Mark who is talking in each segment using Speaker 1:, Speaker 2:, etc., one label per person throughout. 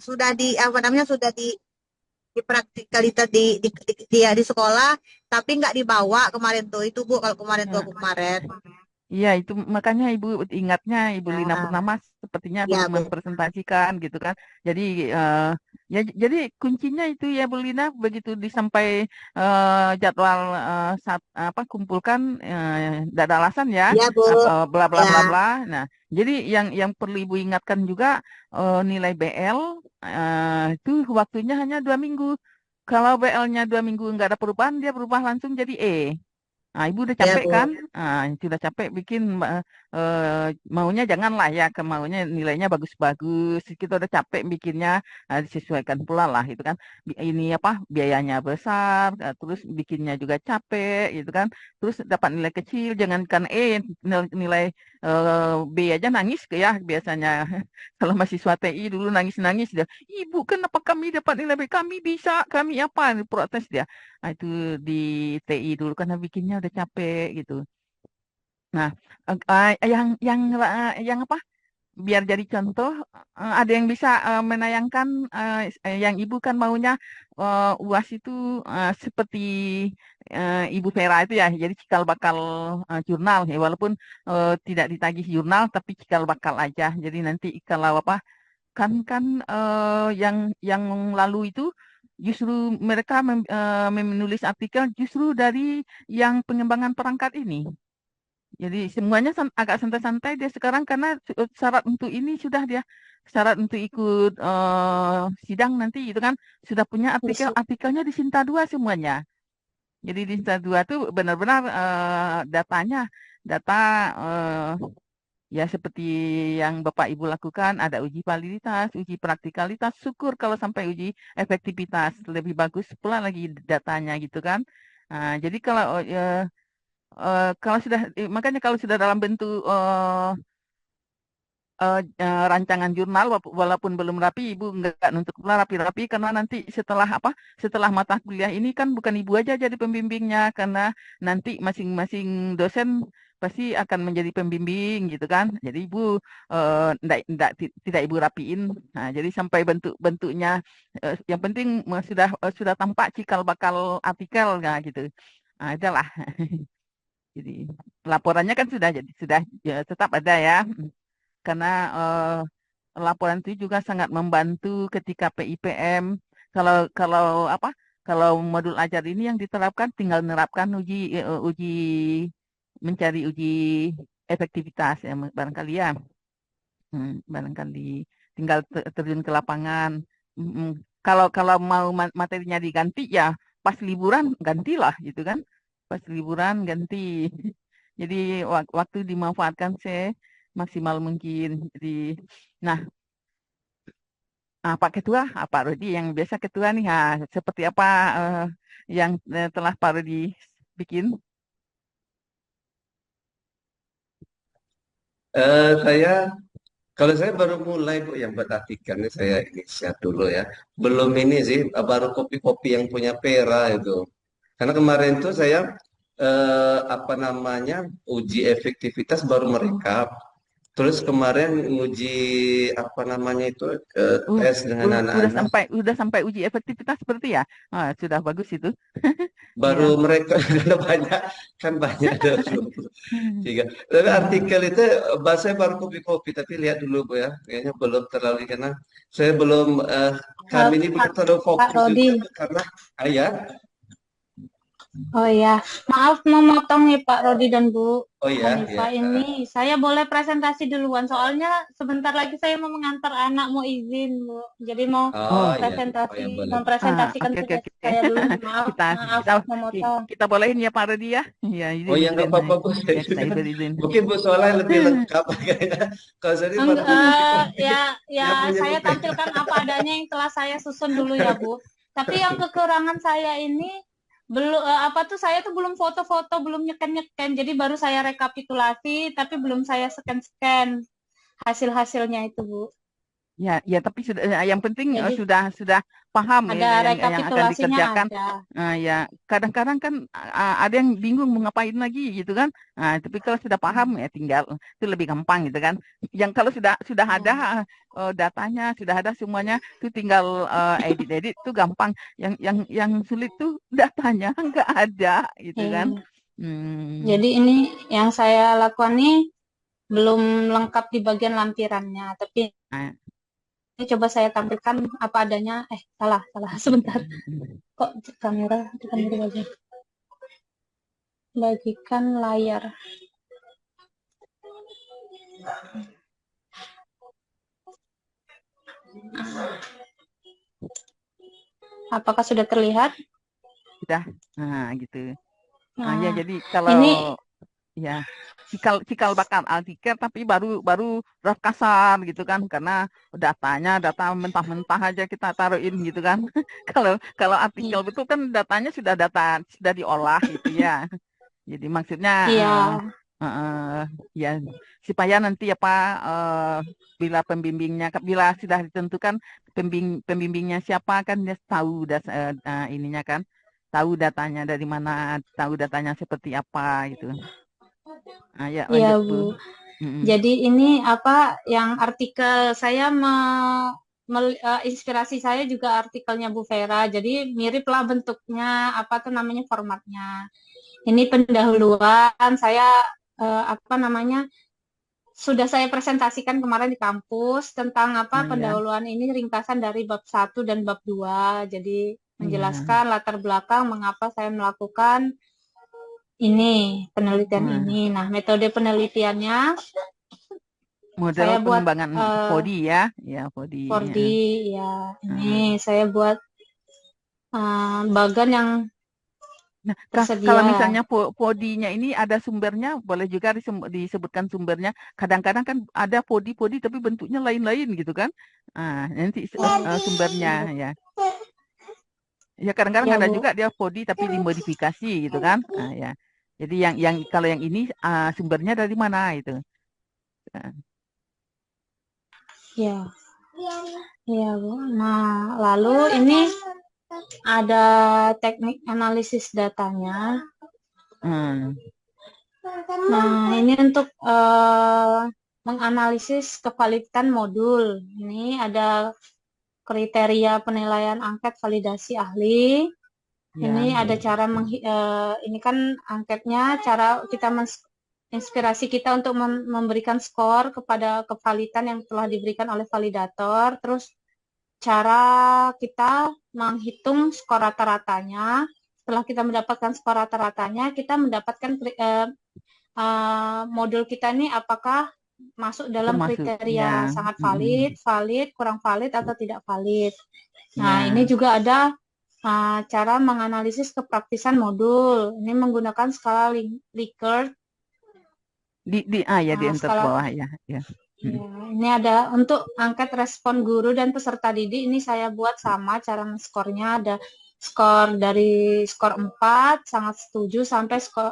Speaker 1: sudah di apa namanya sudah di praktikalitas di sekolah, tapi nggak dibawa kemarin tuh itu Bu kalau kemarin tuh
Speaker 2: Ya.
Speaker 1: aku kemarin.
Speaker 2: Iya, itu makanya Ibu ingatnya Ibu Lina
Speaker 1: Ya,
Speaker 2: Purnama sepertinya belum
Speaker 1: ya Bu.
Speaker 2: mempresentasikan gitu kan. Jadi ya jadi kuncinya itu ya Bu Lina begitu disampai jadwal saat apa kumpulkan tidak ada alasan ya
Speaker 1: Ya Bu.
Speaker 2: bla bla bla
Speaker 1: Ya,
Speaker 2: bla. Nah, jadi yang perlu Ibu ingatkan juga nilai BL itu waktunya hanya 2 minggu. Kalau BL-nya 2 minggu nggak ada perubahan, dia berubah langsung jadi E. Nah, ibu udah
Speaker 1: ya
Speaker 2: capek kan?
Speaker 1: Bu.
Speaker 2: Nah, sudah capek bikin maunya janganlah ya, ke maunya nilainya bagus-bagus. Kita udah capek bikinnya, disesuaikan pula lah itu kan. Ini apa biayanya besar, terus bikinnya juga capek gitu kan. Terus dapat nilai kecil, jangankan nilai B aja nangis ke ya biasanya. Kalau mahasiswa TI dulu nangis-nangis dia, Ibu kenapa kami dapat nilai B? Kami bisa, kami apa? Protes dia. Nah, itu di TI dulu karena bikinnya udah capek gitu. Nah, yang apa? Biar jadi contoh, ada yang bisa menayangkan yang ibu kan maunya UAS itu seperti Ibu Vera itu ya, jadi cikal bakal jurnal ya, walaupun tidak ditagih jurnal tapi cikal bakal aja. Jadi nanti kalau apa kan yang lalu itu justru mereka menulis artikel justru dari yang pengembangan perangkat ini. Jadi semuanya agak santai-santai dia sekarang karena syarat untuk ini sudah dia syarat untuk ikut sidang nanti itu kan sudah punya artikelnya di Sinta 2 semuanya. Jadi di Sinta 2 tuh benar-benar datanya data eh, ya seperti yang Bapak Ibu lakukan, ada uji validitas, uji praktikalitas, syukur kalau sampai uji efektivitas, lebih bagus pula lagi datanya gitu kan. Nah, jadi kalau sudah makanya kalau sudah dalam bentuk rancangan jurnal walaupun belum rapi, Ibu nggak nuntut pula rapi-rapi karena nanti setelah apa? Setelah mata kuliah ini kan bukan Ibu aja jadi pembimbingnya karena nanti masing-masing dosen pasti akan menjadi pembimbing gitu kan. Jadi Ibu tidak Ibu rapiin. Nah, jadi sampai bentuk-bentuknya yang penting sudah tampak cikal bakal artikel nah gitu. Nah, itulah. Jadi laporannya kan sudah jadi sudah ya, tetap ada ya karena laporan itu juga sangat membantu ketika PIPM. Kalau kalau apa? Kalau modul ajar ini yang diterapkan tinggal menerapkan uji mencari uji efektivitas ya barangkali ya. Barangkali tinggal terjun ke lapangan. Mm, Kalau kalau mau materinya diganti ya pas liburan gantilah gitu kan. Pas liburan ganti. Jadi waktu dimanfaatkan maksimal mungkin. Jadi, nah, Pak Ketua, Pak Rodi yang biasa ketua nih, seperti apa eh, yang telah Pak Rodi bikin?
Speaker 3: Saya kalau saya baru mulai Bu yang buat artikel ini saya inisiat dulu ya. Belum ini sih baru kopi-kopi yang punya Pera itu. Karena kemarin tuh saya apa namanya uji efektivitas baru merekap. Terus kemarin uji apa namanya itu
Speaker 2: Uh,
Speaker 3: tes dengan anak-anak
Speaker 2: udah sampai uji efektivitas seperti ya? Sudah bagus itu.
Speaker 3: baru
Speaker 2: Iya.
Speaker 3: mereka karena banyak kan banyak ada 23. Tapi
Speaker 2: Hmm.
Speaker 3: artikel itu bahasa baru kopi-kopi tapi lihat dulu Bu ya. Kayaknya belum terlalu karena saya belum kami ini belum
Speaker 1: Pak,
Speaker 3: terlalu
Speaker 1: Pak
Speaker 3: fokus
Speaker 1: Rodi.
Speaker 3: juga karena ayah.
Speaker 1: Oh ya, maaf memotong nih Pak Rodi dan Bu
Speaker 3: Oh ya,
Speaker 1: Hanifah.
Speaker 3: ya.
Speaker 1: Ini saya boleh presentasi duluan, soalnya sebentar lagi saya mau mengantar anak, mau izin Bu. Jadi mau
Speaker 3: Oh
Speaker 2: Oh,
Speaker 3: ya. Oh ya boleh.
Speaker 1: mempresentasikan
Speaker 2: oke, oke,
Speaker 1: tugas
Speaker 2: oke.
Speaker 1: saya dulu. Maaf,
Speaker 2: Kita
Speaker 1: maaf
Speaker 2: kita
Speaker 1: memotong.
Speaker 2: kita bolehin ya Pak Rodi ya. Iya,
Speaker 3: Oh
Speaker 2: izin
Speaker 3: ya nggak
Speaker 2: izin.
Speaker 3: apa-apa Bu. Saya
Speaker 2: Ya kita
Speaker 3: juga.
Speaker 2: izin.
Speaker 3: Mungkin Bu Soalnya lebih lengkap kayaknya. Kalau saya ini baru
Speaker 1: Enggak,
Speaker 3: mau kopi-kopi.
Speaker 1: ya
Speaker 3: Dia punya
Speaker 1: saya
Speaker 3: kopi.
Speaker 1: tampilkan apa adanya yang telah saya susun dulu ya Bu. Tapi yang kekurangan saya ini belum apa tuh saya tuh belum foto-foto, belum nyeken-nyeken. Jadi baru saya rekapitulasi, tapi belum saya scan-scan hasil-hasilnya itu Bu.
Speaker 2: Ya, tapi sudah yang penting
Speaker 1: Jadi
Speaker 2: sudah paham
Speaker 1: ada
Speaker 2: yang akan
Speaker 1: rekapitulasinya
Speaker 2: dikerjakan.
Speaker 1: ada.
Speaker 2: Ya, kadang-kadang kan ada yang bingung mau ngapain lagi gitu kan. Tapi kalau sudah paham
Speaker 1: Hmm,
Speaker 2: ya tinggal itu lebih gampang gitu kan. Yang kalau sudah ada
Speaker 1: ya.
Speaker 2: datanya, sudah ada semuanya, itu tinggal edit-edit tuh gampang. Yang sulit tuh datanya nggak ada gitu kan.
Speaker 1: Iya.
Speaker 2: Hmm.
Speaker 1: Jadi ini yang saya lakukan nih belum lengkap di bagian lampirannya, tapi
Speaker 2: Nah,
Speaker 1: ini coba saya tampilkan apa adanya. Salah, salah. Sebentar. Kok kamera tekan di bagikan layar. Apakah sudah terlihat?
Speaker 2: sudah, gitu. Ya
Speaker 1: Nah,
Speaker 2: jadi kalau
Speaker 1: ini
Speaker 2: ya cikal cikal bakal altiker tapi baru baru draft kasar gitu kan karena data mentah-mentah aja kita taruhin gitu kan. Kalau kalau artikel betul kan datanya sudah diolah gitu ya. Jadi maksudnya
Speaker 1: iya,
Speaker 2: eh, ya supaya nanti apa bila bila sudah ditentukan pembimbingnya siapa kan dia tahu ininya kan, tahu datanya dari mana, tahu datanya seperti apa gitu. Ya
Speaker 1: iya
Speaker 2: lanjut Bu.
Speaker 1: Bu.
Speaker 2: Mm-mm.
Speaker 1: Jadi ini apa yang artikel saya inspirasi saya juga artikelnya Bu Vera. Jadi miriplah bentuknya, apa tuh namanya formatnya. Ini pendahuluan saya apa namanya sudah saya presentasikan kemarin di kampus tentang apa
Speaker 2: Ya,
Speaker 1: pendahuluan ini ringkasan dari bab 1 dan bab 2. Jadi
Speaker 2: iya.
Speaker 1: menjelaskan latar belakang mengapa saya melakukan ini penelitian
Speaker 2: Nah,
Speaker 1: ini. Nah, metode penelitiannya
Speaker 2: model
Speaker 1: saya buat
Speaker 2: pengembangan Fodi ya, ya Fodi.
Speaker 1: 4D
Speaker 2: Ya.
Speaker 1: ya. Ini
Speaker 2: Nah,
Speaker 1: saya buat bagan yang
Speaker 2: nah, kalau
Speaker 1: tersedia.
Speaker 2: misalnya Fodinya ini ada sumbernya, boleh juga disebutkan sumbernya. Kadang-kadang kan ada Fodi tapi bentuknya lain-lain gitu kan. Nanti sumbernya ya. Ya kadang-kadang
Speaker 1: Ya,
Speaker 2: ada
Speaker 1: Bu.
Speaker 2: juga dia Fodi tapi dimodifikasi gitu kan. Ya. Jadi yang kalau yang ini sumbernya dari mana itu? Nah,
Speaker 1: Ya, ya, Bu. Nah, lalu ini ada teknik analisis datanya.
Speaker 2: hmm,
Speaker 1: Nah, ini untuk menganalisis kevaliditan modul. Ini ada kriteria penilaian angket validasi ahli. Ini
Speaker 2: ya.
Speaker 1: ada cara ini kan angketnya cara kita inspirasi kita untuk memberikan skor kepada kevalidan yang telah diberikan oleh validator. Terus cara kita menghitung skor rata-ratanya. Setelah kita mendapatkan skor rata-ratanya, kita mendapatkan modul kita ini apakah masuk dalam
Speaker 2: Termasuk
Speaker 1: kriteria
Speaker 2: ya.
Speaker 1: sangat valid, valid, kurang valid, atau tidak valid. Nah, ini
Speaker 2: Ya.
Speaker 1: juga ada cara menganalisis kepraktisan modul. Ini menggunakan skala Likert.
Speaker 2: Di enter ke
Speaker 1: Skala
Speaker 2: bawah ya. Ya.
Speaker 1: ya, ini ada untuk angket respon guru dan peserta didik. Ini saya buat sama cara skornya. Ada skor dari skor 4 sangat setuju sampai skor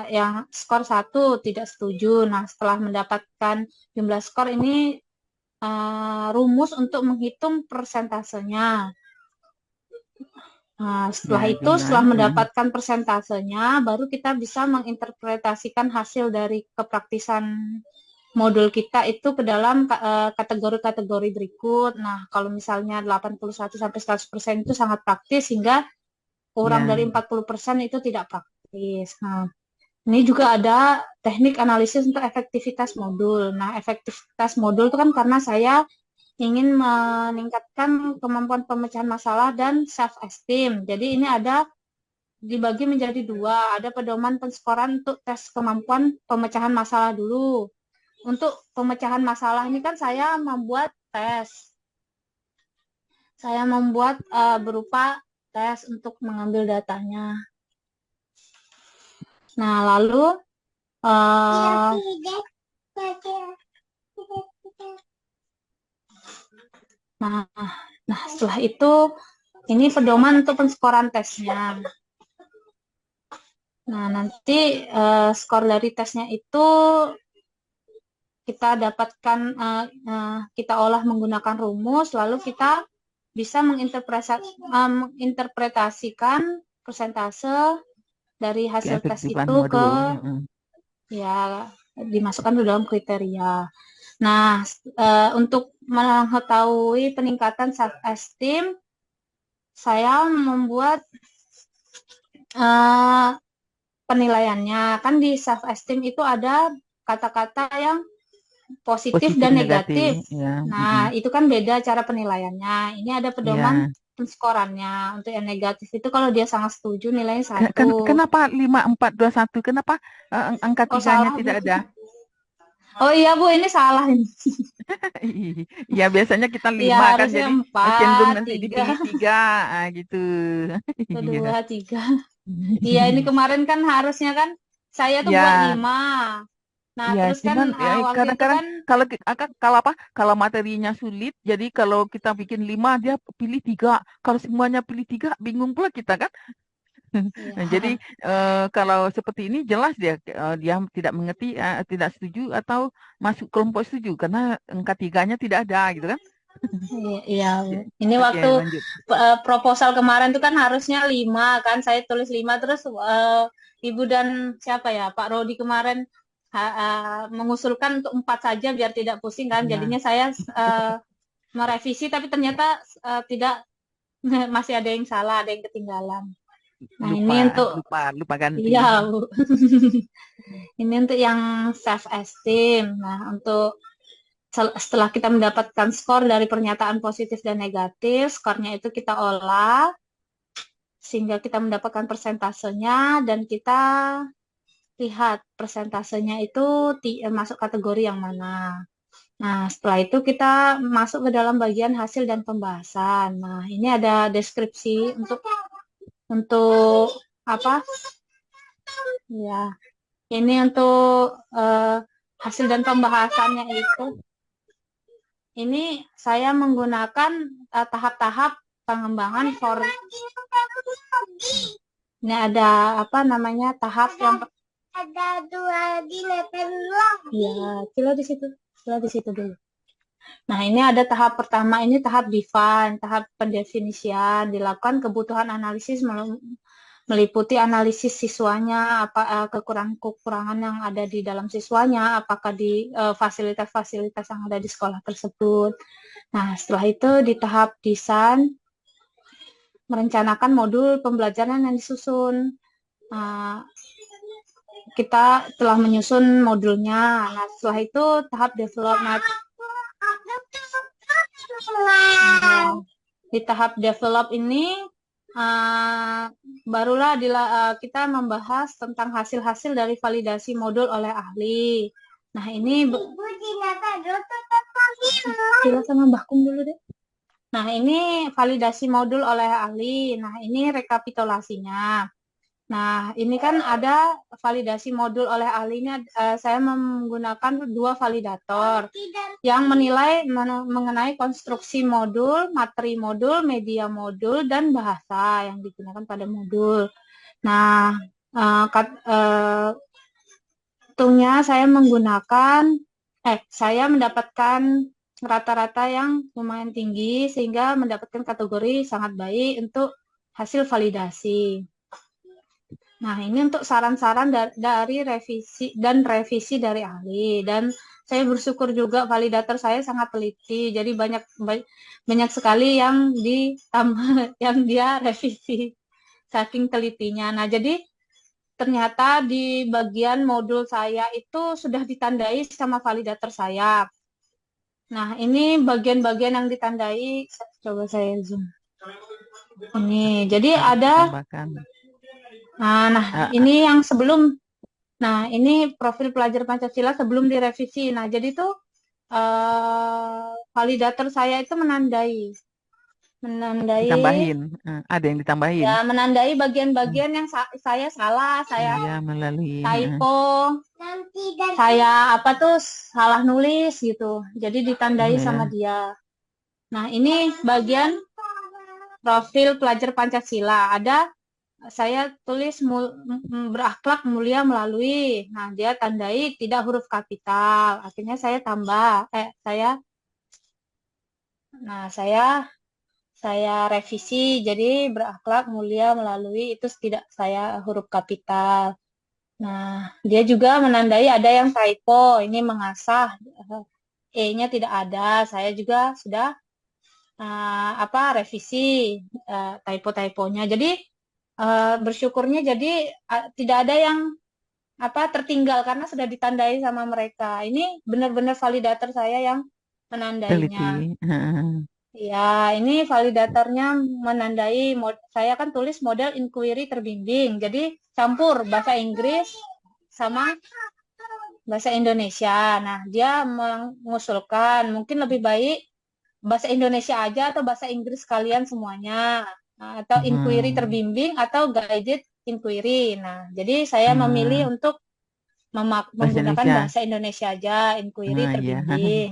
Speaker 1: yang skor 1 tidak setuju. Nah, setelah mendapatkan jumlah skor ini rumus untuk menghitung persentasenya. Nah, setelah
Speaker 2: Ya,
Speaker 1: itu,
Speaker 2: jumlah.
Speaker 1: setelah mendapatkan persentasenya, baru kita bisa menginterpretasikan hasil dari kepraktisan modul kita itu ke dalam kategori-kategori berikut. Nah, kalau misalnya 81 sampai 100% itu sangat praktis, sehingga kurang
Speaker 2: Ya.
Speaker 1: dari 40% itu tidak praktis. Nah, ini juga ada teknik analisis untuk efektivitas modul. Nah, efektivitas modul itu kan karena saya ingin meningkatkan kemampuan pemecahan masalah dan self-esteem. Jadi ini ada dibagi menjadi dua. Ada pedoman penskoran untuk tes kemampuan pemecahan masalah dulu. Untuk pemecahan masalah ini kan saya membuat tes. Saya membuat berupa tes untuk mengambil datanya. Nah, lalu uh, nah, setelah itu ini pedoman untuk penskoran tesnya. Nah, nanti skor dari tesnya itu kita dapatkan, kita olah menggunakan rumus, lalu kita bisa menginterpretasikan persentase dari hasil tes
Speaker 2: keefektifan
Speaker 1: itu ke,
Speaker 2: modul.
Speaker 1: ya, dimasukkan ke dalam kriteria. Nah, untuk mengetahui peningkatan self-esteem, saya membuat penilaiannya. Kan di self-esteem itu ada kata-kata yang positif
Speaker 2: Positif
Speaker 1: dan
Speaker 2: negatif,
Speaker 1: negatif.
Speaker 2: ya.
Speaker 1: Nah, itu kan beda cara penilaiannya. Ini ada pedoman
Speaker 2: Ya.
Speaker 1: penskorannya. Untuk yang negatif itu kalau dia sangat setuju nilainya 1.
Speaker 2: Kenapa 5421? Kenapa angka
Speaker 1: Oh,
Speaker 2: tiganya
Speaker 1: salah, Bu.
Speaker 2: tidak ada?
Speaker 1: Oh iya, Bu, ini salah ini.
Speaker 2: Ya biasanya kita
Speaker 1: Iya,
Speaker 2: 5 kan,
Speaker 1: harusnya
Speaker 2: jadi cenderung
Speaker 1: 4,
Speaker 2: nanti
Speaker 1: 3,
Speaker 2: dipilih 3, gitu. Iya.
Speaker 1: 2, 3. Iya, ini kemarin kan harusnya kan saya tuh buat
Speaker 2: Ya,
Speaker 1: 5. Nah,
Speaker 2: ya,
Speaker 1: terus kan
Speaker 2: cuman ya,
Speaker 1: waktu itu
Speaker 2: kadang-kadang
Speaker 1: kan,
Speaker 2: kalau apa? Kalau materinya sulit, jadi kalau kita bikin 5, dia pilih 3. Kalau semuanya pilih 3, bingung pula kita kan? Nah, jadi
Speaker 1: ya,
Speaker 2: kalau seperti ini jelas dia tidak mengerti, tidak setuju atau masuk kelompok setuju karena angka tiganya tidak ada, gitu kan?
Speaker 1: iya, iya, Bu.
Speaker 2: Oke,
Speaker 1: Ini
Speaker 2: oke,
Speaker 1: waktu
Speaker 2: lanjut.
Speaker 1: proposal kemarin tuh kan harusnya 5 kan, saya tulis 5 terus Ibu dan siapa ya, Pak Rodi kemarin mengusulkan untuk 4 saja biar tidak pusing kan.
Speaker 2: Ya,
Speaker 1: Jadinya saya merevisi tapi ternyata tidak, masih ada yang salah, ada yang ketinggalan. Nah, ini
Speaker 2: lupa,
Speaker 1: untuk,
Speaker 2: lupa, lupa ganti.
Speaker 1: iya, Bu. Ini untuk yang self esteem. Nah, untuk setelah kita mendapatkan skor dari pernyataan positif dan negatif, skornya itu kita olah sehingga kita mendapatkan persentasenya dan kita lihat persentasenya itu masuk kategori yang mana. Nah, setelah itu kita masuk ke dalam bagian hasil dan pembahasan. Nah, ini ada deskripsi untuk apa? Ya, ini untuk hasil dan pembahasannya itu. Ini saya menggunakan tahap-tahap pengembangan ini ada apa namanya tahap yang ada 2 di level. Ya, Cila di situ. Cila di situ dulu. Nah, ini ada tahap pertama, ini tahap define, tahap pendefinisian, dilakukan kebutuhan analisis meliputi analisis siswanya, apa kekurangan-kekurangan yang ada di dalam siswanya, apakah di fasilitas-fasilitas yang ada di sekolah tersebut. Nah, setelah itu di tahap desain, merencanakan modul pembelajaran yang disusun. Nah, kita telah menyusun modulnya. Nah, setelah itu tahap development. Di tahap develop ini barulah kita membahas tentang hasil-hasil dari validasi modul oleh ahli. Nah, ini sama Mbahkum dulu deh. Nah, ini validasi modul oleh ahli. Nah, ini rekapitulasinya. Nah, ini kan ada validasi modul oleh ahlinya. Saya menggunakan 2 validator yang menilai mengenai konstruksi modul, materi modul, media modul, dan bahasa yang digunakan pada modul. Nah, hitungnya saya mendapatkan rata-rata yang lumayan tinggi sehingga mendapatkan kategori sangat baik untuk hasil validasi. Nah, ini untuk saran-saran dari revisi dari ahli, dan saya bersyukur juga validator saya sangat teliti. Jadi banyak sekali yang yang dia revisi saking telitinya. Nah, jadi ternyata di bagian modul saya itu sudah ditandai sama validator saya. Nah, ini bagian-bagian yang ditandai, coba saya zoom. Ini, jadi ada
Speaker 2: Tambahkan.
Speaker 1: ini yang sebelum. Nah, ini profil pelajar Pancasila sebelum direvisi. Nah, jadi tuh validator saya itu menandai
Speaker 2: Ditambahin, ada yang ditambahin.
Speaker 1: ya, menandai bagian-bagian yang saya salah, saya
Speaker 2: Iya, melalui.
Speaker 1: typo, saya apa tuh salah nulis gitu. Jadi ditandai sama
Speaker 2: Iya.
Speaker 1: dia. Nah, ini bagian profil pelajar Pancasila. Ada saya tulis berakhlak mulia melalui. Nah, dia tandai tidak huruf kapital. Akhirnya saya tambah, saya revisi jadi berakhlak mulia melalui itu tidak saya huruf kapital. Nah, dia juga menandai ada yang typo, ini mengasah E-nya tidak ada. Saya juga sudah revisi typo-typonya. Jadi bersyukurnya jadi tidak ada yang tertinggal karena sudah ditandai sama mereka. Ini benar-benar validator saya yang menandainya.
Speaker 2: Teliti.
Speaker 1: Ya, ini validatornya menandai, saya kan tulis model inquiry terbimbing. Jadi campur bahasa Inggris sama bahasa Indonesia. Nah, dia mengusulkan mungkin lebih baik bahasa Indonesia aja atau bahasa Inggris kalian semuanya. Nah, atau inquiry
Speaker 2: Hmm.
Speaker 1: terbimbing atau guided inquiry. Nah, jadi saya
Speaker 2: Ah,
Speaker 1: memilih untuk
Speaker 2: bahasa
Speaker 1: menggunakan
Speaker 2: Indonesia.
Speaker 1: bahasa Indonesia aja, inquiry
Speaker 2: Ah, iya.
Speaker 1: terbimbing.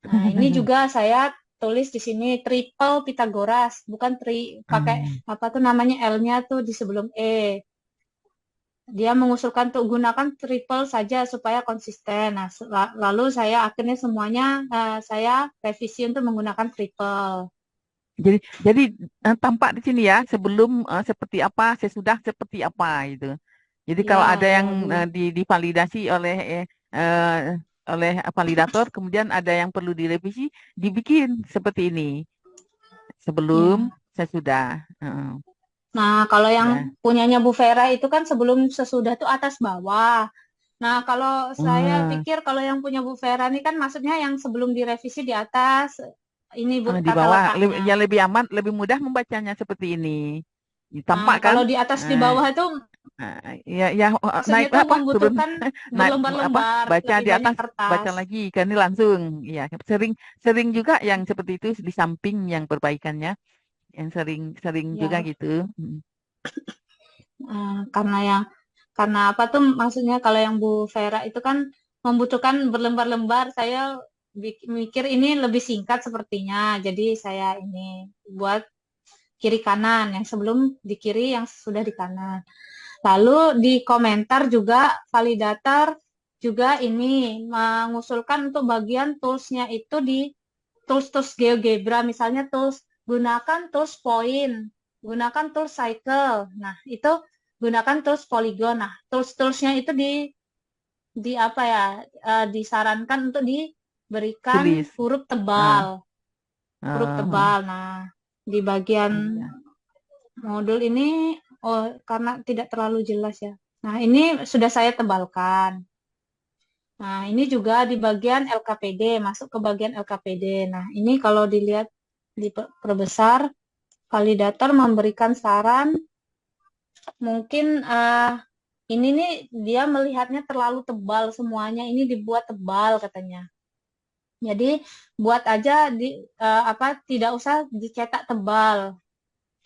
Speaker 1: Nah, ini juga saya tulis di sini triple Pitagoras, bukan pakai
Speaker 2: Hmm.
Speaker 1: apa tuh namanya L-nya tuh di sebelum E. Dia mengusulkan untuk gunakan triple saja supaya konsisten. Nah, lalu saya akhirnya semuanya saya revisi untuk menggunakan triple.
Speaker 2: Jadi tampak di sini ya sebelum seperti apa, sesudah seperti apa itu. Jadi
Speaker 1: Ya,
Speaker 2: kalau ada
Speaker 1: ya,
Speaker 2: yang
Speaker 1: Bu.
Speaker 2: divalidasi eh, oleh validator, kemudian ada yang perlu direvisi, dibikin seperti ini sebelum
Speaker 1: Ya.
Speaker 2: sesudah.
Speaker 1: Nah, kalau yang
Speaker 2: Ya.
Speaker 1: punyanya Bu Vera itu kan sebelum sesudah tuh atas bawah. Nah, kalau saya
Speaker 2: Eh,
Speaker 1: pikir kalau yang punya Bu Vera ini kan maksudnya yang sebelum direvisi di atas, ini Bu
Speaker 2: di
Speaker 1: tata
Speaker 2: bawah
Speaker 1: letaknya.
Speaker 2: ya lebih aman, lebih mudah membacanya seperti ini.
Speaker 1: Nah,
Speaker 2: Tampak kan?
Speaker 1: kalau di atas di
Speaker 2: Nah,
Speaker 1: bawah itu
Speaker 2: ya ya
Speaker 1: maksudnya
Speaker 2: naik
Speaker 1: tuh
Speaker 2: apa turun
Speaker 1: membutuhkan
Speaker 2: naik apa
Speaker 1: berlembar-lembar,
Speaker 2: baca
Speaker 1: lebih
Speaker 2: di
Speaker 1: banyak
Speaker 2: atas baca
Speaker 1: kertas.
Speaker 2: lagi kan ini langsung ya sering sering juga yang seperti itu di samping yang perbaikannya yang sering sering juga
Speaker 1: Ya,
Speaker 2: gitu. Hmm.
Speaker 1: karena apa tuh maksudnya kalau yang Bu Vera itu kan membutuhkan berlembar-lembar. Saya mikir ini lebih singkat sepertinya. Jadi saya ini buat kiri kanan, yang sebelum di kiri yang sudah di kanan. Lalu di komentar juga validator juga ini mengusulkan untuk bagian toolsnya itu di tools-tools GeoGebra, misalnya tools gunakan tools point, gunakan tools cycle. Nah, itu gunakan tools polygon. Nah, tools-toolsnya itu di apa ya? Disarankan untuk diberikan
Speaker 2: Tulis.
Speaker 1: huruf
Speaker 2: Ah,
Speaker 1: tebal, huruf
Speaker 2: ah,
Speaker 1: tebal. Nah, di bagian
Speaker 2: iya.
Speaker 1: modul ini, oh, karena tidak terlalu jelas ya. Nah, ini sudah saya tebalkan. Nah, ini juga di bagian LKPD, masuk ke bagian LKPD. Nah, ini kalau dilihat diperbesar, validator memberikan saran, mungkin ini nih dia melihatnya terlalu tebal semuanya, ini dibuat tebal katanya. Jadi buat aja tidak usah dicetak tebal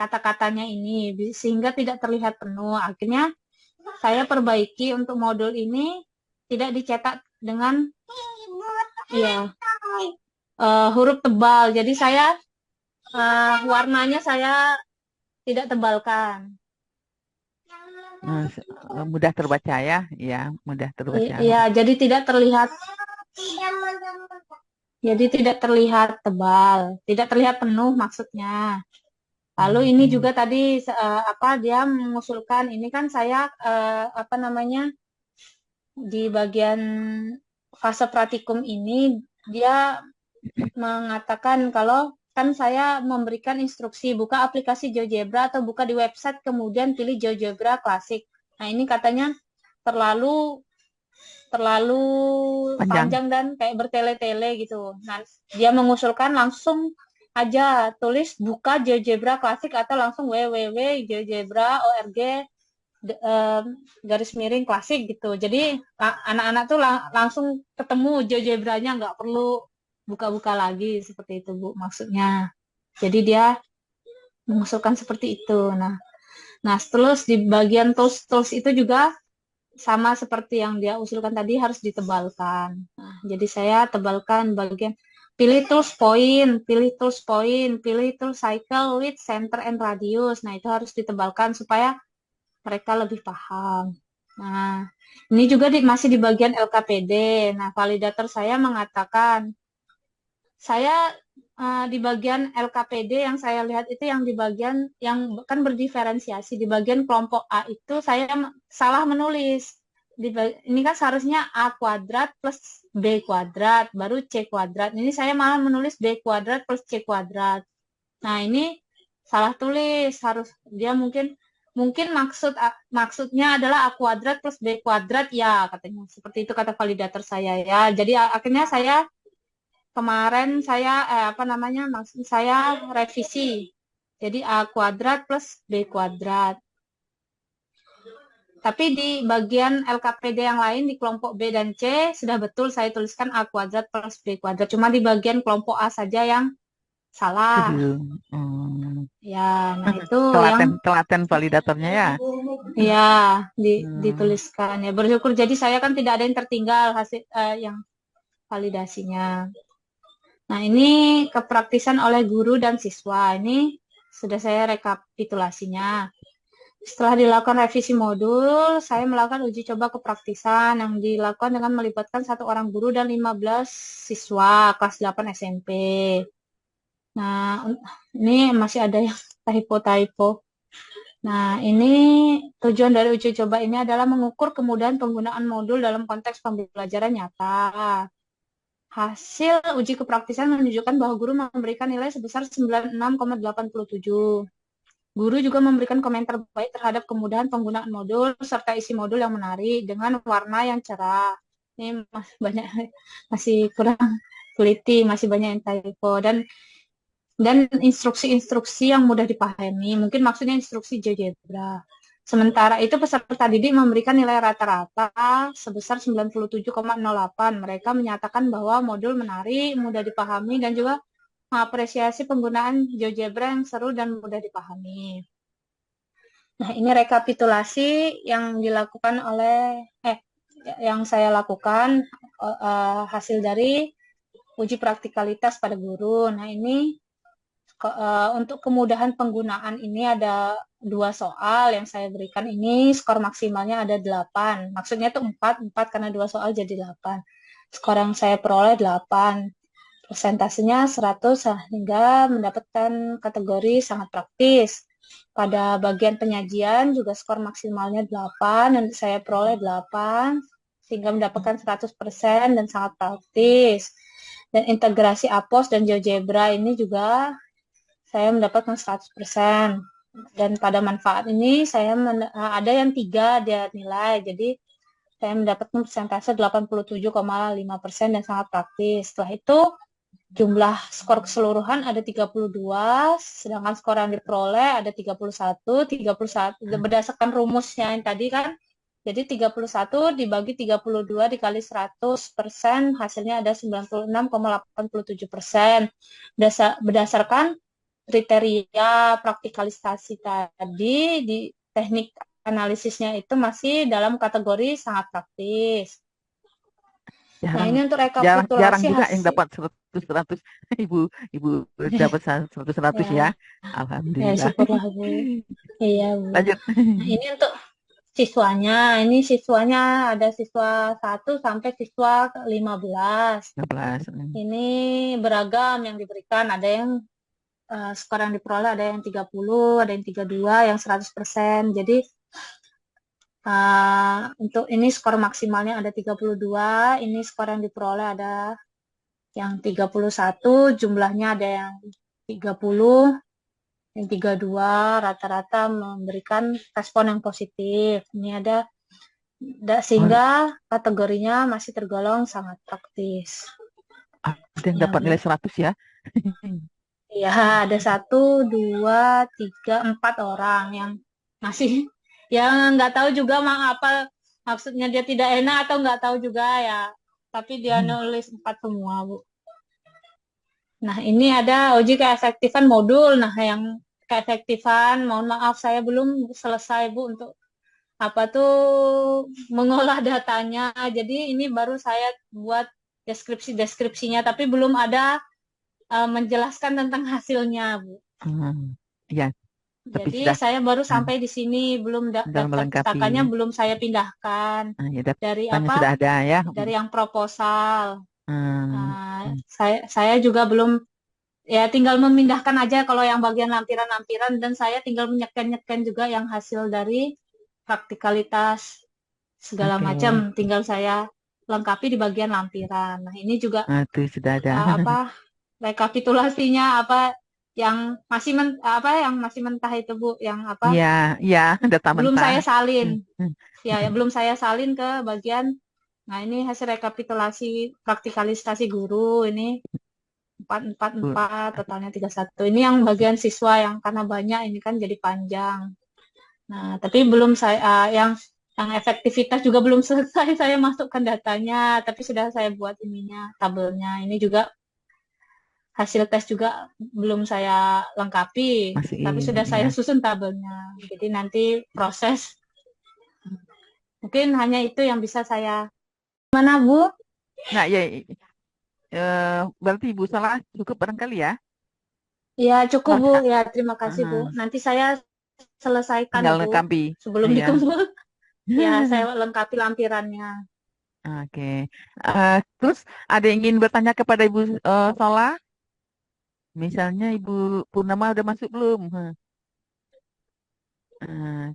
Speaker 1: kata-katanya ini sehingga tidak terlihat penuh. Akhirnya saya perbaiki untuk modul ini tidak dicetak dengan ya huruf tebal. Jadi saya warnanya saya tidak tebalkan.
Speaker 2: Mudah terbaca ya, ya mudah terbaca.
Speaker 1: Iya, jadi tidak terlihat tebal, tidak terlihat penuh maksudnya. Lalu
Speaker 2: Hmm,
Speaker 1: ini
Speaker 2: hmm.
Speaker 1: juga tadi dia mengusulkan ini kan saya di bagian fase praktikum ini dia mengatakan kalau kan saya memberikan instruksi buka aplikasi GeoGebra atau buka di website kemudian pilih GeoGebra klasik. Nah, ini katanya terlalu terlalu
Speaker 2: Panjang.
Speaker 1: panjang dan kayak bertele-tele gitu. Nah, dia mengusulkan langsung aja tulis buka GeoGebra klasik atau langsung www.geogebra.org garis miring klasik gitu. Jadi anak-anak tuh langsung ketemu GeoGebra-nya, nggak perlu buka-buka lagi seperti itu Bu maksudnya. Jadi dia mengusulkan seperti itu. Nah, terus di bagian tools-tools itu juga sama seperti yang dia usulkan tadi harus ditebalkan. Nah, jadi saya tebalkan bagian pilih tools point, pilih tools cycle with center and radius. Nah, itu harus ditebalkan supaya mereka lebih paham. Nah, ini juga masih di bagian LKPD. Nah, validator saya mengatakan, saya di bagian LKPD yang saya lihat itu yang di bagian yang kan berdiferensiasi. Di bagian kelompok A itu saya salah menulis. Ini kan seharusnya A kuadrat plus B kuadrat, baru C kuadrat. Ini saya malah menulis B kuadrat plus C kuadrat. Nah, ini salah tulis. Harus dia mungkin maksudnya adalah A kuadrat plus B kuadrat, ya katanya. Seperti itu kata validator saya ya. Jadi akhirnya kemarin saya maksud saya revisi. Jadi A kuadrat plus B kuadrat. Tapi di bagian LKPD yang lain di kelompok B dan C sudah betul saya tuliskan A kuadrat plus B kuadrat. Cuma di bagian kelompok A saja yang salah.
Speaker 2: Aduh. Hmm.
Speaker 1: Ya, nah itu yang
Speaker 2: Telaten validatornya ya.
Speaker 1: ya dituliskan ya. Bersyukur jadi saya kan tidak ada yang tertinggal hasil yang validasinya. Nah, ini kepraktisan oleh guru dan siswa. Ini sudah saya rekapitulasinya. Setelah dilakukan revisi modul, saya melakukan uji coba kepraktisan yang dilakukan dengan melibatkan 1 orang guru dan 15 siswa kelas 8 SMP. Nah, ini masih ada yang typo-typo. Nah, ini tujuan dari uji coba ini adalah mengukur kemudahan penggunaan modul dalam konteks pembelajaran nyata. Hasil uji kepraktisan menunjukkan bahwa guru memberikan nilai sebesar 96,87. Guru juga memberikan komentar baik terhadap kemudahan penggunaan modul serta isi modul yang menarik dengan warna yang cerah. Ini masih kurang teliti, masih banyak yang typo dan instruksi-instruksi yang mudah dipahami. Mungkin maksudnya instruksi GeoGebra. Sementara itu peserta didik memberikan nilai rata-rata sebesar 97,08. Mereka menyatakan bahwa modul menarik, mudah dipahami, dan juga mengapresiasi penggunaan GeoGebra yang seru dan mudah dipahami. Nah, ini rekapitulasi yang dilakukan yang saya lakukan hasil dari uji praktikalitas pada guru. Nah, ini untuk kemudahan penggunaan ini ada 2 soal yang saya berikan ini, skor maksimalnya ada 8. Maksudnya itu 4 karena 2 soal jadi 8. Skor yang saya peroleh 8. Persentasenya 100 sehingga mendapatkan kategori sangat praktis. Pada bagian penyajian juga skor maksimalnya 8 dan saya peroleh 8 sehingga mendapatkan 100% dan sangat praktis. Dan integrasi APOS dan GeoGebra ini juga saya mendapatkan 100%. Dan pada manfaat ini saya ada yang 3 dia nilai. Jadi saya mendapatkan persentase 87,5% dan sangat praktis. Setelah itu jumlah skor keseluruhan ada 32, sedangkan skor yang diperoleh ada 31 berdasarkan rumusnya yang tadi kan. Jadi 31 dibagi 32 dikali 100%, hasilnya ada 96,87%. Berdasarkan kriteria praktikalisasi tadi, di teknik analisisnya itu masih dalam kategori sangat praktis. Nah, ini untuk rekapitulasi
Speaker 2: jarang juga
Speaker 1: hasil.
Speaker 2: yang dapat 100 ibu dapat 100 ya. Alhamdulillah.
Speaker 1: Ya, syukurlah Bu. Iya Bu.
Speaker 2: Lanjut.
Speaker 1: Nah, ini untuk siswanya. Ini siswanya ada siswa 1 sampai siswa 15.
Speaker 2: 15.
Speaker 1: Ini beragam yang diberikan. Ada yang skor yang diperoleh ada yang 30, ada yang 32, yang 100%. Jadi untuk ini skor maksimalnya ada 32, ini skor yang diperoleh ada yang 31, jumlahnya ada yang 30, yang 32, rata-rata memberikan respon yang positif. Ini ada sehingga kategorinya masih tergolong sangat praktis.
Speaker 2: Ada yang dapat nilai 100 ya?
Speaker 1: Iya, ada 1, 2, 3, 4 orang yang masih yang nggak tahu juga apa maksudnya, dia tidak enak atau nggak tahu juga ya, tapi dia nulis 4 semua Bu. Nah, ini ada uji keefektifan modul. Nah, yang keefektifan, mohon maaf saya belum selesai Bu untuk mengolah datanya. Jadi ini baru saya buat deskripsinya, tapi belum ada menjelaskan tentang hasilnya, Bu.
Speaker 2: Ya, tapi
Speaker 1: Jadi
Speaker 2: sudah
Speaker 1: saya baru sampai di sini, belum
Speaker 2: dalam
Speaker 1: daftar
Speaker 2: melengkapi.
Speaker 1: pustakannya belum saya pindahkan
Speaker 2: Ya,
Speaker 1: dari
Speaker 2: daftarnya sudah ada ya.
Speaker 1: dari yang proposal.
Speaker 2: Hmm,
Speaker 1: Saya juga belum, ya tinggal memindahkan aja kalau yang bagian lampiran-lampiran, dan saya tinggal menyeken-nyeken juga yang hasil dari praktikalitas segala
Speaker 2: Oke.
Speaker 1: macam, tinggal saya lengkapi di bagian lampiran. Nah, ini juga
Speaker 2: Nah, itu sudah ada.
Speaker 1: rekapitulasinya yang masih mentah itu, Bu, yang
Speaker 2: Iya, iya, data
Speaker 1: belum
Speaker 2: mentah.
Speaker 1: saya salin.
Speaker 2: Hmm, hmm,
Speaker 1: Ya, belum saya salin ke bagian. Nah, ini hasil rekapitulasi praktikalisasi guru ini
Speaker 2: Bu.
Speaker 1: 444, totalnya 31. Ini yang bagian siswa, yang karena banyak ini kan jadi panjang. Nah, tapi belum saya yang efektivitas juga belum selesai saya masukkan datanya, tapi sudah saya buat ininya, tabelnya. Ini juga hasil tes juga belum saya lengkapi,
Speaker 2: Masih
Speaker 1: tapi
Speaker 2: ini
Speaker 1: sudah saya
Speaker 2: ya.
Speaker 1: susun tabelnya. Jadi nanti proses, mungkin hanya itu yang bisa saya. Mana, Bu?
Speaker 2: Nah, ya, berarti Ibu salah cukup barangkali ya.
Speaker 1: Ya, cukup, Bu.
Speaker 2: Nah,
Speaker 1: Ya, terima kasih, Bu. Nanti saya selesaikan
Speaker 2: tinggal
Speaker 1: itu
Speaker 2: lengkapi.
Speaker 1: sebelum
Speaker 2: Ya.
Speaker 1: dikumpul. Ya, saya lengkapi lampirannya.
Speaker 2: Oke. Terus ada yang ingin bertanya kepada Ibu Sola? Misalnya Ibu Purnama udah masuk belum?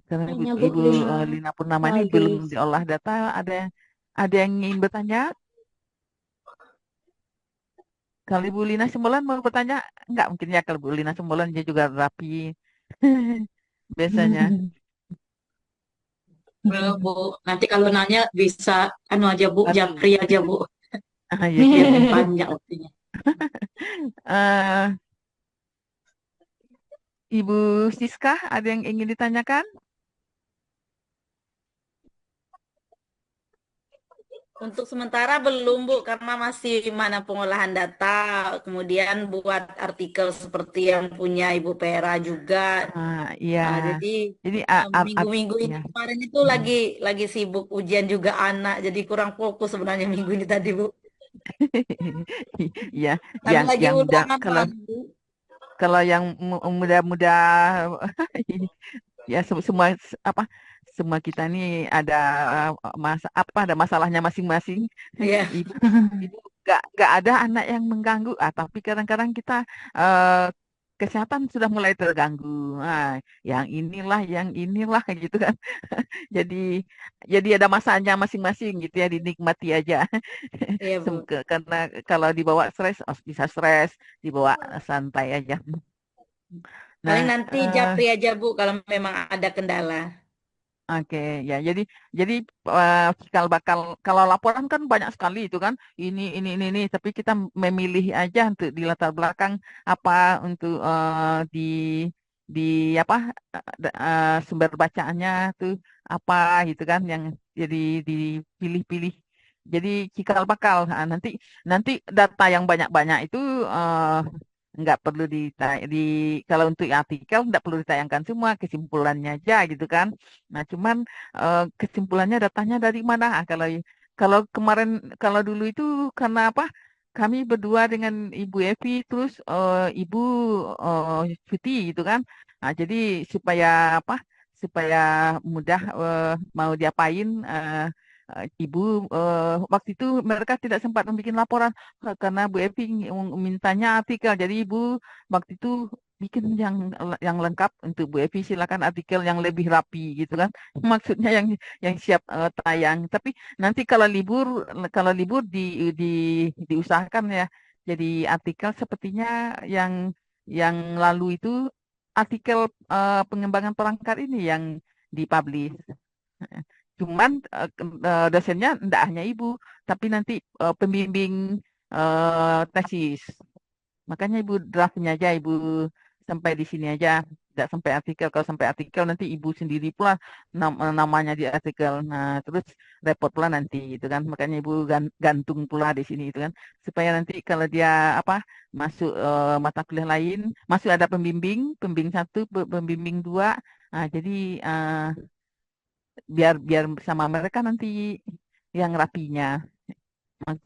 Speaker 2: Karena Ibu,
Speaker 1: Kayaknya, Bu,
Speaker 2: Ibu
Speaker 1: Lina
Speaker 2: Lina Purnama ini
Speaker 1: lagi.
Speaker 2: belum diolah data. Ada yang ingin bertanya? Kalau Ibu Lina Simbolan mau bertanya, enggak mungkin ya kalau Ibu Lina Simbolan dia juga rapi biasanya.
Speaker 4: Belum, Bu. Nanti kalau nanya bisa anu aja, Bu,
Speaker 2: Langsung.
Speaker 4: japri aja, Bu.
Speaker 2: Ya
Speaker 4: Biar
Speaker 2: gitu.
Speaker 4: panjang waktunya.
Speaker 2: Eh, Ibu Siska, ada yang ingin ditanyakan?
Speaker 4: Untuk sementara belum, Bu, karena masih mana pengolahan data, kemudian buat artikel seperti yang punya Ibu Pera juga.
Speaker 2: Iya.
Speaker 4: Jadi
Speaker 2: Jadi
Speaker 4: minggu-minggu ini
Speaker 2: ya.
Speaker 4: kemarin itu
Speaker 2: Mm.
Speaker 4: lagi sibuk ujian juga anak, jadi kurang fokus sebenarnya minggu ini tadi, Bu.
Speaker 2: Iya,
Speaker 4: Kami lagi
Speaker 2: yang
Speaker 4: ulangan
Speaker 2: kalau
Speaker 4: malah, Bu.
Speaker 2: yang muda-muda ya semua apa semua kita ini ada ada masalahnya masing-masing.
Speaker 4: Iya.
Speaker 2: Ibu ibu nggak ada anak yang mengganggu, tapi kadang-kadang kita eh, kesehatan sudah mulai terganggu. Nah, yang inilah kayak gitu kan. Jadi ada masanya masing-masing gitu ya, dinikmati aja.
Speaker 4: Iya, Bu.
Speaker 2: Karena kalau dibawa stres, bisa stres, dibawa santai aja.
Speaker 4: Paling
Speaker 2: Nah,
Speaker 4: nanti japri aja, Bu, kalau memang ada kendala.
Speaker 2: oke, ya. Jadi cikal bakal kalau laporan kan banyak sekali itu kan, ini. Tapi kita memilih aja untuk di latar belakang apa untuk di apa sumber bacaannya tuh apa gitu kan, yang jadi dipilih-pilih. Jadi cikal bakal nanti nanti data yang banyak-banyak itu nggak perlu kalau untuk artikel nggak perlu ditayangkan semua, kesimpulannya aja gitu kan. Nah, cuman kesimpulannya datanya dari mana? Kalau kalau kemarin kalau dulu itu karena apa? Kami berdua dengan Ibu Evi terus Ibu cuti gitu kan. Nah, jadi supaya apa? Supaya mudah mau diapain Ibu waktu itu mereka tidak sempat membuat laporan karena Bu Evi mintanya artikel. Jadi Ibu waktu itu bikin yang lengkap untuk Bu Evi, silakan artikel yang lebih rapi gitu kan. Maksudnya yang siap tayang. Tapi nanti kalau libur di diusahakan ya. Jadi artikel sepertinya yang lalu itu artikel pengembangan perangkat ini yang dipublish. Cuman dosennya tidak hanya ibu, tapi nanti pembimbing tesis. Makanya ibu draftnya aja, ibu sampai di sini aja. Tidak sampai artikel. Kalau sampai artikel nanti ibu sendiri pula namanya di artikel. Nah, terus repot pula nanti gitu kan. Makanya ibu gantung pula di sini itu kan. Supaya nanti kalau dia apa masuk mata kuliah lain, masuk ada pembimbing satu, pembimbing dua. Nah, jadi biar biar sama mereka nanti yang rapinya.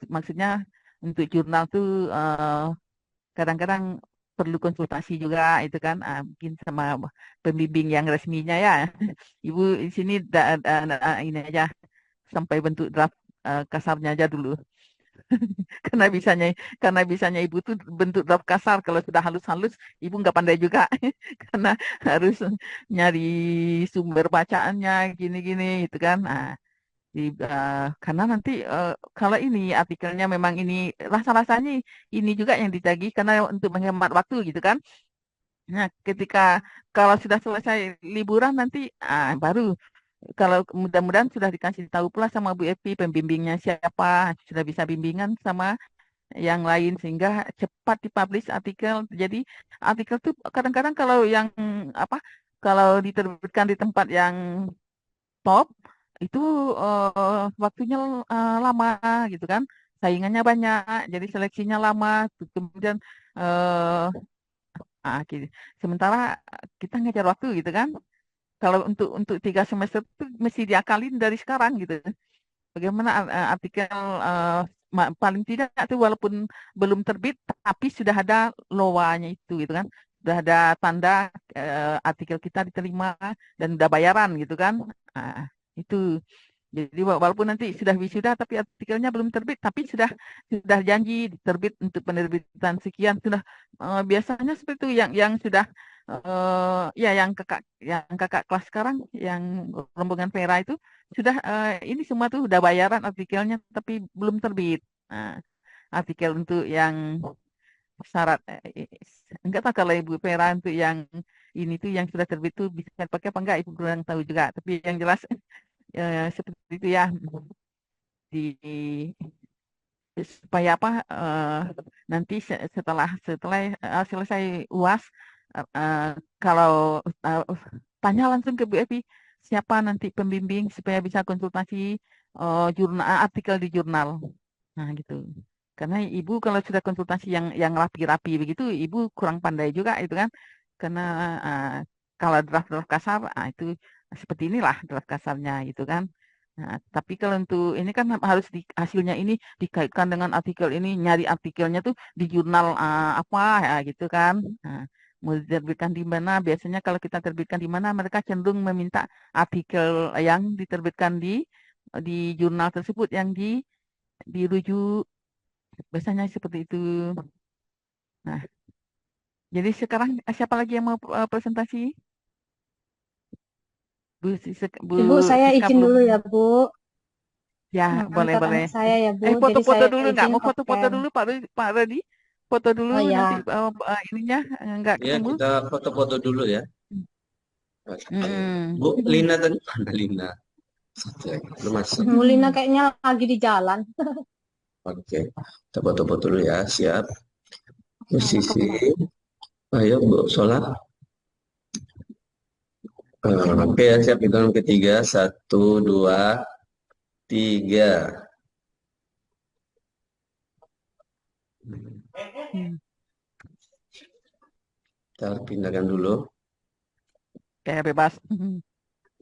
Speaker 2: Maksudnya untuk jurnal tuh kadang-kadang perlu konsultasi juga itu kan, mungkin sama pembimbing yang resminya ya. Ibu di sini ini aja sampai bentuk draft kasarnya aja dulu. Karena bisanya ibu tuh bentuk draft kasar, kalau sudah halus-halus ibu nggak pandai juga. Karena harus nyari sumber bacaannya gini-gini itu kan. Karena nanti kalau ini artikelnya memang ini rasa-rasanya ini juga yang ditagih karena untuk menghemat waktu gitu kan. Nah, kalau sudah selesai liburan nanti baru, kalau mudah-mudahan sudah dikasih tahu pula sama Bu Epi pembimbingnya siapa, sudah bisa bimbingan sama yang lain sehingga cepat dipublish artikel. Jadi artikel tuh kadang-kadang kalau yang apa, kalau diterbitkan di tempat yang top itu waktunya lama gitu kan, saingannya banyak, jadi seleksinya lama. Kemudian eh sementara kita ngejar waktu gitu kan. Kalau untuk 3 semester itu mesti diakalin dari sekarang gitu. Bagaimana artikel paling tidak itu walaupun belum terbit tapi sudah ada loanya itu gitu kan. Sudah ada tanda artikel kita diterima dan udah bayaran gitu kan. Nah, itu. Jadi walaupun nanti sudah wisuda tapi artikelnya belum terbit tapi sudah janji terbit untuk penerbitan sekian, sudah biasanya seperti itu yang sudah ya yang kakak kelas sekarang yang rombongan Vera itu sudah ini semua tuh udah bayaran artikelnya tapi belum terbit. Nah, artikel untuk yang syarat enggak tahu kalau Ibu Vera untuk yang ini tuh yang sudah terbit tuh bisa pakai apa enggak Ibu kurang tahu juga, tapi yang jelas seperti itu ya, di supaya apa nanti setelah selesai UAS kalau tanya langsung ke Bu Evi siapa nanti pembimbing supaya bisa konsultasi jurnal artikel di jurnal. Nah gitu. Karena ibu kalau sudah konsultasi yang rapi-rapi begitu, ibu kurang pandai juga itu kan. Karena uh, kalau draft-draft kasar, itu seperti inilah draft kasarnya gitu kan. Nah, tapi kalau untuk ini kan harus hasilnya ini dikaitkan dengan artikel ini, nyari artikelnya tuh di jurnal apa ya gitu kan. Nah, mau diterbitkan di mana? Biasanya kalau kita terbitkan di mana, mereka cenderung meminta artikel yang diterbitkan di jurnal tersebut yang dirujuk. Biasanya seperti itu. Nah, jadi sekarang siapa lagi yang mau presentasi? Bu
Speaker 1: Ibu, saya
Speaker 2: Siska
Speaker 1: izin
Speaker 2: belum.
Speaker 1: dulu ya, Bu.
Speaker 2: Ya, boleh
Speaker 1: Antar
Speaker 2: boleh.
Speaker 1: anak saya ya, Bu. Jadi
Speaker 2: Foto-foto
Speaker 1: saya
Speaker 2: dulu nggak?
Speaker 1: izin
Speaker 2: Mau foto-foto
Speaker 1: open.
Speaker 2: dulu Pak Redi? Foto dulu
Speaker 1: Oh
Speaker 2: nanti
Speaker 1: ya,
Speaker 2: ininya nggak
Speaker 3: Ya,
Speaker 2: ketemu.
Speaker 3: kita foto-foto dulu ya. Oke.
Speaker 2: Mm-mm.
Speaker 3: Bu Lina tadi mana Lina? Satu lagi. Belum masuk.
Speaker 1: Mulina kayaknya lagi di jalan.
Speaker 3: Oke. Kita foto-foto dulu ya. Siap.
Speaker 1: Nah,
Speaker 3: Posisi.
Speaker 1: cakep, Bu.
Speaker 3: Ayo Bu sholat. Oke ya, siap. Hitungan ketiga. Satu, dua, tiga.
Speaker 2: Hmm.
Speaker 3: Kita pindahkan dulu.
Speaker 2: Kayak bebas.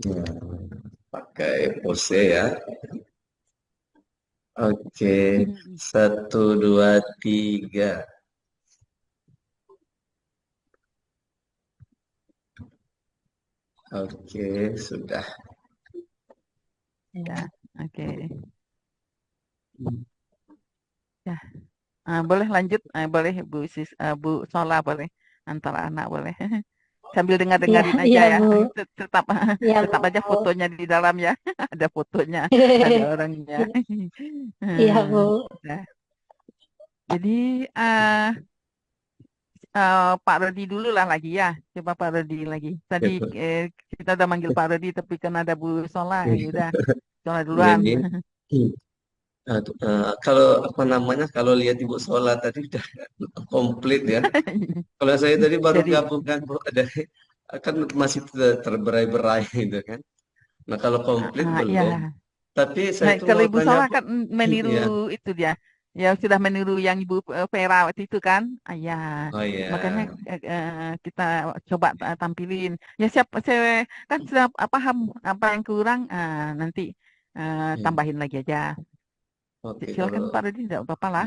Speaker 3: Ya, pakai pose ya. Oke.
Speaker 2: Mm.
Speaker 3: Satu, dua, tiga. Oke, sudah.
Speaker 2: Ya, oke. Ya, boleh lanjut. Boleh Bu Sola boleh. Antara anak boleh. Sambil
Speaker 1: Iya,
Speaker 2: dengar-dengarin aja
Speaker 1: iya,
Speaker 2: ya.
Speaker 1: Bu.
Speaker 2: Tetap
Speaker 1: Iya,
Speaker 2: tetap
Speaker 1: Bu.
Speaker 2: aja fotonya di dalam ya. Ada fotonya, ada orangnya.
Speaker 1: Iya,
Speaker 2: Hmm,
Speaker 1: Bu.
Speaker 2: nah, jadi Pak Rodi dulu lah lagi ya. Coba Pak Rodi lagi. Tadi kita udah manggil Pak Rodi tapi kan ada Bu Sola. Ya udah, Sola duluan.
Speaker 3: Jadi, kalau apa namanya, kalau lihat Ibu sholat tadi udah komplit ya. Kalau saya tadi baru
Speaker 2: Jadi,
Speaker 3: gabungkan, Bu, ada kan masih terberai-berai gitu kan. Nah, kalau komplit belum.
Speaker 2: ya.
Speaker 3: Tapi saya
Speaker 2: Nah,
Speaker 3: tuh
Speaker 2: kalau
Speaker 3: mau
Speaker 2: Ibu
Speaker 3: tanya,
Speaker 2: Sola
Speaker 3: Bu.
Speaker 2: kan meniru
Speaker 3: Ya.
Speaker 2: itu dia. Ya sudah meniru yang Ibu Vera waktu itu kan. Ya,
Speaker 3: Oh
Speaker 2: makanya
Speaker 3: iya.
Speaker 2: kita coba tampilin. Ya siap, saya kan sudah paham apa yang kurang. Nanti
Speaker 3: Hmm.
Speaker 2: tambahin lagi aja.
Speaker 3: Oke,
Speaker 2: Silakan
Speaker 3: kalau
Speaker 2: Pak Rudi, tidak apa-apa lah.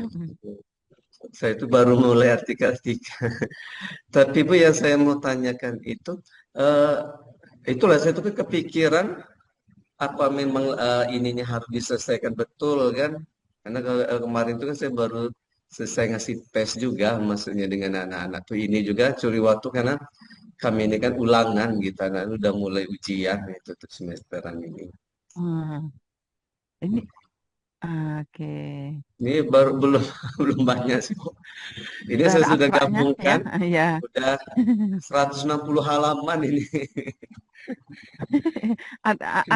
Speaker 3: saya itu baru mulai artikel-artikel. Tapi Bu, yang saya mau tanyakan itu, eh, itulah saya tuh kepikiran apa memang ininya harus diselesaikan betul kan? Karena kalau kemarin itu kan saya baru selesai ngasih tes juga, maksudnya dengan anak-anak tuh ini juga curi waktu karena kami ini kan ulangan gitu, anak udah mulai ujian itu tuh semesteran ini.
Speaker 2: Hmm, ini oke.
Speaker 3: Ini baru belum belum banyak sih Bu. Ini
Speaker 2: Sudah
Speaker 3: saya
Speaker 2: ada
Speaker 3: sudah
Speaker 2: abstraknya ya,
Speaker 3: gabungkan,
Speaker 2: ya.
Speaker 3: udah 160 halaman ini.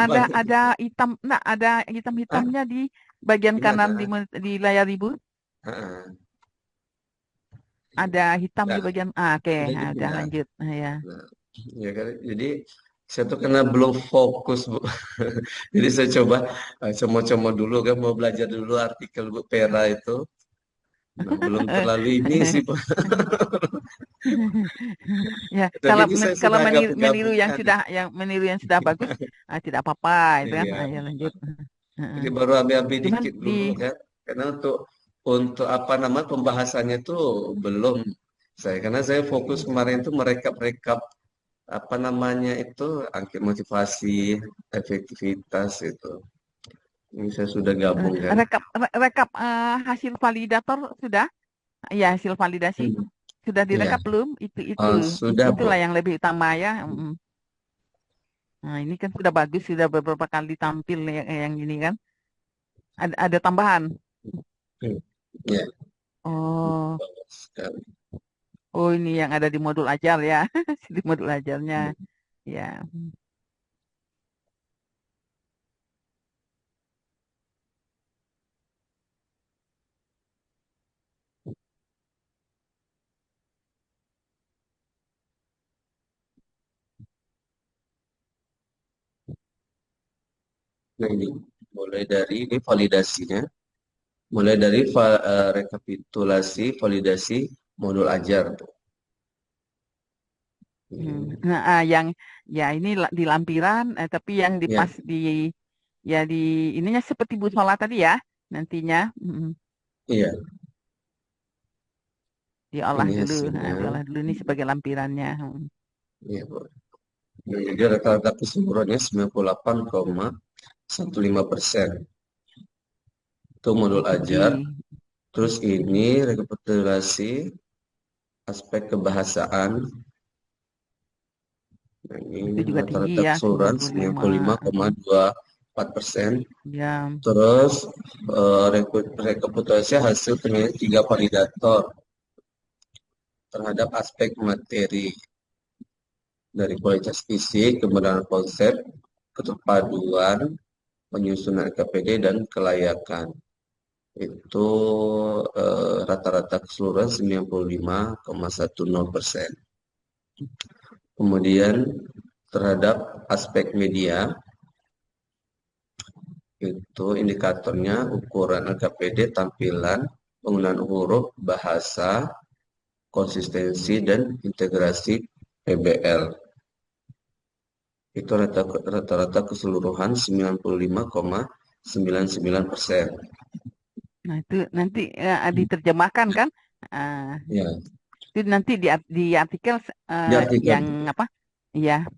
Speaker 3: Banyak.
Speaker 2: Ada hitam, nah ada
Speaker 3: Ah,
Speaker 2: hitam-hitamnya di bagian
Speaker 3: ini
Speaker 2: kanan
Speaker 3: ada.
Speaker 2: di layar ibu.
Speaker 3: Ah,
Speaker 2: Ada hitam di
Speaker 3: nah,
Speaker 2: bagian. Oke,
Speaker 3: udah
Speaker 2: nah,
Speaker 3: gitu
Speaker 2: udah
Speaker 3: ya.
Speaker 2: lanjut. Nah, ya.
Speaker 3: Nah, ya kan. Jadi saya tuh karena belum fokus Bu. Jadi saya coba coba dulu kan mau belajar dulu artikel Bu Pera itu. Nah, belum terlalu ini sih Bu.
Speaker 2: Ya,
Speaker 3: Tapi ini saya
Speaker 2: kalau
Speaker 3: sudah gabung-gabungkan.
Speaker 2: yang meniru yang sudah bagus, tidak apa-apa itu kan.
Speaker 3: Iya.
Speaker 2: Ayo lanjut. Heeh.
Speaker 3: Jadi baru ambil-ambil
Speaker 2: Cuman
Speaker 3: dikit
Speaker 2: di
Speaker 3: dulu kan. Karena untuk apa namanya pembahasannya tuh belum karena saya fokus kemarin tuh merekap-rekap apa namanya itu angket motivasi, efektivitas itu. Ini saya sudah gabung kan.
Speaker 2: rekap hasil validator sudah? Ya, hasil validasi
Speaker 3: Hmm.
Speaker 2: sudah
Speaker 3: Iya.
Speaker 2: direkap belum?
Speaker 3: Sudah Bu.
Speaker 2: Itulah yang lebih utama ya. Nah, ini kan sudah bagus, sudah beberapa kali tampil yang ini kan. Ada tambahan.
Speaker 3: Hmm. Ya,
Speaker 2: Oh,
Speaker 3: bagus sekali.
Speaker 2: oh ini yang ada di modul ajar ya. Di modul ajarnya.
Speaker 3: Hmm.
Speaker 2: Ya.
Speaker 3: Nah ini mulai dari ini validasinya, mulai dari rekapitulasi validasi modul ajar Bu. Hmm.
Speaker 2: Nah, yang ya ini di lampiran, tapi yang di
Speaker 3: Ya,
Speaker 2: pas di ya di ininya seperti Bu Shola tadi ya, nantinya
Speaker 3: iya.
Speaker 2: diolah
Speaker 3: Ini
Speaker 2: dulu,
Speaker 3: hasilnya.
Speaker 2: nah, diolah dulu ini sebagai lampirannya.
Speaker 3: Iya Bu. Nah, jadi rata-rata keseluruhannya 98,15%. Itu modul
Speaker 2: Oh,
Speaker 3: ajar.
Speaker 2: tinggi.
Speaker 3: Terus ini rekapitulasi aspek kebahasaan. Nah,
Speaker 2: Itu
Speaker 3: ini
Speaker 2: juga tinggi
Speaker 3: rata-rata
Speaker 2: ya,
Speaker 3: keseluruhan
Speaker 2: 95.
Speaker 3: 95,24%.
Speaker 2: Ya.
Speaker 3: Terus rekapitulasi hasil penilaian 3 validator terhadap aspek materi dari kualitas fisik, kebenaran konsep, keterpaduan, penyusunan KPD, dan kelayakan. Itu rata-rata keseluruhan 95,10%. Kemudian terhadap aspek media, itu indikatornya ukuran LKPD, tampilan, penggunaan huruf, bahasa, konsistensi, dan integrasi PBL. Itu rata-rata keseluruhan 95,99%.
Speaker 2: Nah, itu nanti diterjemahkan kan? Ah,
Speaker 3: Ya,
Speaker 2: itu nanti di artikel
Speaker 3: di artikel.
Speaker 2: yang apa? Iya,
Speaker 3: Ya.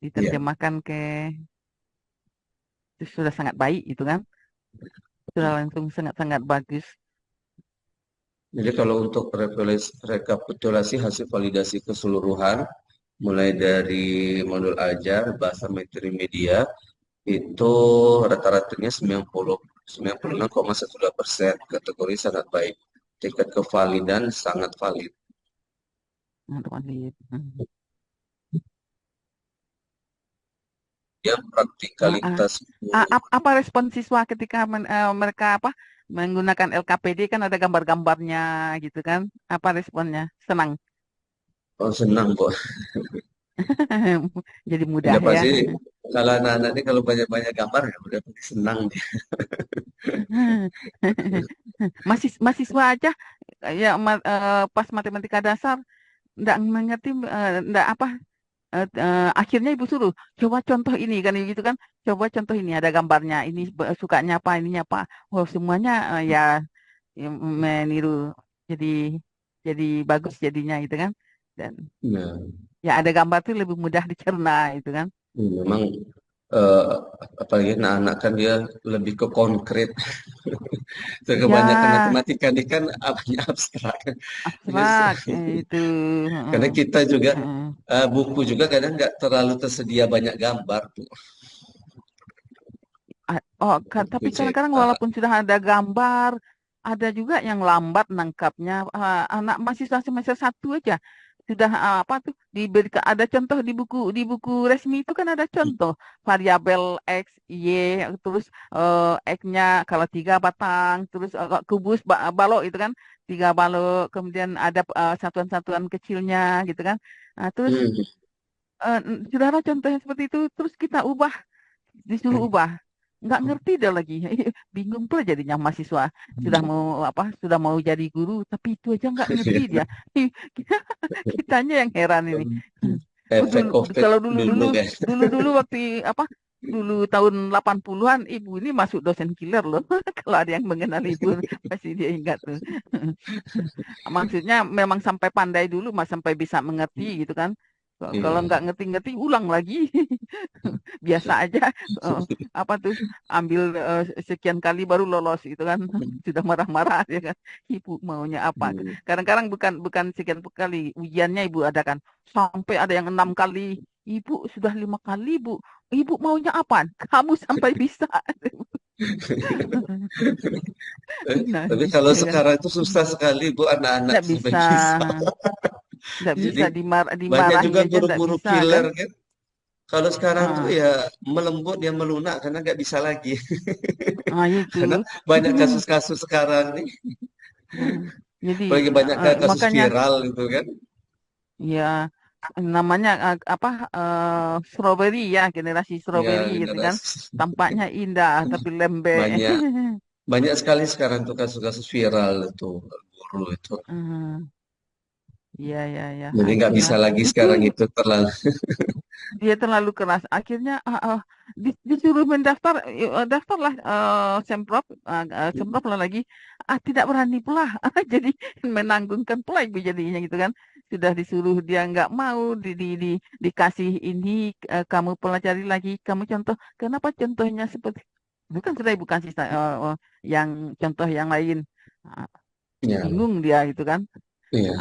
Speaker 2: diterjemahkan ke itu sudah sangat baik itu kan? Sudah langsung sangat-sangat bagus.
Speaker 3: Jadi kalau untuk rekapitulasi hasil validasi keseluruhan, mulai dari modul ajar, bahasa materi media, itu rata-ratanya 96,12%, kategori sangat baik. Tingkat kevalidan sangat valid.
Speaker 2: Nah, teman lihat.
Speaker 3: Yang praktikalitas
Speaker 2: Apa respon siswa ketika mereka apa menggunakan LKPD kan ada gambar-gambarnya gitu kan? Apa responnya? Senang.
Speaker 3: senang kok.
Speaker 2: Jadi mudah
Speaker 3: Udah
Speaker 2: ya.
Speaker 3: pasti kalau anak-anak ini kalau banyak-banyak gambar ya udah pasti senang dia.
Speaker 2: Mahasiswa aja ya pas matematika dasar enggak mengerti enggak apa akhirnya ibu suruh coba contoh ini kan gitu kan, coba contoh ini ada gambarnya, ini sukanya apa, ininya apa, oh semuanya ya, meniru, jadi jadi bagus jadinya gitu kan, dan
Speaker 3: Nah,
Speaker 2: ya ada gambar tuh lebih mudah dicerna itu kan.
Speaker 3: memang eh, apalagi anak-anak kan dia lebih ke konkret. Kebanyakan
Speaker 2: Ya,
Speaker 3: matematika ini kan apanya abstrak.
Speaker 2: abstrak itu.
Speaker 3: Karena
Speaker 2: Heeh,
Speaker 3: kita juga
Speaker 2: heeh.
Speaker 3: buku juga kadang nggak terlalu tersedia banyak gambar tuh
Speaker 2: Oh,
Speaker 3: buku
Speaker 2: tapi kadang-kadang
Speaker 3: cetak.
Speaker 2: walaupun sudah ada gambar, ada juga yang lambat nangkapnya. Anak mahasiswa semester 1 aja sudah apa tuh ada contoh di buku resmi itu kan ada contoh variabel x, y, terus x-nya kalau 3 batang, terus kubus balok itu kan 3 balok, kemudian ada satuan-satuan kecilnya gitu kan. Nah, terus
Speaker 3: Hmm.
Speaker 2: sudah ada contoh yang seperti itu, terus kita ubah, disuruh ubah, nggak ngerti dah lagi. Bingung pula jadinya mahasiswa, sudah mau jadi guru tapi itu aja nggak ngerti dia. Kitanya yang heran ini. Oh,
Speaker 3: Efek COVID
Speaker 2: kalau dulu
Speaker 3: dulu
Speaker 2: dulu
Speaker 3: kan.
Speaker 2: dulu dulu waktu apa, dulu tahun 80-an ibu ini masuk dosen killer loh. Kalau ada yang mengenal ibu pasti dia ingat tuh. Maksudnya memang sampai pandai dulu, mas, sampai bisa mengerti gitu kan. Kalau
Speaker 3: Iya.
Speaker 2: nggak ngerti-ngerti ulang lagi. Biasa aja, eh, apa tuh, ambil sekian kali baru lolos gitu kan. Sudah marah-marah ya kan, ibu maunya apa.
Speaker 3: Hmm.
Speaker 2: Kadang-kadang bukan bukan sekian kali ujiannya ibu adakan, sampai ada yang 6 kali, ibu sudah 5 kali bu, ibu maunya apa, kamu sampai bisa. Nah,
Speaker 3: Tapi kalau
Speaker 2: ya kan,
Speaker 3: sekarang itu susah sekali Bu anak-anak
Speaker 2: nggak
Speaker 3: sampai
Speaker 2: bisa,
Speaker 3: bisa.
Speaker 2: nggak bisa
Speaker 3: Jadi banyak
Speaker 2: dimarahi
Speaker 3: juga
Speaker 2: aja nggak
Speaker 3: guru-guru
Speaker 2: bisa kan.
Speaker 3: killer kan. Kalau sekarang tuh
Speaker 2: Ah,
Speaker 3: ya melembut dia melunak karena nggak bisa lagi.
Speaker 2: itu.
Speaker 3: Karena banyak kasus-kasus sekarang nih.
Speaker 2: Hmm. Jadi
Speaker 3: Apalagi banyak kasus
Speaker 2: makanya
Speaker 3: viral itu kan.
Speaker 2: ya namanya apa, strawberry ya, generasi strawberry
Speaker 3: Ya
Speaker 2: gitu kan,
Speaker 3: generasi
Speaker 2: tampaknya indah tapi lembek.
Speaker 3: banyak banyak sekali sekarang tuh kasus-kasus viral itu guru itu.
Speaker 2: Hmm, iya ya ya,
Speaker 3: Jadi nggak
Speaker 2: itulah
Speaker 3: bisa lagi
Speaker 2: itu.
Speaker 3: sekarang itu terlalu.
Speaker 2: Dia terlalu keras. Akhirnya disuruh mendaftar, daftarlah Semprot, Semprot lah lagi. Tidak berani pula. Jadi menanggungkan pula ibu jadinya gitu kan. Sudah disuruh dia nggak mau, dikasih ini, kamu pelajari lagi, kamu contoh. Kenapa contohnya seperti bukan, sudah ibu kasih yang contoh yang lain. Ah,
Speaker 3: Ya,
Speaker 2: bingung dia gitu kan.
Speaker 3: iya.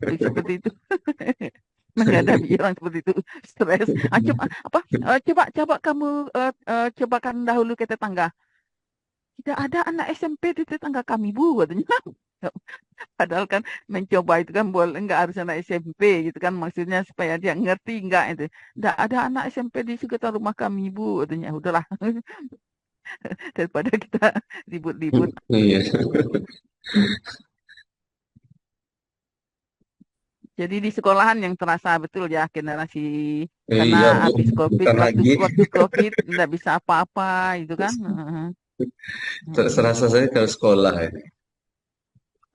Speaker 2: Itu seperti itu. Menghadapi orang seperti itu stres. Coba apa, coba coba kamu cobakan dahulu ke tetangga, tidak ada anak SMP di tetangga kami bu katanya. Padahal kan mencoba itu kan boleh, nggak harus anak SMP gitu kan, maksudnya supaya dia ngerti nggak itu, nggak ada anak SMP di sekitar rumah kami bu katanya. Udahlah, daripada kita ribut-ribut.
Speaker 3: Iya.
Speaker 2: Jadi di sekolahan yang terasa betul ya generasi, karena
Speaker 3: Iya, Bu.
Speaker 2: habis COVID,
Speaker 3: Bukan
Speaker 2: waktu
Speaker 3: lagi.
Speaker 2: waktu COVID nggak bisa apa-apa itu kan. Heeh, heeh.
Speaker 3: Serasa saya kalau sekolah ya.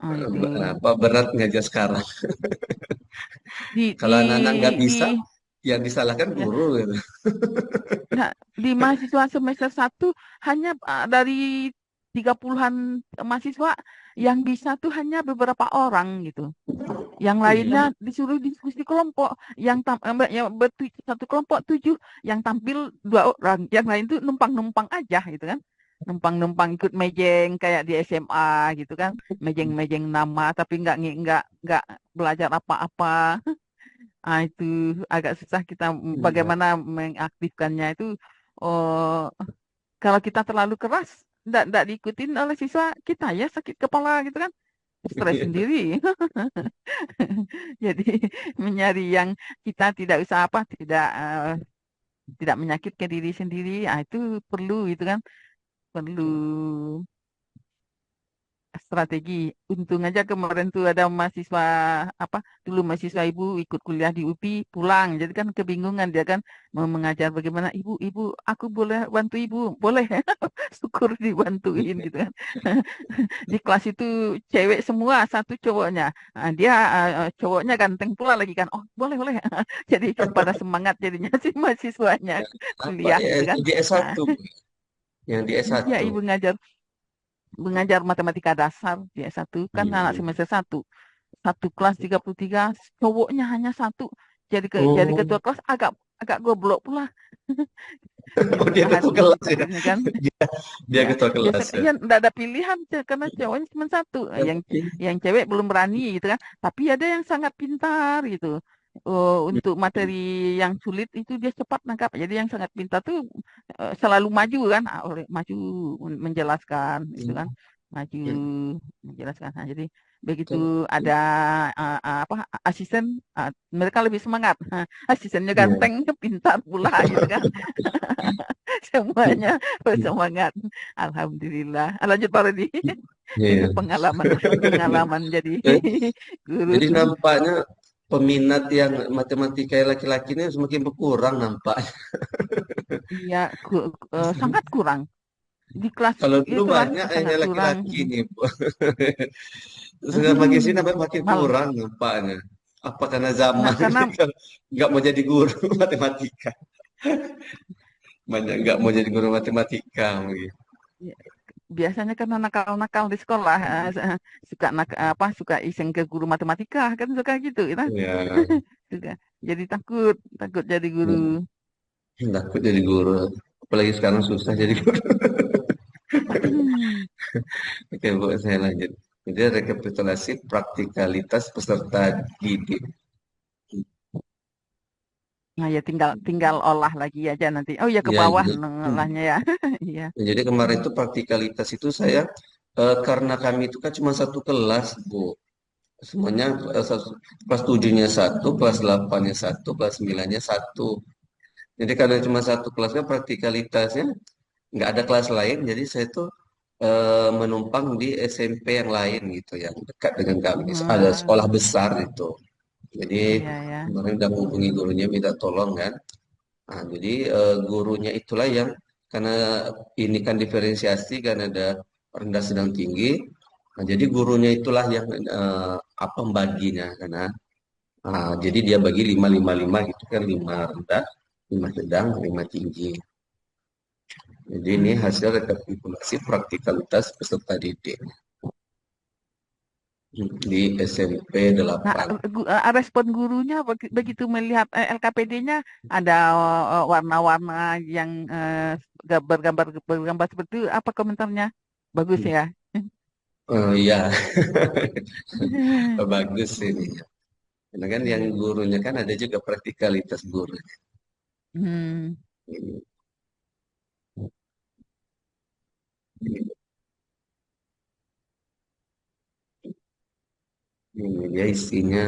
Speaker 2: Itu
Speaker 3: Apa berat ngajar sekarang.
Speaker 2: di di
Speaker 3: Kalau anak-anak nggak
Speaker 2: di
Speaker 3: bisa, yang disalahkan
Speaker 2: ya,
Speaker 3: guru gitu.
Speaker 2: nah, di mahasiswa semester 1 hanya dari 30-an mahasiswa yang bisa tuh hanya beberapa orang gitu. Yang lainnya
Speaker 3: Iya.
Speaker 2: disuruh diskusi kelompok, yang satu kelompok 7, yang tampil 2 orang, yang lain tuh numpang-numpang aja gitu kan. Numpang-numpang ikut mejeng kayak di SMA gitu kan. Mejeng-mejeng nama tapi nggak belajar apa-apa. Itu agak susah kita
Speaker 3: Iya.
Speaker 2: bagaimana mengaktifkannya itu. Oh, kalau kita terlalu keras, nggak diikutin oleh siswa kita ya sakit kepala gitu kan, stres sendiri. Jadi menyari yang kita tidak usah apa, tidak menyakitkan diri sendiri, itu perlu itu kan, perlu strategi. Untung aja kemarin tuh ada mahasiswa dulu mahasiswa ibu ikut kuliah di UPI pulang. Jadi kan kebingungan dia kan mau mengajar bagaimana ibu, aku boleh bantu ibu, boleh. Syukur dibantuin gitu kan. Di kelas itu cewek semua, satu cowoknya. Nah, dia cowoknya ganteng pula lagi kan. Oh, boleh boleh. Jadi pada semangat jadinya si mahasiswanya
Speaker 3: Apa
Speaker 2: kuliah
Speaker 3: ya
Speaker 2: gitu kan.
Speaker 3: di
Speaker 2: Nah,
Speaker 3: S1, Bu? Yang di
Speaker 2: iya
Speaker 3: S1.
Speaker 2: ibu mengajar matematika dasar di S1 kan anak
Speaker 3: Hmm.
Speaker 2: semester satu. Satu kelas 33, cowoknya hanya satu. Jadi
Speaker 3: Oh,
Speaker 2: ketua kelas agak agak goblok pula.
Speaker 3: oh dia ketua
Speaker 2: Hasil
Speaker 3: kelas ya.
Speaker 2: akhirnya kan.
Speaker 3: Dia, dia
Speaker 2: Ya,
Speaker 3: ketua
Speaker 2: biasa
Speaker 3: kelas ya.
Speaker 2: ya enggak ada pilihan karena cowoknya cuma satu.
Speaker 3: Tapi
Speaker 2: Yang cewek belum berani gitu kan. Tapi ada yang sangat pintar gitu. Oh, untuk materi yang sulit itu dia cepat nangkap. Jadi yang sangat pintar tuh selalu maju kan, maju menjelaskan gitu kan, maju menjelaskan. Nah, jadi begitu ada apa asisten, mereka lebih semangat. Asistennya ganteng, pintar pula gitu kan. Semuanya bersemangat. Alhamdulillah. Lanjut Pak Rudi. Itu
Speaker 3: iya.
Speaker 2: pengalaman pengalaman jadi
Speaker 3: Eh,
Speaker 2: guru.
Speaker 3: Jadi nampaknya peminat yang matematika laki-laki ini semakin berkurang nampaknya.
Speaker 2: Iya, sangat kurang di kelas
Speaker 3: Kalau dulu
Speaker 2: itulah
Speaker 3: banyak
Speaker 2: sangat
Speaker 3: yang
Speaker 2: kurang.
Speaker 3: laki-laki nih, Bu. Terus makin sini namanya makin
Speaker 2: Mal,
Speaker 3: kurang nampaknya. Apa karena zaman
Speaker 2: karena
Speaker 3: nggak mau jadi guru matematika? Banyak nggak mau jadi guru matematika mungkin.
Speaker 2: ya, biasanya karena nakal-nakal di sekolah, suka suka iseng ke guru matematika kan suka gitu, gitu.
Speaker 3: Ya,
Speaker 2: Suka. Jadi takut takut jadi guru.
Speaker 3: takut jadi guru. Apalagi sekarang susah jadi guru. Oke, Bu, saya lanjut. Jadi rekapitulasi praktikalitas peserta didik.
Speaker 2: Nah ya tinggal tinggal olah lagi aja nanti. Oh ya ke
Speaker 3: Ya,
Speaker 2: bawah
Speaker 3: jadi,
Speaker 2: ngolahnya ya. Iya.
Speaker 3: jadi kemarin itu praktikalitas itu saya karena kami itu kan cuma satu kelas, Bu. Semuanya kelas 7-nya satu, kelas 8-nya satu, kelas 9-nya satu. Jadi karena cuma satu kelasnya praktikalitasnya nggak ada kelas lain, jadi saya tuh menumpang di SMP yang lain gitu, yang dekat dengan kami. Ada
Speaker 2: Wah,
Speaker 3: sekolah besar itu. Jadi
Speaker 2: iya ya.
Speaker 3: kemarin udah menghubungi gurunya minta tolong kan. Nah, jadi gurunya itulah yang karena ini kan diferensiasi kan ada rendah sedang tinggi. Nah, jadi gurunya itulah yang apa membaginya karena jadi dia bagi 5 5 5 gitu kan 5 rendah, 5 sedang, 5 tinggi. Jadi ini hasil rekapitulasi praktikalitas peserta didik di SMP
Speaker 2: Nah,
Speaker 3: 8.
Speaker 2: respon gurunya begitu melihat LKPD-nya ada warna-warna yang gambar-gambar bergambar seperti itu, apa komentarnya? Bagus ya.
Speaker 3: Iya, bagus ini. Karena kan yang
Speaker 2: Iya.
Speaker 3: gurunya kan ada juga praktikalitas guru.
Speaker 2: Hmm.
Speaker 3: Ini, ini dia isinya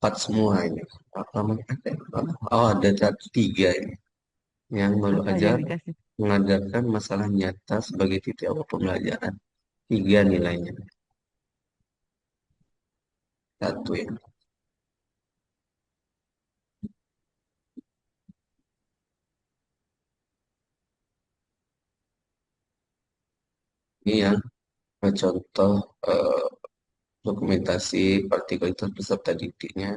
Speaker 3: 4 semua ini. Apa namanya? Oh, ada satu 3 ini. Yang baru
Speaker 2: Apa
Speaker 3: ajar
Speaker 2: yang dikasih?
Speaker 3: mengadakan masalah nyata sebagai titik awal pembelajaran. 3 nilainya. Satu ya. Ini yang contoh dokumentasi partikalitas peserta didiknya.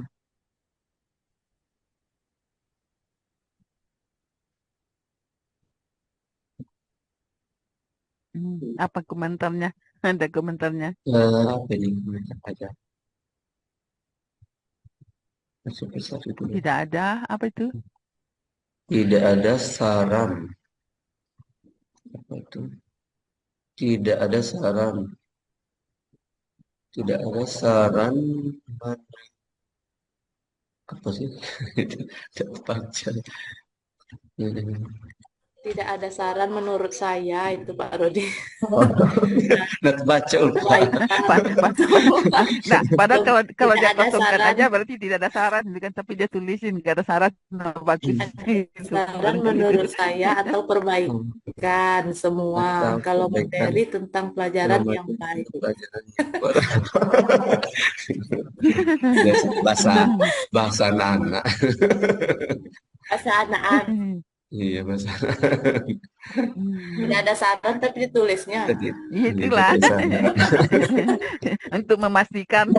Speaker 2: Apa komentarnya? Ada komentarnya?
Speaker 3: Apa ini? Macam aja. Masuk ke satu dulu.
Speaker 2: Tidak ada. Apa itu?
Speaker 3: Tidak ada saran. Apa itu? Tidak ada saran. Tidak ada saran. Apa sih? Tidak baca.
Speaker 5: Tidak ada saran menurut saya itu Pak Rodi.
Speaker 3: Nah, baca ulang.
Speaker 2: Nah, padahal kalau
Speaker 5: Tidak
Speaker 2: dia
Speaker 5: ada
Speaker 2: kosongkan
Speaker 5: saran,
Speaker 2: aja berarti tidak ada saran, gitu kan? Tapi dia tulisin nggak ada saran, nah, bagus itu.
Speaker 5: saran menurut saya atau perbaikan semua.
Speaker 3: Atau
Speaker 5: Kalau
Speaker 3: perbaikan
Speaker 5: materi tentang pelajaran yang baik.
Speaker 3: pelajaran yang biasa bahasa bahasa anak.
Speaker 5: Bahasa anak-anak.
Speaker 3: Iya, bahasa.
Speaker 5: Tidak ada saran tapi ditulisnya.
Speaker 3: Tadi
Speaker 2: Itulah untuk memastikan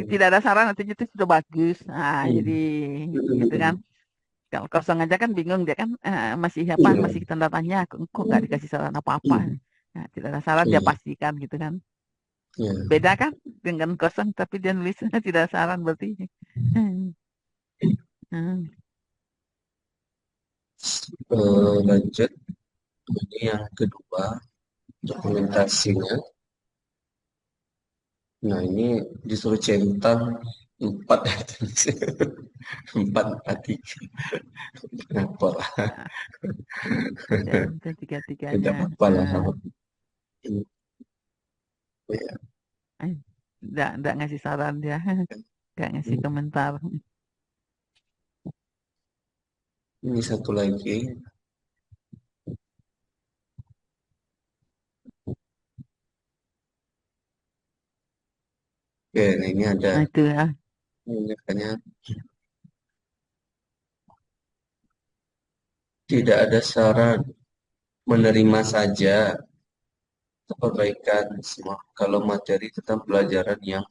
Speaker 2: tidak ada saran artinya itu sudah bagus. Jadi gitu kan. Kalau kosong aja kan bingung dia kan, masih masih tanda tanya, kok nggak dikasih saran apa-apa. Nah, tidak ada saran dia pastikan gitu kan. Beda kan dengan kosong tapi dia nulis tidak ada saran berarti.
Speaker 3: Lanjut, ini yang kedua, dokumentasinya. Nah, ini disuruh centang 4 4 kenapa lah?
Speaker 2: Tiga-tiganya.
Speaker 3: Tidak apa-apa lah.
Speaker 2: Enggak ngasih saran dia, enggak ngasih komentar.
Speaker 3: Ini satu lagi. Oke, nah ini ada.
Speaker 2: Nah, itu ya.
Speaker 3: Ini katanya tidak ada saran, menerima saja perbaikan semua kalau materi tentang pelajaran yang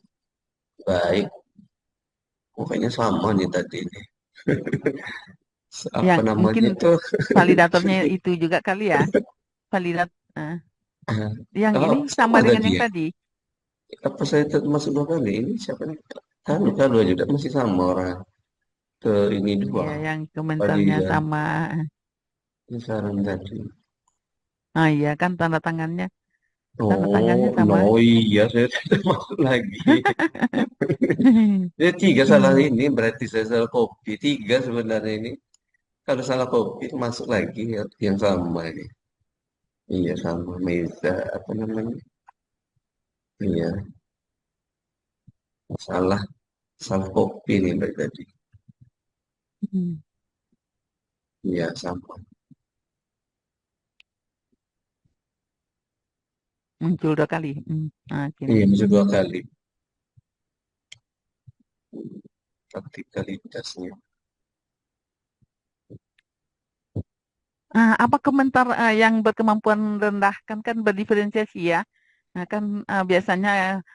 Speaker 3: baik. Pokoknya sama nih tadi ini. Apa
Speaker 2: Yang
Speaker 3: namanya
Speaker 2: mungkin
Speaker 3: itu?
Speaker 2: validatornya itu juga kali ya. Validat yang
Speaker 3: Apa
Speaker 2: ini sama dengan yang
Speaker 3: ya?
Speaker 2: tadi.
Speaker 3: Apa saya masuk 2 kali? Ini siapa nih? Kan dua juga masih sama orang. Ke ini 2.
Speaker 2: Ya, yang komentarnya
Speaker 3: Validan.
Speaker 2: sama.
Speaker 3: Ini saran tadi.
Speaker 2: Iya kan tanda tangannya sama.
Speaker 3: Oh iya, saya tidak masuk lagi. Jadi 3 salah ini, berarti saya salah copy. 3 sebenarnya ini. Kalau salah copy masuk lagi yang sama ini. Iya sama Meza apa namanya? Iya salah salah copy nih berarti tadi. Iya sama.
Speaker 2: Muncul 2 kali.
Speaker 3: Iya bisa 2 kali. Praktikalitasnya.
Speaker 2: Apa komentar yang berkemampuan rendah kan berdiferensiasi ya. Nah, kan biasanya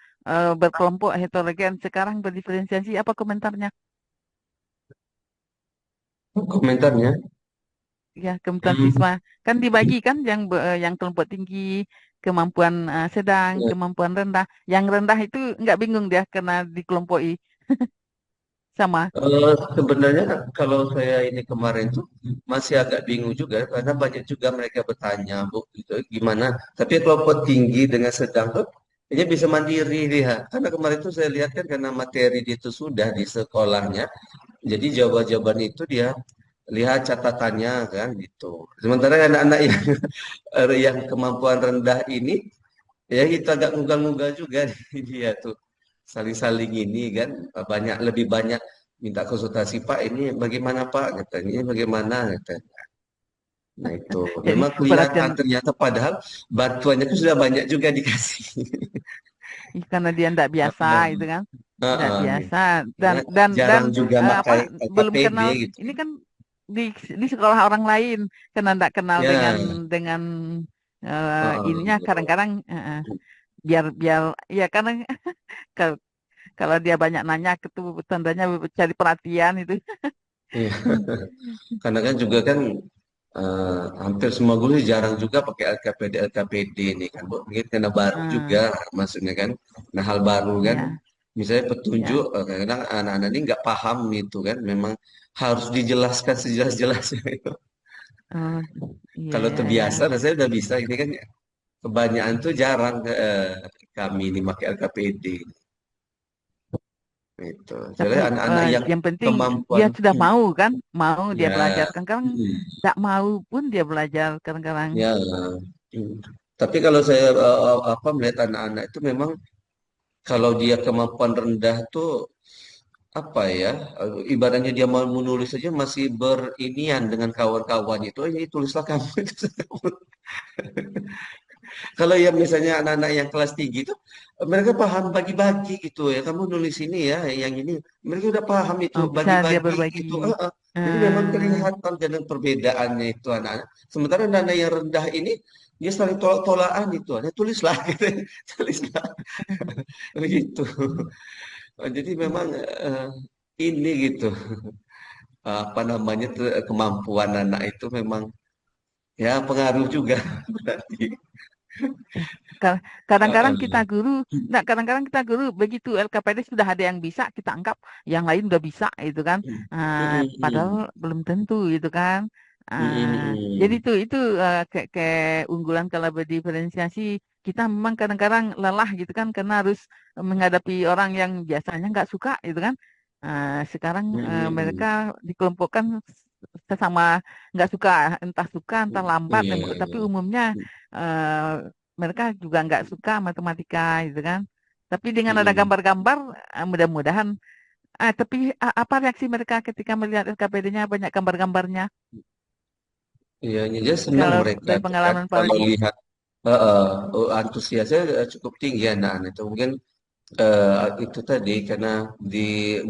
Speaker 2: berkelompok heterogen, sekarang berdiferensiasi, apa komentarnya?
Speaker 3: Komentarnya?
Speaker 2: Ya, komentar siswa kan dibagi kan yang kelompok tinggi, kemampuan sedang, kemampuan rendah. Yang rendah itu nggak bingung dia karena dikelompoki sama.
Speaker 3: Sebenarnya kalau saya ini kemarin tuh masih agak bingung juga karena banyak juga mereka bertanya, Bu, gitu, gimana? Tapi kelompok tinggi dengan sedang tuh ini bisa mandiri dia. Karena kemarin tuh saya lihat kan karena materi dia itu sudah di sekolahnya, jadi jawaban-jawaban itu dia lihat catatannya kan gitu. Sementara anak-anak yang yang kemampuan rendah ini ya kita agak ngunggal-ngunggal juga dia tuh saling-saling ini kan lebih banyak minta konsultasi Pak ini bagaimana Pak katanya ini bagaimana katanya. Nah itu
Speaker 2: Jadi
Speaker 3: memang kelihatan
Speaker 2: perhatian
Speaker 3: ternyata padahal bantuannya itu sudah banyak juga dikasih.
Speaker 2: karena dia tidak biasa itu kan, tidak biasa dan
Speaker 3: Karena
Speaker 2: dan dan
Speaker 3: jarang juga pakai
Speaker 2: belum
Speaker 3: LKPD
Speaker 2: kenal.
Speaker 3: gitu.
Speaker 2: Ini kan di sekolah orang lain karena tidak kenal
Speaker 3: Ya,
Speaker 2: dengan ininya kadang-kadang biar biar ya karena kalau kalau dia banyak nanya itu tandanya cari perhatian itu.
Speaker 3: iya. Karena kan juga kan hampir semua guru jarang juga pakai LKPD ini kan, Bu. Mungkin karena baru juga maksudnya kan. Nah, hal baru kan,
Speaker 2: Ya,
Speaker 3: misalnya petunjuk,
Speaker 2: ya.
Speaker 3: kadang-kadang anak-anak ini nggak paham itu kan, memang harus dijelaskan sejelas-jelasnya itu.
Speaker 2: Oh, iya,
Speaker 3: Kalau
Speaker 2: ya, ya.
Speaker 3: terbiasa, nah saya udah bisa, ini kan kebanyakan tuh jarang kami ini pakai LKPD. Itu. Jadi
Speaker 2: Tapi
Speaker 3: anak-anak yang
Speaker 2: yang penting
Speaker 3: kemampuan
Speaker 2: dia sudah mau kan, mau dia
Speaker 3: ya,
Speaker 2: belajar. Kadang-kadang
Speaker 3: mm,
Speaker 2: tidak mau pun dia belajar kadang-kadang.
Speaker 3: ya. mm. Tapi kalau saya apa melihat anak-anak itu memang kalau dia kemampuan rendah tuh apa ya, ibaratnya dia mau menulis saja masih berinian dengan kawan-kawan itu, "Oh, ini tulislah kamu." Kalau yang misalnya anak-anak yang kelas tinggi itu mereka paham bagi-bagi gitu ya. Kamu nulis ini ya, yang ini. Mereka udah paham itu
Speaker 2: Oh, bisa dia
Speaker 3: bagi-bagi
Speaker 2: berbagi.
Speaker 3: gitu. Jadi memang
Speaker 2: Eh,
Speaker 3: kelihatan dengan perbedaannya itu anak-anak. Sementara anak-anak yang rendah ini dia saling tolak-tolakan itu. Tulislah gitu. Tulislah begitu. Jadi memang ini gitu. Apa namanya tuh, kemampuan anak itu memang ya pengaruh juga berarti.
Speaker 2: Ka- Kadang-kadang kita
Speaker 3: Heeh.
Speaker 2: guru, nah kadang-kadang kita guru begitu LKPD sudah ada yang bisa, kita anggap yang lain udah bisa itu kan.
Speaker 3: Mm,
Speaker 2: Padahal
Speaker 3: mm,
Speaker 2: belum tentu itu kan.
Speaker 3: mm,
Speaker 2: Jadi
Speaker 3: mm,
Speaker 2: itu kayak unggulan kalau berdiferensiasi kita memang kadang-kadang lelah gitu kan karena harus menghadapi orang yang biasanya nggak suka itu kan. Sekarang
Speaker 3: mm,
Speaker 2: mereka
Speaker 3: mm.
Speaker 2: dikelompokkan sesama nggak suka, entah suka entah lambat,
Speaker 3: Iya,
Speaker 2: tapi umumnya eh, mereka juga nggak suka matematika gitu kan. Tapi dengan ada
Speaker 3: mm.
Speaker 2: gambar-gambar, mudah-mudahan. Tapi apa reaksi mereka ketika melihat LKPD-nya banyak gambar-gambarnya?
Speaker 3: Iya, dia senang
Speaker 2: Kalau
Speaker 3: mereka
Speaker 2: dari
Speaker 3: tuh kan
Speaker 2: pengalaman Pak
Speaker 3: kalau
Speaker 2: Udi,
Speaker 3: lihat antusiasnya cukup tinggi anak-anak itu mungkin itu tadi karena di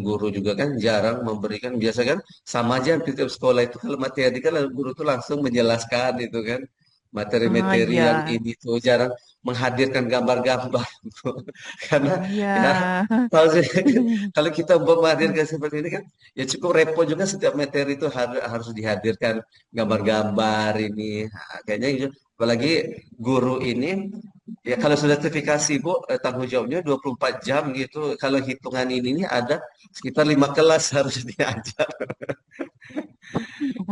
Speaker 3: guru juga kan jarang memberikan biasa kan sama aja di tiap sekolah itu kalau materi kan guru tuh langsung menjelaskan itu kan materi-materi
Speaker 2: iya,
Speaker 3: yang ini tuh jarang menghadirkan gambar-gambar karena
Speaker 2: iya,
Speaker 3: ya kalau kalau kita menghadirkan seperti ini kan ya cukup repot juga setiap materi itu harus dihadirkan gambar-gambar ini. Nah, kayaknya itu apalagi guru ini ya kalau sudah sertifikasi Bu, tanggung jawabnya 24 jam gitu. Kalau hitungan ini nih ada sekitar 5 kelas harus diajar.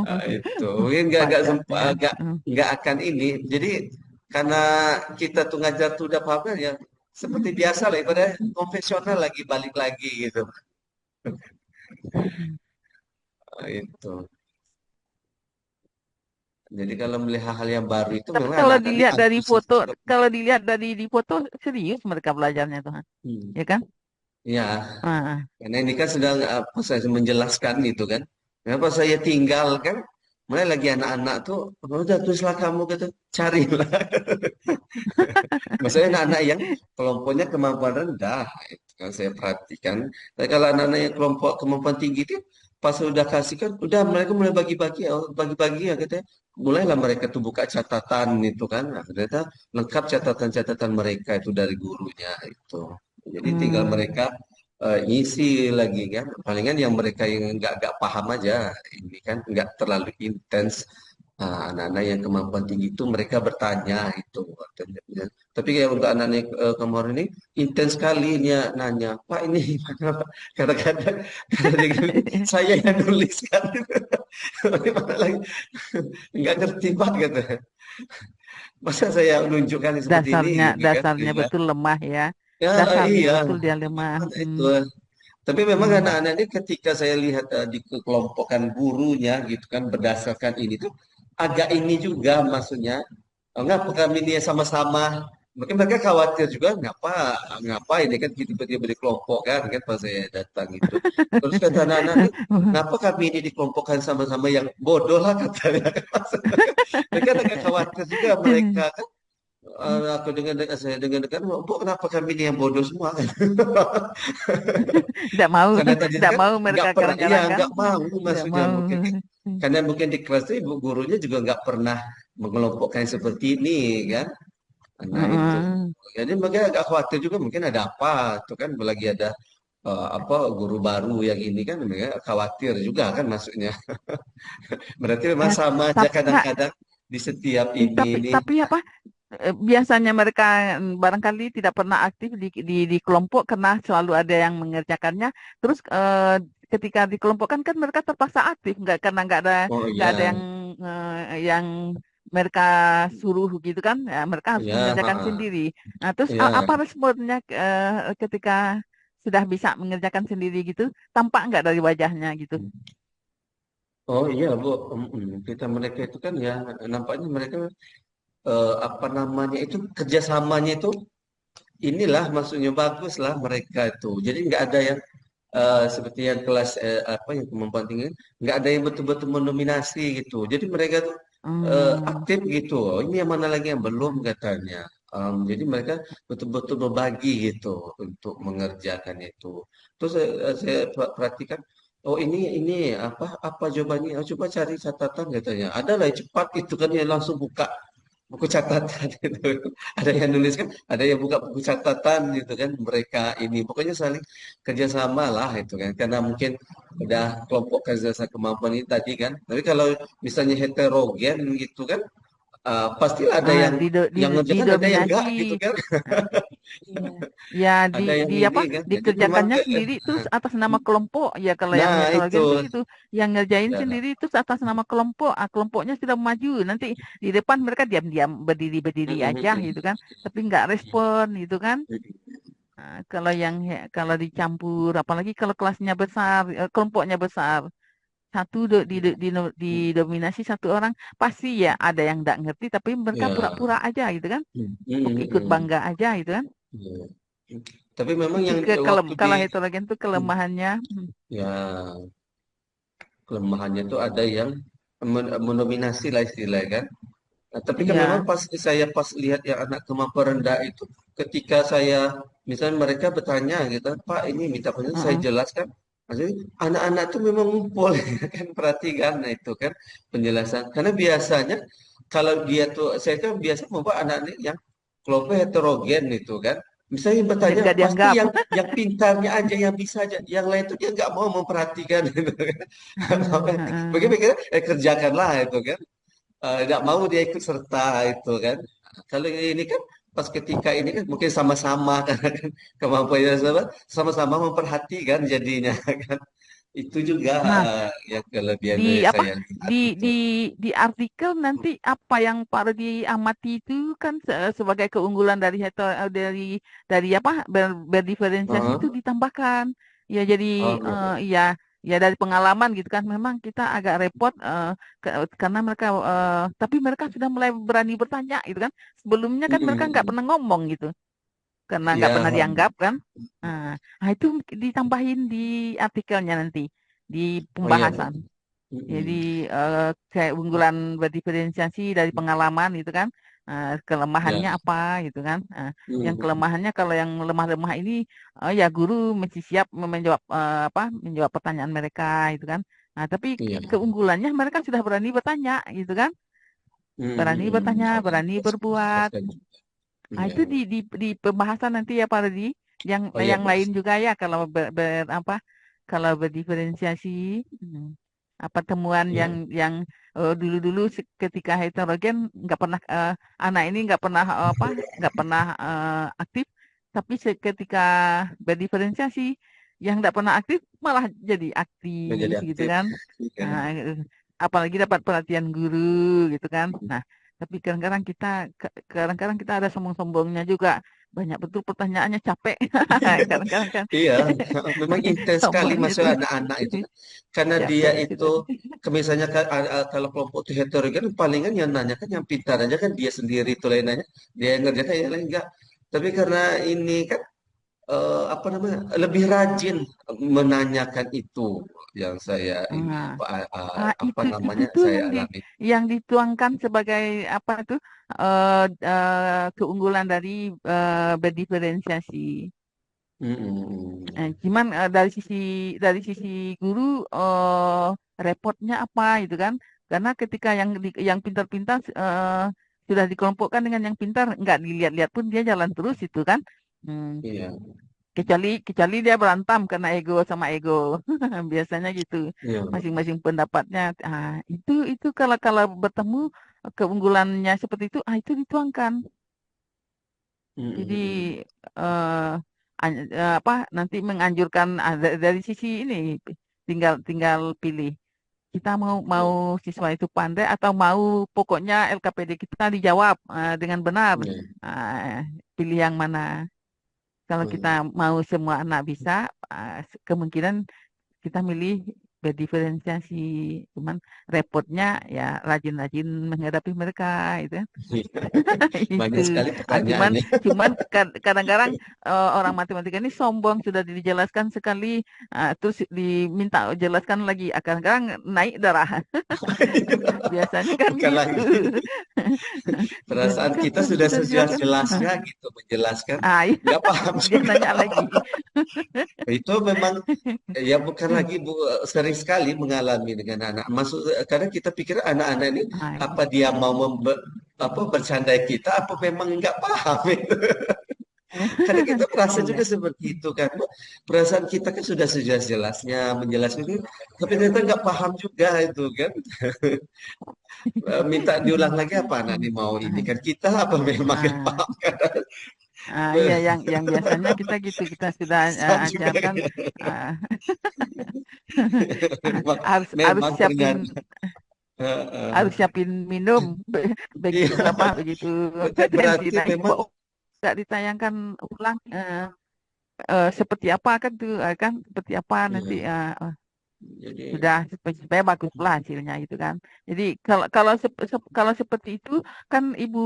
Speaker 3: Nah, itu mungkin
Speaker 2: Pak Jam ya.
Speaker 3: nggak akan ini. Jadi karena kita tuh ngajar tuh udah paham kan ya seperti biasa lah ibadah konvensional lagi balik lagi gitu.
Speaker 2: Hmm.
Speaker 3: Nah, itu. Jadi kalau melihat hal yang baru itu
Speaker 2: Tapi
Speaker 3: memang
Speaker 2: kalau
Speaker 3: anak-anak ini
Speaker 2: dilihat dari
Speaker 3: antusias
Speaker 2: foto,
Speaker 3: juga.
Speaker 2: kalau dilihat dari di foto serius mereka belajarnya Tuhan,
Speaker 3: Hmm.
Speaker 2: ya kan?
Speaker 3: Ya,
Speaker 2: Ah,
Speaker 3: karena ini kan sedang apa saya menjelaskan gitu kan. Kenapa saya tinggal kan? Mulai lagi anak-anak tuh, "Oh, udah teruslah kamu gitu, carilah." Maksudnya anak-anak yang kelompoknya kemampuan rendah, itu kan saya perhatikan. Tapi kalau anak-anak yang kelompok kemampuan tinggi itu, pas udah kasih kan, udah mereka mulai bagi-bagi, oh, bagi-bagi ya katanya. Mulailah mereka tuh buka catatan itu kan. Nah, ternyata lengkap catatan-catatan mereka itu dari gurunya itu. Jadi tinggal
Speaker 2: hmm.
Speaker 3: mereka ngisi lagi kan. Palingan yang mereka yang nggak paham aja, ini kan nggak terlalu intens. Anak-anak yang kemampuan tinggi itu mereka bertanya itu. Tapi kayak untuk anak-anak kemarin ini intens sekali ini ya, nanya, "Pak ini gimana Pak?" Kadang-kadang kadang dia gini, saya yang nulis kan. Bagaimana lagi? Nggak ngerti Pak kata. Masa saya menunjukkan seperti ini
Speaker 2: Dasarnya,
Speaker 3: gitu kan?
Speaker 2: dasarnya
Speaker 3: Iya.
Speaker 2: betul lemah ya.
Speaker 3: Ya
Speaker 2: Dasarnya
Speaker 3: iya.
Speaker 2: betul dia lemah.
Speaker 3: Mana
Speaker 2: Hmm,
Speaker 3: itu. Tapi memang
Speaker 2: hmm.
Speaker 3: anak-anak ini ketika saya lihat di kekelompokan gurunya gitu kan berdasarkan ini tuh agak ini juga maksudnya. Oh, ngapa kami ini sama-sama? Mungkin mereka khawatir juga, ngapa ngapa ini kan tiba-tiba dikelompokkan kan pas saya datang itu. Terus kata anak-anak ini, ngapa kami ini dikelompokkan sama-sama yang bodoh lah katanya. Mereka agak khawatir juga mereka kan. Aku saya dengar bu kenapa kami ini yang bodoh semua kan?
Speaker 2: Tidak mau,
Speaker 3: Karena tadi
Speaker 2: tidak
Speaker 3: kan
Speaker 2: mau
Speaker 3: nggak
Speaker 2: mereka
Speaker 3: pernah, iya
Speaker 2: kadang-kadang kan,
Speaker 3: nggak mau
Speaker 2: tidak
Speaker 3: maksudnya
Speaker 2: mau.
Speaker 3: mungkin kan. Karena mungkin di kelas itu ibu gurunya juga nggak pernah mengelompokkan seperti ini kan. Nah itu.
Speaker 2: Mm-mm.
Speaker 3: Jadi mereka agak khawatir juga mungkin ada apa. Itu kan lagi ada apa guru baru yang ini kan mereka khawatir juga kan maksudnya. Berarti memang
Speaker 2: Eh,
Speaker 3: sama aja
Speaker 2: tapi nggak,
Speaker 3: kadang-kadang di setiap ini.
Speaker 2: tapi apa? Biasanya mereka barangkali tidak pernah aktif di kelompok karena selalu ada yang mengerjakannya. Terus ketika dikelompokkan kan mereka terpaksa aktif, nggak karena
Speaker 3: Oh
Speaker 2: nggak ada
Speaker 3: iya,
Speaker 2: yang mereka suruh gitu kan, ya, mereka harus
Speaker 3: iya,
Speaker 2: mengerjakan sendiri. Nah, terus
Speaker 3: iya.
Speaker 2: apa responnya ketika sudah bisa mengerjakan sendiri gitu? Tampak nggak dari wajahnya gitu?
Speaker 3: Oh iya Bu, kita mereka itu kan ya nampaknya mereka apa namanya itu kerjasamanya itu inilah maksudnya bagus lah mereka itu. Jadi nggak ada yang seperti yang kelas apa yang kemampuan tinggi nggak ada yang betul-betul mendominasi gitu. Jadi mereka tuh
Speaker 2: Hmm.
Speaker 3: aktif gitu. Oh, ini yang mana lagi yang belum katanya. Jadi mereka betul-betul berbagi gitu untuk mengerjakan itu. Terus saya perhatikan, oh ini apa jawabannya? Oh, coba cari catatan katanya. Ada lah yang cepat itu kan yang langsung buka buku catatan itu. Ada yang nulis kan, ada yang buka buku catatan gitu kan. Mereka ini pokoknya saling kerjasama lah itu kan. Karena mungkin udah kelompok kerjasama kemampuan ini tadi kan. Tapi kalau misalnya heterogen gitu kan, pastilah ada
Speaker 2: Ah,
Speaker 3: yang ngerjakan ada yang
Speaker 2: didominasi.
Speaker 3: enggak gitu kan.
Speaker 2: Ah, iya. Ya
Speaker 3: Ada yang
Speaker 2: di
Speaker 3: ini
Speaker 2: apa
Speaker 3: kan. Jadi memang
Speaker 2: dikerjakannya sendiri itu atas nama kelompok ya kalau yang
Speaker 3: nah itu
Speaker 2: heterogen tuh gitu yang ngerjain
Speaker 3: ya.
Speaker 2: sendiri itu atas nama kelompok kelompoknya sudah maju nanti di depan mereka diam-diam berdiri-berdiri aja gitu kan tapi nggak respon gitu kan. Nah, kalau kalau dicampur apalagi kalau kelasnya besar kelompoknya besar satu didominasi satu orang pasti ya ada yang nggak ngerti tapi mereka
Speaker 3: Ya.
Speaker 2: pura-pura aja gitu kan
Speaker 3: Mm, mm,
Speaker 2: ikut
Speaker 3: mm.
Speaker 2: bangga aja gitu kan.
Speaker 3: Ya. Tapi memang
Speaker 2: Itu
Speaker 3: yang
Speaker 2: kalau
Speaker 3: waktu di
Speaker 2: kalau heterogen tuh kelemahannya.
Speaker 3: ya kelemahannya itu ada yang mendominasi lah istilahnya kan. Nah, tapi kan memang
Speaker 2: Iya.
Speaker 3: pas lihat yang anak kemampuan rendah itu, ketika saya misalnya mereka bertanya gitu, Pak ini minta penjelasan saya
Speaker 2: Heeh.
Speaker 3: jelaskan. Maksudnya anak-anak tuh memang ngumpul kan perhatikan nah itu kan penjelasan. Karena biasanya kalau dia tuh saya kan biasa membawa anak-anak yang kelompok heterogen itu kan. Misalnya bertanya
Speaker 2: Nggak
Speaker 3: pasti
Speaker 2: dianggap.
Speaker 3: yang pintarnya aja yang bisa aja, yang lain tuh dia nggak mau memperhatikan gitu kan.
Speaker 2: Heeh, heeh.
Speaker 3: Bagaimana kerjakanlah itu kan. Nggak mau dia ikut serta itu kan. Kalau ini kan pas ketika ini kan mungkin sama-sama karena kan kemampuannya sama-sama memperhatikan jadinya kan. Itu juga
Speaker 2: Nah,
Speaker 3: yang kelebihan
Speaker 2: di
Speaker 3: dari
Speaker 2: apa
Speaker 3: saya lihat
Speaker 2: di
Speaker 3: itu.
Speaker 2: di di artikel nanti apa yang Pak diamati itu kan sebagai keunggulan dari dari apa berdiferensiasi
Speaker 3: Heeh.
Speaker 2: itu ditambahkan ya jadi
Speaker 3: Oh, gitu.
Speaker 2: ya ya dari pengalaman gitu kan memang kita agak repot karena mereka tapi mereka sudah mulai berani bertanya gitu kan sebelumnya kan mereka nggak
Speaker 3: Mm-mm.
Speaker 2: pernah ngomong gitu karena nggak
Speaker 3: Ya,
Speaker 2: pernah dianggap kan. Nah, itu ditambahin di artikelnya nanti di
Speaker 3: oh iya Bu.
Speaker 2: pembahasan. Jadi
Speaker 3: Mm-mm.
Speaker 2: kayak unggulan berdiferensiasi dari pengalaman gitu kan.
Speaker 3: Ya.
Speaker 2: Kelemahannya apa gitu kan. Yang
Speaker 3: Mm-mm.
Speaker 2: kelemahannya kalau yang lemah-lemah ini ya guru mesti siap menjawab apa menjawab pertanyaan mereka gitu kan. Nah, tapi
Speaker 3: Iya.
Speaker 2: keunggulannya mereka sudah berani bertanya gitu kan. Berani bertanya,
Speaker 3: Mm-mm.
Speaker 2: berani berbuat.
Speaker 3: Jelaskan juga.
Speaker 2: Nah,
Speaker 3: Iya.
Speaker 2: itu di pembahasan nanti ya Pak Rudi.
Speaker 3: Oh iya
Speaker 2: Yang
Speaker 3: Bu.
Speaker 2: lain juga ya kalau apa kalau berdiferensiasi apa temuan
Speaker 3: Iya.
Speaker 2: yang dulu-dulu ketika heterogen nggak pernah anak ini nggak pernah nggak pernah aktif tapi ketika berdiferensiasi yang nggak pernah aktif malah jadi
Speaker 3: Menjadi
Speaker 2: aktif gitu
Speaker 3: aktif.
Speaker 2: kan.
Speaker 3: Iya.
Speaker 2: Nah, apalagi dapat perhatian guru gitu kan. Nah, tapi kadang-kadang kita ada sombong-sombongnya juga. Banyak betul pertanyaannya capek. Kadang-kadang kan
Speaker 3: Iya, memang intens sekali
Speaker 2: sombong
Speaker 3: masuk
Speaker 2: gitu.
Speaker 3: anak-anak itu kan. Karena dia
Speaker 2: Capek
Speaker 3: itu,
Speaker 2: gitu.
Speaker 3: misalnya kalau kelompok itu heterogen, palingan yang nanya kan yang pintar aja kan dia sendiri itu lain nanya, dia yang ngerjakan yang lain enggak. Tapi karena ini kan apa namanya lebih rajin menanyakan itu yang saya ini
Speaker 2: Nah,
Speaker 3: apa
Speaker 2: itu
Speaker 3: namanya
Speaker 2: tuh
Speaker 3: saya alami.
Speaker 2: yang dituangkan sebagai apa tuh keunggulan dari berdiferensiasi. Cuman dari sisi guru repotnya apa gitu kan? Karena ketika yang pintar-pintar sudah dikelompokkan dengan yang pintar, nggak dilihat-lihat pun dia jalan terus itu kan. Hmm,
Speaker 3: Iya,
Speaker 2: kecuali dia berantem karena ego sama ego. Biasanya gitu.
Speaker 3: iya.
Speaker 2: Masing-masing pendapatnya. Itu kalau kalau bertemu keunggulannya seperti itu, itu dituangkan. Jadi eh apa nanti menganjurkan dari sisi ini tinggal tinggal pilih kita mau mau
Speaker 3: Iya,
Speaker 2: siswa itu pandai atau mau pokoknya LKPD kita dijawab dengan benar.
Speaker 3: iya.
Speaker 2: Ah, pilih yang mana? Kalau kita mau semua anak bisa, kemungkinan kita milih berdiferensiasi. Cuman repotnya ya rajin-rajin menghadapi mereka itu. Itu.
Speaker 3: Banyak sekali
Speaker 2: Cuman
Speaker 3: pertanyaannya.
Speaker 2: cuman kadang-kadang orang matematika ini sombong sudah dijelaskan sekali, terus diminta jelaskan lagi, kadang-kadang naik darah. Biasanya kan
Speaker 3: Bukan
Speaker 2: gitu.
Speaker 3: lagi. Perasaan
Speaker 2: Kan
Speaker 3: kita sudah
Speaker 2: sudah dijelaskan.
Speaker 3: sejelas-jelasnya gitu menjelaskan,
Speaker 2: Iya,
Speaker 3: nggak paham
Speaker 2: dia
Speaker 3: juga.
Speaker 2: nanya lagi.
Speaker 3: Itu memang ya bukan lagi sering sekali mengalami dengan anak. Kadang kita pikir anak-anak ini
Speaker 2: Ah,
Speaker 3: apa dia mau apa bercandai kita, apa memang nggak paham itu. Kadang kita merasa
Speaker 2: iya.
Speaker 3: juga seperti itu kan. Perasaan kita kan sudah sejelas-jelasnya menjelaskan itu, tapi ternyata nggak paham juga itu kan. Minta diulang lagi apa anak ini mau ini kan kita apa memang nggak
Speaker 2: Ah,
Speaker 3: paham kan.
Speaker 2: iya, yang biasanya kita gitu, kita sudah
Speaker 3: Susah juga
Speaker 2: ajarkan,
Speaker 3: kan.
Speaker 2: ah,
Speaker 3: Memang,
Speaker 2: harus harus
Speaker 3: memang
Speaker 2: siapin
Speaker 3: ternyata.
Speaker 2: harus
Speaker 3: Heeh.
Speaker 2: siapin minum begitu
Speaker 3: Iya,
Speaker 2: apa begitu tensi
Speaker 3: berarti
Speaker 2: naik,
Speaker 3: memang
Speaker 2: nggak ditayangkan ulang, seperti apa kan tuh, kan seperti apa nanti,
Speaker 3: iya, jadi
Speaker 2: sudah supaya bagus pula hasilnya gitu kan. Jadi kalau kalau seperti itu kan Ibu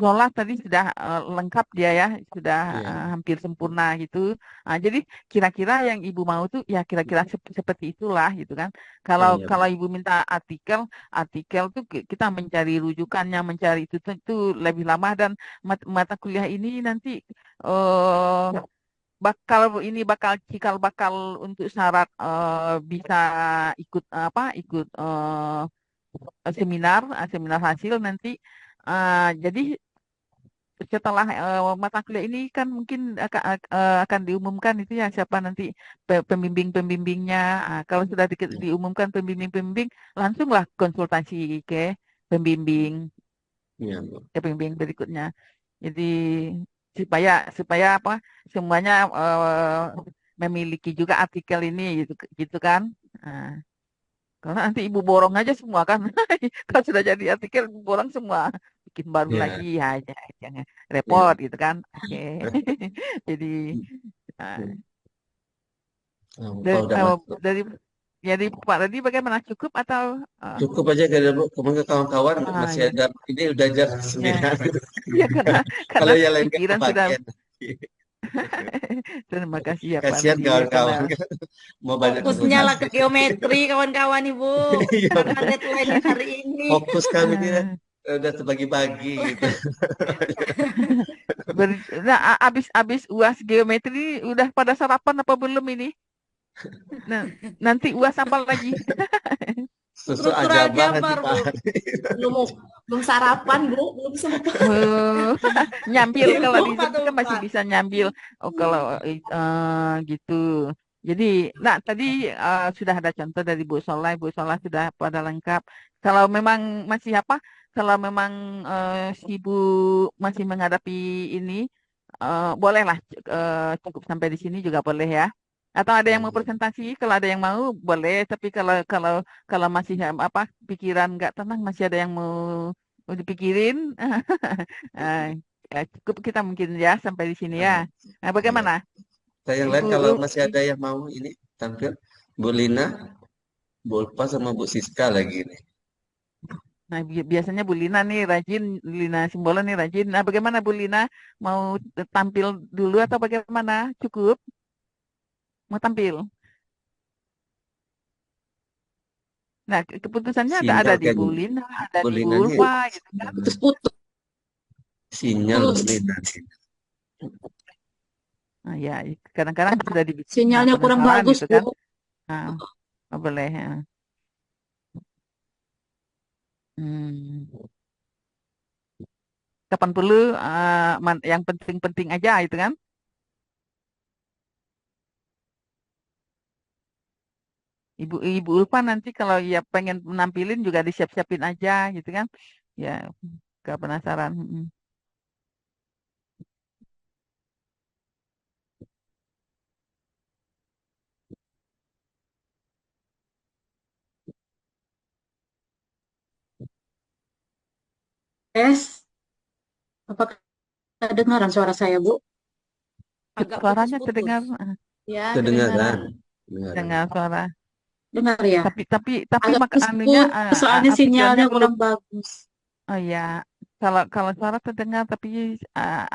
Speaker 2: Lola tadi sudah lengkap dia ya, sudah
Speaker 3: iya,
Speaker 2: hampir sempurna gitu. Jadi kira-kira yang Ibu mau tuh ya kira-kira seperti itulah gitu kan.
Speaker 3: oh
Speaker 2: Kalau
Speaker 3: iya,
Speaker 2: kalau Ibu minta artikel tuh kita mencari rujukannya, mencari itu lebih lama, dan mata kuliah ini nanti eh bakal cikal bakal untuk syarat bisa ikut apa ikut seminar hasil nanti. Jadi setelah mata kuliah ini kan mungkin akan diumumkan itu ya siapa nanti pembimbing-pembimbingnya. Kalau sudah diumumkan pembimbing-pembimbing, langsunglah konsultasi ke pembimbing
Speaker 3: iya, Bu.
Speaker 2: pembimbing berikutnya. Jadi supaya supaya apa semuanya memiliki juga artikel ini gitu gitu kan. Nah, karena nanti ibu borong aja semua kan. Kalau sudah jadi artikel ibu borong semua, bikin baru lagi
Speaker 3: Iya.
Speaker 2: ya, jangan
Speaker 3: Iya.
Speaker 2: repot gitu kan. Oke. Jadi uh,
Speaker 3: Oh,
Speaker 2: dari,
Speaker 3: udah masuk.
Speaker 2: dari jadi Pak tadi bagaimana, cukup atau uh,
Speaker 3: Cukup aja kali Bu. Kemudian kawan-kawan masih
Speaker 2: ya
Speaker 3: ada ini udah jam
Speaker 2: ya
Speaker 3: 9.
Speaker 2: ya karena
Speaker 3: Kalau yang lain nggak
Speaker 2: pikiran sudah.
Speaker 3: kebagian.
Speaker 2: Terima kasih ya Pak
Speaker 3: Kasihan
Speaker 2: tadi ya karena
Speaker 3: kawan-kawan mau banyak
Speaker 4: Fokusnya lah ke
Speaker 3: konsultasi.
Speaker 4: geometri kawan-kawan Ibu.
Speaker 3: Iya,
Speaker 4: Karena
Speaker 3: Bu.
Speaker 4: deadline hari ini.
Speaker 3: Fokus kami ini
Speaker 2: eh,
Speaker 3: udah terbagi-bagi gitu.
Speaker 2: nah, abis UAS geometri udah pada sarapan apa belum ini? Nah, nanti UAS apa lagi?
Speaker 3: Susu
Speaker 4: Struktur
Speaker 3: ajabar nanti
Speaker 4: aljabar
Speaker 3: Pak.
Speaker 4: Bu.
Speaker 5: Belum belum sarapan, Bu. Belum sempat.
Speaker 2: Eh, Nyambil,
Speaker 4: Jam
Speaker 2: kalau di
Speaker 4: 4
Speaker 2: Zoom
Speaker 4: tuh
Speaker 2: kan masih
Speaker 4: Pak.
Speaker 2: bisa nyambil. Oh kalau gitu. Jadi, nah tadi sudah ada contoh dari Bu Solah sudah pada lengkap. Kalau memang masih apa? Kalau memang si Bu masih menghadapi ini, bolehlah cukup sampai di sini juga boleh ya. Atau ada yang mau presentasi? Kalau ada yang mau boleh. Tapi kalau kalau kalau masih apa pikiran nggak tenang, masih ada yang mau dipikirin. Eh, ya, cukup kita mungkin ya sampai di sini ya. Nah,
Speaker 3: Iya.
Speaker 2: bagaimana?
Speaker 3: Saya yang
Speaker 2: Ibu,
Speaker 3: lain kalau masih ada yang mau ini tampil, Bu Lina, Bu Ulfa sama Bu Siska lagi nih.
Speaker 2: nah biasanya Bu Lina nih rajin, Lina Simbolon nih rajin. Nah, bagaimana Bu Lina, mau tampil dulu atau bagaimana? Cukup mau tampil. Nah, keputusannya ada
Speaker 3: Sinyal
Speaker 2: di Bu
Speaker 3: kayaknya.
Speaker 2: Lina, ada
Speaker 3: Bu
Speaker 2: di Bu
Speaker 3: Lina nih
Speaker 2: Ulfa gitu kan.
Speaker 5: Putus-putus.
Speaker 3: sinyal Bu Lina nih.
Speaker 2: Nah, ya kadang-kadang sudah dibikin
Speaker 5: Sinyalnya kurang
Speaker 2: penasaran
Speaker 5: bagus,
Speaker 2: gitu
Speaker 5: Bu.
Speaker 2: kan. Nah, oh, boleh. Ya. Hmm. Kapan perlu yang penting-penting aja itu kan. Ibu Ulfa nanti kalau ya pengen menampilin juga disiap-siapin aja gitu kan. Ya, gak penasaran.
Speaker 5: Tes, apakah kedengaran suara saya, Bu?
Speaker 4: Agak
Speaker 2: Suaranya
Speaker 4: putus-putus.
Speaker 2: terdengar,
Speaker 5: Ya,
Speaker 3: Kedengaran.
Speaker 5: kedengaran.
Speaker 3: Kedengaran.
Speaker 2: dengar suara.
Speaker 5: Dengar ya?
Speaker 2: Tapi
Speaker 5: Agak
Speaker 2: anunya
Speaker 5: putus-putus soalnya
Speaker 2: artikelnya
Speaker 5: sinyalnya
Speaker 2: belum.
Speaker 5: kurang bagus.
Speaker 2: Oh ya, kalau suara terdengar tapi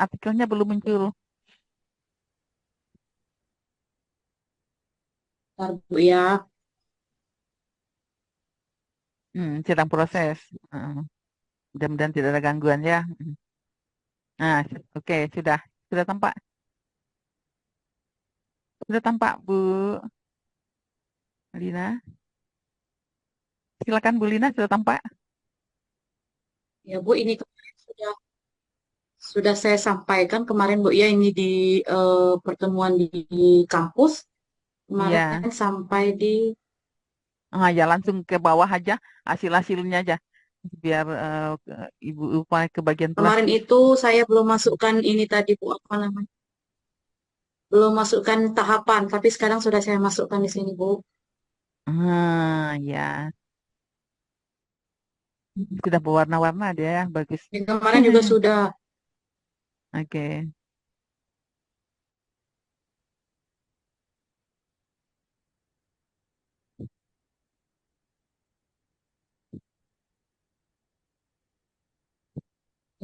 Speaker 2: artikelnya belum muncul.
Speaker 5: Bentar, Bu ya.
Speaker 2: Sedang proses. Mudah-mudahan tidak ada gangguan ya. Nah, oke, sudah tampak, Bu Lina. Silakan Bu Lina, sudah tampak.
Speaker 5: Ya, Bu, ini kemarin sudah saya sampaikan kemarin, Bu ya, ini di pertemuan di kampus.
Speaker 2: Iya.
Speaker 5: Kemarin sampai di
Speaker 2: Ya langsung ke bawah aja hasil-hasilnya aja biar Ibu upaya ke bagian
Speaker 5: kemarin
Speaker 2: plastik.
Speaker 5: itu saya belum masukkan ini tadi, Bu, apa namanya? Belum masukkan tahapan, tapi sekarang sudah saya masukkan di sini, Bu.
Speaker 2: Ya, sudah berwarna-warna dia ya, bagus.
Speaker 5: Yang kemarin juga sudah.
Speaker 2: Oke.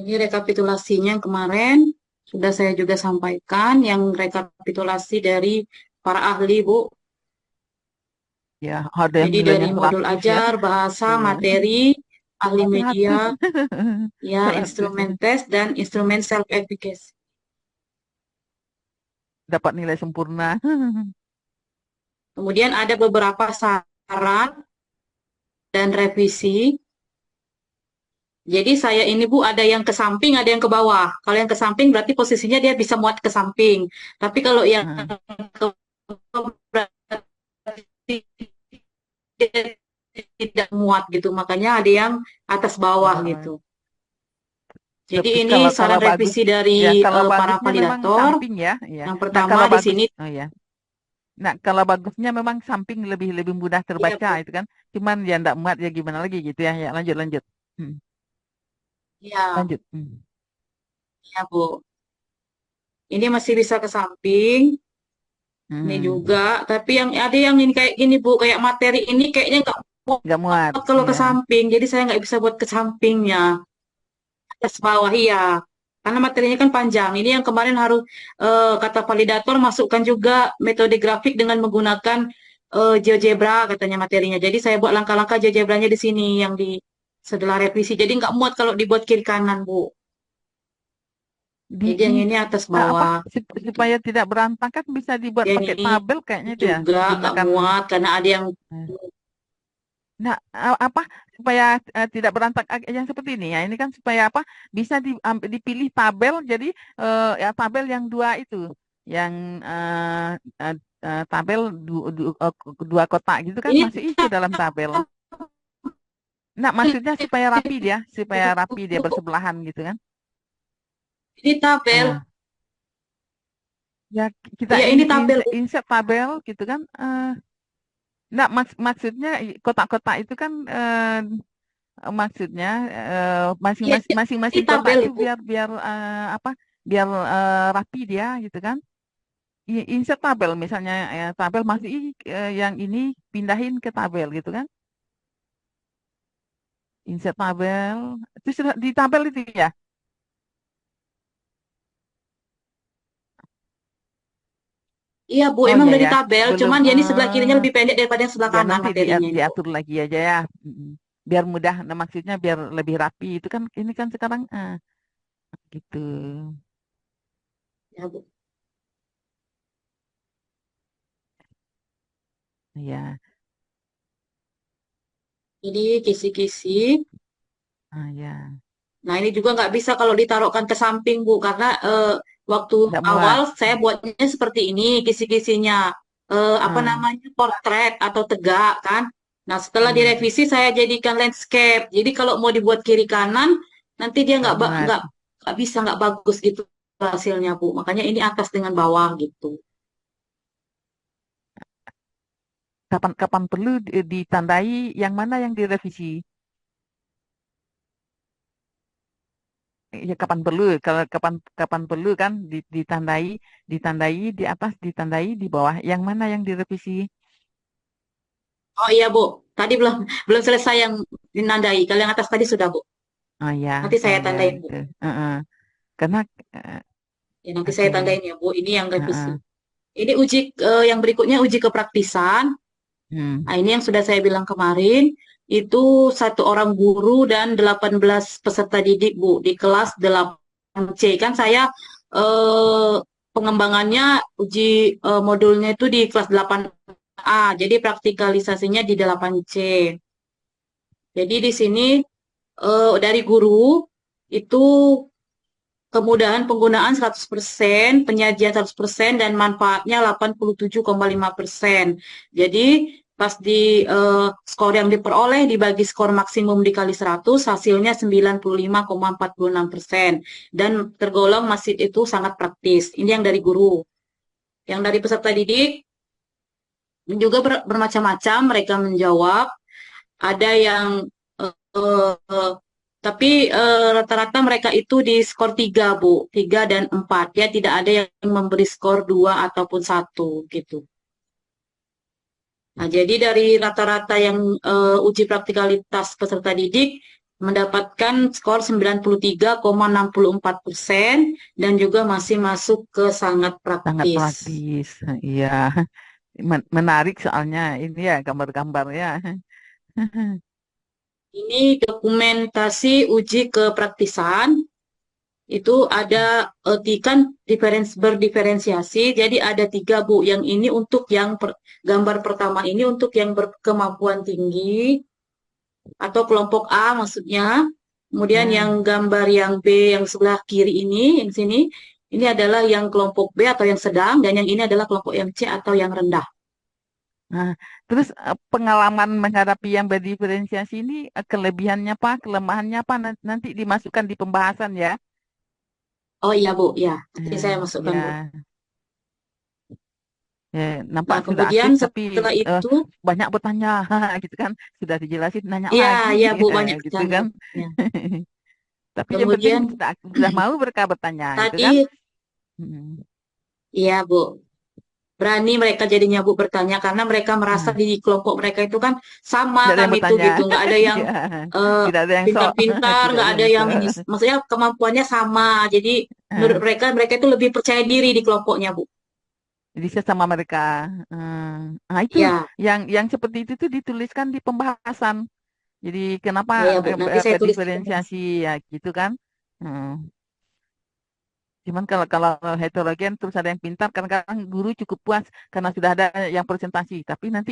Speaker 5: Ini rekapitulasinya yang kemarin sudah saya juga sampaikan, yang rekapitulasi dari para ahli, Bu.
Speaker 2: Ya, ada yang
Speaker 5: Jadi dari
Speaker 2: nilainya
Speaker 5: modul
Speaker 2: 100 ya.
Speaker 5: ajar, bahasa,
Speaker 2: Iya.
Speaker 5: materi, ahli media,
Speaker 2: 100.
Speaker 5: ya,
Speaker 2: 100
Speaker 5: instrumen
Speaker 2: ya.
Speaker 5: tes dan instrumen self efficacy.
Speaker 2: Dapat nilai sempurna.
Speaker 5: Kemudian ada beberapa saran dan revisi. Jadi saya ini, Bu, ada yang ke samping, ada yang ke bawah. Kalau yang ke samping berarti posisinya dia bisa muat ke samping. Tapi kalau yang
Speaker 2: Heeh.
Speaker 5: ke bawah berarti dia tidak muat gitu. Makanya ada yang atas bawah gitu. Jadi
Speaker 2: Tapi
Speaker 5: ini
Speaker 2: kalau
Speaker 5: saran
Speaker 2: bagus
Speaker 5: revisi dari
Speaker 2: ya, kalau
Speaker 5: para
Speaker 2: bagusnya memang
Speaker 5: validator.
Speaker 2: samping ya, ya.
Speaker 5: Yang
Speaker 2: Nah,
Speaker 5: pertama
Speaker 2: kalau
Speaker 5: di
Speaker 2: bagus,
Speaker 5: sini,
Speaker 2: oh ya. Nah, kalau bagusnya memang samping lebih lebih mudah
Speaker 5: ya,
Speaker 2: terbaca
Speaker 5: Bu.
Speaker 2: itu kan. Cuman ya enggak muat ya gimana lagi gitu ya. Ya lanjut lanjut.
Speaker 5: Ya,
Speaker 2: Lanjut.
Speaker 5: ya, Bu. Ini masih bisa ke samping. Ini
Speaker 2: Hmm.
Speaker 5: juga. Tapi yang ada yang ini kayak gini, Bu. Kayak materi ini kayaknya nggak muat
Speaker 2: Nggak muat.
Speaker 5: kalau ke
Speaker 2: Ya.
Speaker 5: samping. Jadi saya nggak bisa buat ke sampingnya. Atas bawah, iya. Karena materinya kan panjang. Ini yang kemarin harus kata validator masukkan juga metode grafik dengan menggunakan GeoGebra katanya materinya. Jadi saya buat langkah-langkah GeoGebranya di sini yang di setelah revisi. Jadi nggak muat kalau dibuat kiri kanan, Bu.
Speaker 2: Di
Speaker 5: Jadi
Speaker 2: di
Speaker 5: yang ini atas
Speaker 2: apa
Speaker 5: bawah.
Speaker 2: supaya tidak berantakan bisa dibuat
Speaker 5: Yang
Speaker 2: pakai
Speaker 5: ini
Speaker 2: tabel kayaknya itu ya.
Speaker 5: juga nggak
Speaker 2: Menggunakan
Speaker 5: muat karena ada yang
Speaker 2: nah apa supaya tidak berantakan yang seperti ini ya. Ini kan supaya apa bisa dipilih tabel jadi ya tabel yang dua itu yang tabel dua kotak gitu kan
Speaker 5: ini
Speaker 2: masuk ke dalam tabel. Nah, maksudnya supaya rapi dia bersebelahan gitu kan.
Speaker 5: ini tabel.
Speaker 2: Ah, ya kita
Speaker 5: Ya ini tabel.
Speaker 2: insert tabel gitu kan. Nah, maksudnya kotak-kotak itu kan maksudnya
Speaker 5: Ya, ini
Speaker 2: masing-masing kotak
Speaker 5: tabel,
Speaker 2: itu
Speaker 5: Bu.
Speaker 2: biar biar apa? Biar rapi dia gitu kan. Insert tabel misalnya tabel masih yang ini pindahin ke tabel gitu kan. Insert tabel. Itu sudah di tabel itu ya.
Speaker 5: Iya, Bu,
Speaker 2: Oh
Speaker 5: emang
Speaker 2: iya
Speaker 5: udah di
Speaker 2: ya,
Speaker 5: tabel,
Speaker 2: belum
Speaker 5: cuman dia ini sebelah kirinya lebih pendek daripada yang sebelah
Speaker 2: ya
Speaker 5: kanan
Speaker 2: nanti
Speaker 5: materinya ini, Bu.
Speaker 2: diatur lagi aja ya. Biar mudah, nah maksudnya biar lebih rapi itu kan ini kan sekarang gitu.
Speaker 5: Ya, Bu.
Speaker 2: Ya,
Speaker 5: Jadi kisi-kisi.
Speaker 2: ya.
Speaker 5: Nah, ini juga nggak bisa kalau ditaruhkan ke samping, Bu, karena waktu
Speaker 2: Nggak
Speaker 5: awal
Speaker 2: muat.
Speaker 5: saya buatnya seperti ini, kisi-kisinya. Apa
Speaker 2: Ah,
Speaker 5: namanya, portret atau tegak, kan? Nah, setelah
Speaker 2: hmm,
Speaker 5: direvisi, saya jadikan landscape. Jadi kalau mau dibuat kiri kanan, nanti dia
Speaker 2: nggak muat.
Speaker 5: nggak bisa, nggak bagus gitu hasilnya, Bu. Makanya ini atas dengan bawah gitu.
Speaker 2: Kapan-kapan perlu ditandai, yang mana yang direvisi? ya kapan perlu, kalau kapan kapan perlu kan ditandai di atas, ditandai di bawah. Yang mana yang direvisi?
Speaker 5: Oh iya Bu, tadi belum belum selesai yang dinandai. Kalau yang atas tadi sudah Bu.
Speaker 2: Oh ya,
Speaker 5: Nanti
Speaker 2: ya
Speaker 5: saya
Speaker 2: ya
Speaker 5: tandain Bu.
Speaker 2: itu. Heeh. Karena
Speaker 5: Ya nanti saya
Speaker 2: oke.
Speaker 5: tandain ya Bu. Ini yang revisi.
Speaker 2: Heeh.
Speaker 5: Ini yang berikutnya uji kepraktisan.
Speaker 2: Hmm.
Speaker 5: Nah, ini yang sudah saya bilang kemarin, itu satu orang guru dan 18 peserta didik, Bu, di kelas 8C. Kan saya eh, pengembangannya uji modulnya itu di kelas 8A, jadi praktikalisasinya di 8C. Jadi di sini dari guru itu kemudahan penggunaan 100%, penyajian 100%, dan manfaatnya 87,5%. Jadi pas di skor yang diperoleh dibagi skor maksimum dikali 100, hasilnya 95,46%. Dan tergolong masih itu sangat praktis. Ini yang dari guru. Yang dari peserta didik juga bermacam-macam mereka menjawab. Ada yang eh, tapi rata-rata mereka itu di skor 3, Bu. 3 dan 4. Ya, tidak ada yang memberi skor 2 ataupun 1 gitu. Nah, jadi dari rata-rata yang uji praktikalitas peserta didik mendapatkan skor 93,64% dan juga masih masuk ke sangat
Speaker 2: Sangat
Speaker 5: praktis.
Speaker 2: praktis. Iya. Menarik soalnya ini ya gambar-gambarnya.
Speaker 5: Ini dokumentasi uji kepraktisan. Itu ada kan berdiferensiasi, jadi ada 3 Bu. Yang ini untuk yang gambar pertama ini untuk yang berkemampuan tinggi atau kelompok A maksudnya. Kemudian yang
Speaker 2: Nah,
Speaker 5: gambar yang B yang sebelah kiri ini, yang sini, ini adalah yang kelompok B atau yang sedang, dan yang ini adalah kelompok yang C atau yang rendah.
Speaker 2: nah, terus pengalaman menghadapi yang berdiferensiasi ini kelebihannya apa, kelemahannya apa nanti dimasukkan di pembahasan ya.
Speaker 5: Oh iya Bu, ya. Nanti saya
Speaker 2: Nah,
Speaker 5: masukkan Bu.
Speaker 2: ya, nampak
Speaker 5: Nah,
Speaker 2: sudah
Speaker 5: kemudian
Speaker 2: asik tapi
Speaker 5: setelah itu,
Speaker 2: banyak bertanya gitu kan. Sudah dijelasin nanya
Speaker 5: iya,
Speaker 2: lagi
Speaker 5: ya Bu, banyak
Speaker 2: gitu
Speaker 5: bertanya.
Speaker 2: kan.
Speaker 5: Ya.
Speaker 2: Tapi yang penting
Speaker 5: Kemudian
Speaker 2: sudah mau mereka bertanya gitu kan.
Speaker 5: tadi,
Speaker 2: Hmm.
Speaker 5: iya Bu, berani mereka jadinya Bu bertanya karena mereka merasa
Speaker 2: Nah,
Speaker 5: di kelompok mereka itu kan sama
Speaker 2: tidak ada yang
Speaker 5: kami itu
Speaker 2: bertanya.
Speaker 5: gitu, nggak ada yang
Speaker 2: Iya.
Speaker 5: eh,
Speaker 2: Tidak ada yang sok,
Speaker 5: pintar-pintar,
Speaker 2: tidak
Speaker 5: nggak
Speaker 2: ada
Speaker 5: ada
Speaker 2: yang
Speaker 5: yang
Speaker 2: sok.
Speaker 5: ini, maksudnya kemampuannya sama. Jadi menurut
Speaker 2: Eh,
Speaker 5: mereka mereka itu lebih percaya diri di kelompoknya Bu.
Speaker 2: Jadi saya sama mereka. Nah itu
Speaker 5: Ya,
Speaker 2: yang seperti itu tuh dituliskan di pembahasan. Jadi kenapa
Speaker 5: oh ya Bu, nanti saya tulis di
Speaker 2: diferensiasi
Speaker 5: pembahasan.
Speaker 2: ya gitu kan? Hmm. Cuman kalau kalau heterogen terus ada yang pintar, kadang-kadang guru cukup puas karena sudah ada yang presentasi. Tapi nanti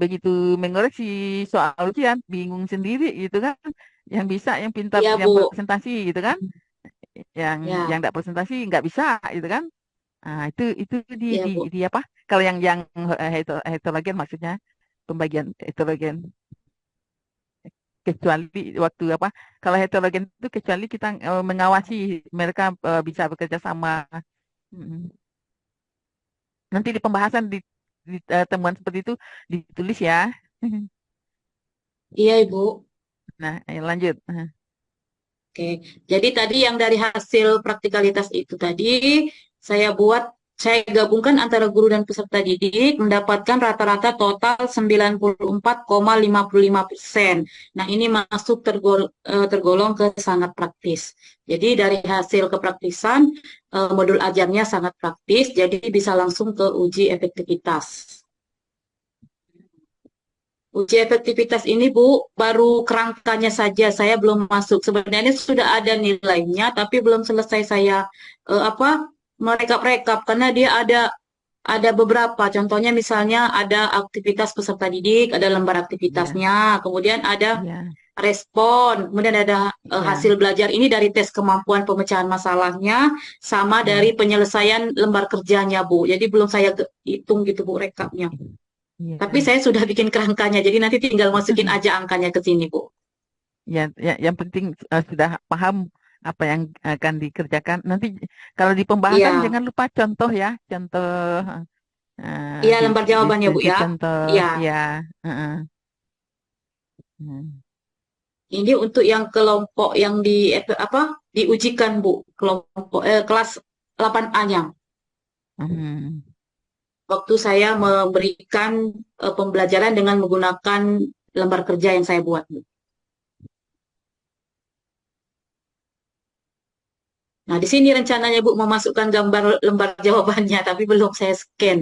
Speaker 2: begitu mengoreksi soal ujian, bingung sendiri gitu kan? Yang bisa yang pintar
Speaker 5: Iya
Speaker 2: yang
Speaker 5: Bu,
Speaker 2: presentasi gitu kan? Yang
Speaker 5: ya,
Speaker 2: nggak presentasi nggak bisa gitu kan? Nah, itu
Speaker 5: ya Bu.
Speaker 2: di apa? Kalau yang heterogen maksudnya pembagian heterogen, kecuali waktu apa? Kalau heterogen itu kecuali kita mengawasi mereka bisa bekerja sama. Mm. Nanti di pembahasan di temuan seperti itu ditulis ya.
Speaker 5: Iya Ibu.
Speaker 2: Nah, ayo lanjut.
Speaker 5: Oke, jadi tadi yang dari hasil praktikalitas itu tadi saya gabungkan antara guru dan peserta didik mendapatkan rata-rata total 94,55%. Nah, ini masuk tergolong ke sangat praktis. Jadi dari hasil kepraktisan modul ajarnya sangat praktis, jadi bisa langsung ke uji efektivitas. Uji efektivitas ini Bu, baru kerangkanya saja saya belum masuk. Sebenarnya sudah ada nilainya, tapi belum selesai saya merekap-rekap karena dia ada beberapa. Contohnya misalnya ada aktivitas peserta didik, ada lembar
Speaker 2: Iya,
Speaker 5: aktivitasnya, kemudian ada
Speaker 2: iya,
Speaker 5: respon, kemudian ada hasil
Speaker 2: iya,
Speaker 5: belajar ini dari tes kemampuan pemecahan masalahnya, sama dari
Speaker 2: iya,
Speaker 5: penyelesaian lembar kerjanya Bu. Jadi belum saya hitung gitu Bu rekapnya. Tapi
Speaker 2: iya.
Speaker 5: saya sudah bikin kerangkanya, jadi nanti tinggal masukin aja angkanya ke sini, Bu.
Speaker 2: Ya, yang penting sudah paham apa yang akan dikerjakan. Nanti kalau di pembahasan
Speaker 5: Iya,
Speaker 2: jangan lupa contoh ya, contoh
Speaker 5: iya lembar jawabannya, Bu
Speaker 2: di
Speaker 5: ya.
Speaker 2: contoh
Speaker 5: Iya,
Speaker 2: ya. Heeh. Hmm.
Speaker 5: Ini untuk yang kelompok yang diujikan Bu, kelompok kelas 8A-nya.
Speaker 2: Hmm.
Speaker 5: Waktu saya memberikan pembelajaran dengan menggunakan lembar kerja yang saya buat, Bu. Nah, di sini rencananya Bu memasukkan gambar lembar jawabannya, tapi belum saya scan.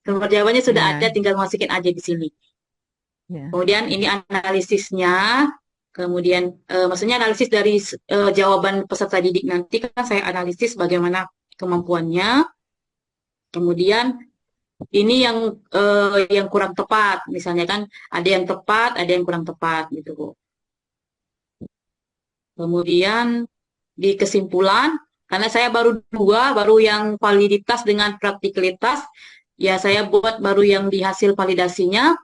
Speaker 5: Lembar jawabannya sudah ada,
Speaker 2: Ya,
Speaker 5: tinggal masukin aja di sini.
Speaker 2: ya.
Speaker 5: Kemudian ini analisisnya, kemudian maksudnya analisis dari jawaban peserta didik nanti kan saya analisis bagaimana kemampuannya. Kemudian ini yang kurang tepat, misalnya kan ada yang tepat, ada yang kurang tepat gitu Bu. Kemudian di kesimpulan, karena saya baru yang validitas dengan praktikalitas, ya saya buat baru yang di hasil validasinya,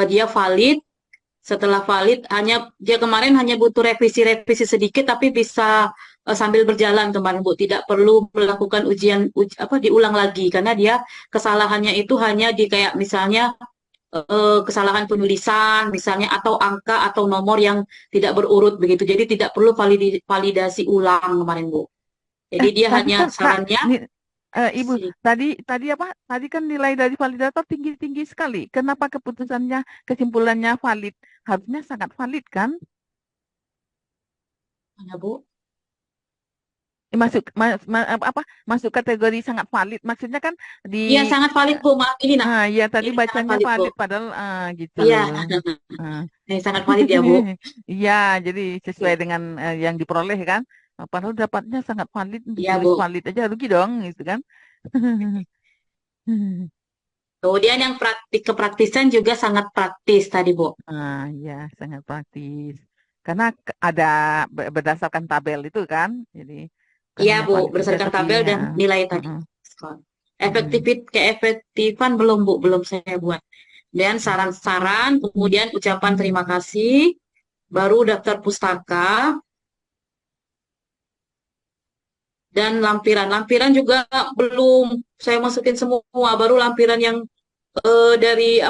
Speaker 5: dia valid. Setelah valid, dia kemarin hanya butuh revisi-revisi sedikit, tapi bisa sambil berjalan kemarin Bu. Tidak perlu melakukan diulang lagi, karena dia kesalahannya itu hanya di kayak misalnya kesalahan penulisan misalnya atau angka atau nomor yang tidak berurut begitu. Jadi tidak perlu validasi ulang kemarin Bu. Jadi dia
Speaker 2: Tadi
Speaker 5: hanya
Speaker 2: kan Kak,
Speaker 5: sarannya
Speaker 2: Ibu,
Speaker 5: si
Speaker 2: tadi apa? Tadi kan nilai dari validator tinggi-tinggi sekali. Kenapa keputusannya, kesimpulannya valid? Harusnya sangat valid kan?
Speaker 5: mana Bu?
Speaker 2: Masuk apa? Masuk kategori sangat valid. Maksudnya kan di
Speaker 5: Iya sangat valid Bu. Maaf ini nah.
Speaker 2: ya tadi
Speaker 5: Ini sangat
Speaker 2: bacanya
Speaker 5: valid Bu.
Speaker 2: valid padahal gitu.
Speaker 5: Iya,
Speaker 2: Ah.
Speaker 5: ini sangat valid ya Bu.
Speaker 2: Iya, jadi sesuai
Speaker 5: Iya,
Speaker 2: dengan yang diperoleh kan. Padahal dapatnya sangat valid,
Speaker 5: iya
Speaker 2: ditulis
Speaker 5: Bu.
Speaker 2: valid aja rugi dong, gitu kan?
Speaker 5: Kemudian yang kepraktisan juga sangat praktis tadi Bu.
Speaker 2: Ya, sangat praktis. Karena ada berdasarkan tabel itu kan, jadi bukan
Speaker 5: Iya
Speaker 2: hanya
Speaker 5: Bu,
Speaker 2: valid
Speaker 5: berdasarkan
Speaker 2: tapi
Speaker 5: tabel dan nilai tadi.
Speaker 2: mm-mm,
Speaker 5: Skor.
Speaker 2: mm-mm,
Speaker 5: Keefektifan belum Bu, belum saya buat. Dan saran-saran, kemudian ucapan terima kasih, baru daftar pustaka, dan lampiran. Lampiran juga belum saya masukin semua, baru lampiran yang dari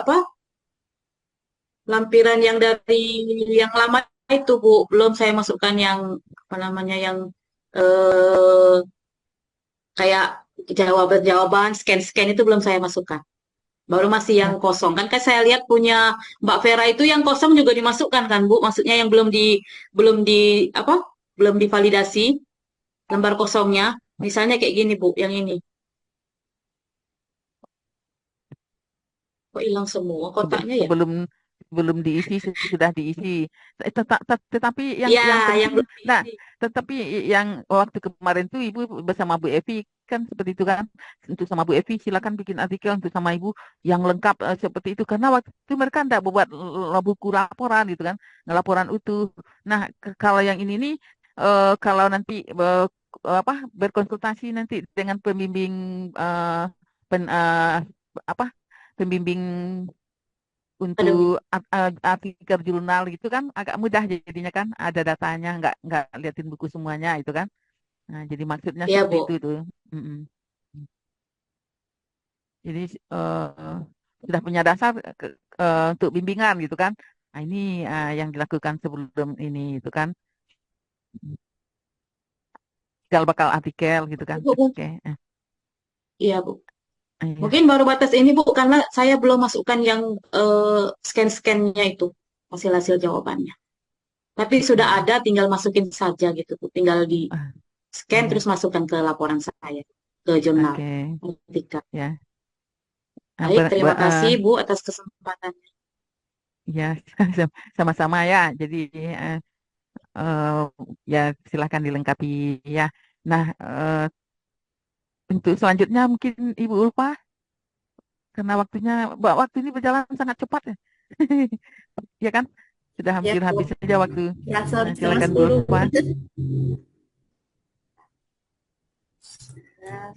Speaker 5: lampiran yang dari yang lama itu Bu, belum saya masukkan yang apa namanya yang eh, kayak jawaban-jawaban, scan-scan itu belum saya masukkan. Baru masih yang
Speaker 2: ya.
Speaker 5: kosong. Kan saya lihat punya Mbak Vera itu yang kosong juga dimasukkan kan Bu? Maksudnya yang belum di apa? Belum divalidasi lembar kosongnya. Misalnya kayak gini Bu, yang ini. Kok hilang semua kotaknya ya?
Speaker 2: Sebelum belum diisi sudah diisi. Tetapi
Speaker 5: Iya,
Speaker 2: yang
Speaker 5: yang
Speaker 2: penting,
Speaker 5: belum
Speaker 2: nah,
Speaker 5: diisi.
Speaker 2: tetapi yang waktu kemarin tuh Ibu bersama Bu Evi kan seperti itu kan. Untuk sama Bu Evi silakan bikin artikel untuk sama Ibu yang lengkap seperti itu karena waktu itu mereka enggak buat buku laporan gitu kan, laporan utuh. Nah, kalau yang ini nih kalau nanti apa berkonsultasi nanti dengan pembimbing eh, apa pembimbing
Speaker 5: Aduh,
Speaker 2: untuk artikel jurnal gitu kan agak mudah jadinya kan ada datanya nggak liatin buku semuanya itu kan. Nah, jadi maksudnya
Speaker 5: iya
Speaker 2: seperti itu
Speaker 5: Bu.
Speaker 2: tuh. Mm-mm. Jadi sudah punya dasar untuk bimbingan gitu kan. Nah, ini yang dilakukan sebelum ini itu kan. Tinggal bakal artikel gitu kan.
Speaker 5: Bu, Bu.
Speaker 2: Oke.
Speaker 5: Iya Bu.
Speaker 2: Iya.
Speaker 5: Mungkin baru batas ini Bu, karena saya belum masukkan yang scan-scannya itu, hasil-hasil jawabannya. Tapi sudah
Speaker 2: Mm-mm.
Speaker 5: ada, tinggal masukin saja gitu Bu. Tinggal di
Speaker 2: Ah,
Speaker 5: scan
Speaker 2: iya.
Speaker 5: terus masukkan ke laporan saya, ke jurnal.
Speaker 2: Oke.
Speaker 5: Ketika.
Speaker 2: Ya.
Speaker 5: Baik, terima kasih Bu atas kesempatan.
Speaker 2: Ya, sama-sama ya. Jadi eh, ya silahkan dilengkapi ya. Nah, untuk selanjutnya mungkin Ibu Ulfa karena waktu ini berjalan sangat cepat ya. Ya kan? Sudah
Speaker 4: Ya,
Speaker 2: hampir
Speaker 4: Bu.
Speaker 2: habis saja waktu.
Speaker 4: Ya, setengah
Speaker 2: Silakan Bu
Speaker 4: 10.
Speaker 2: Ulfa.
Speaker 4: Ya.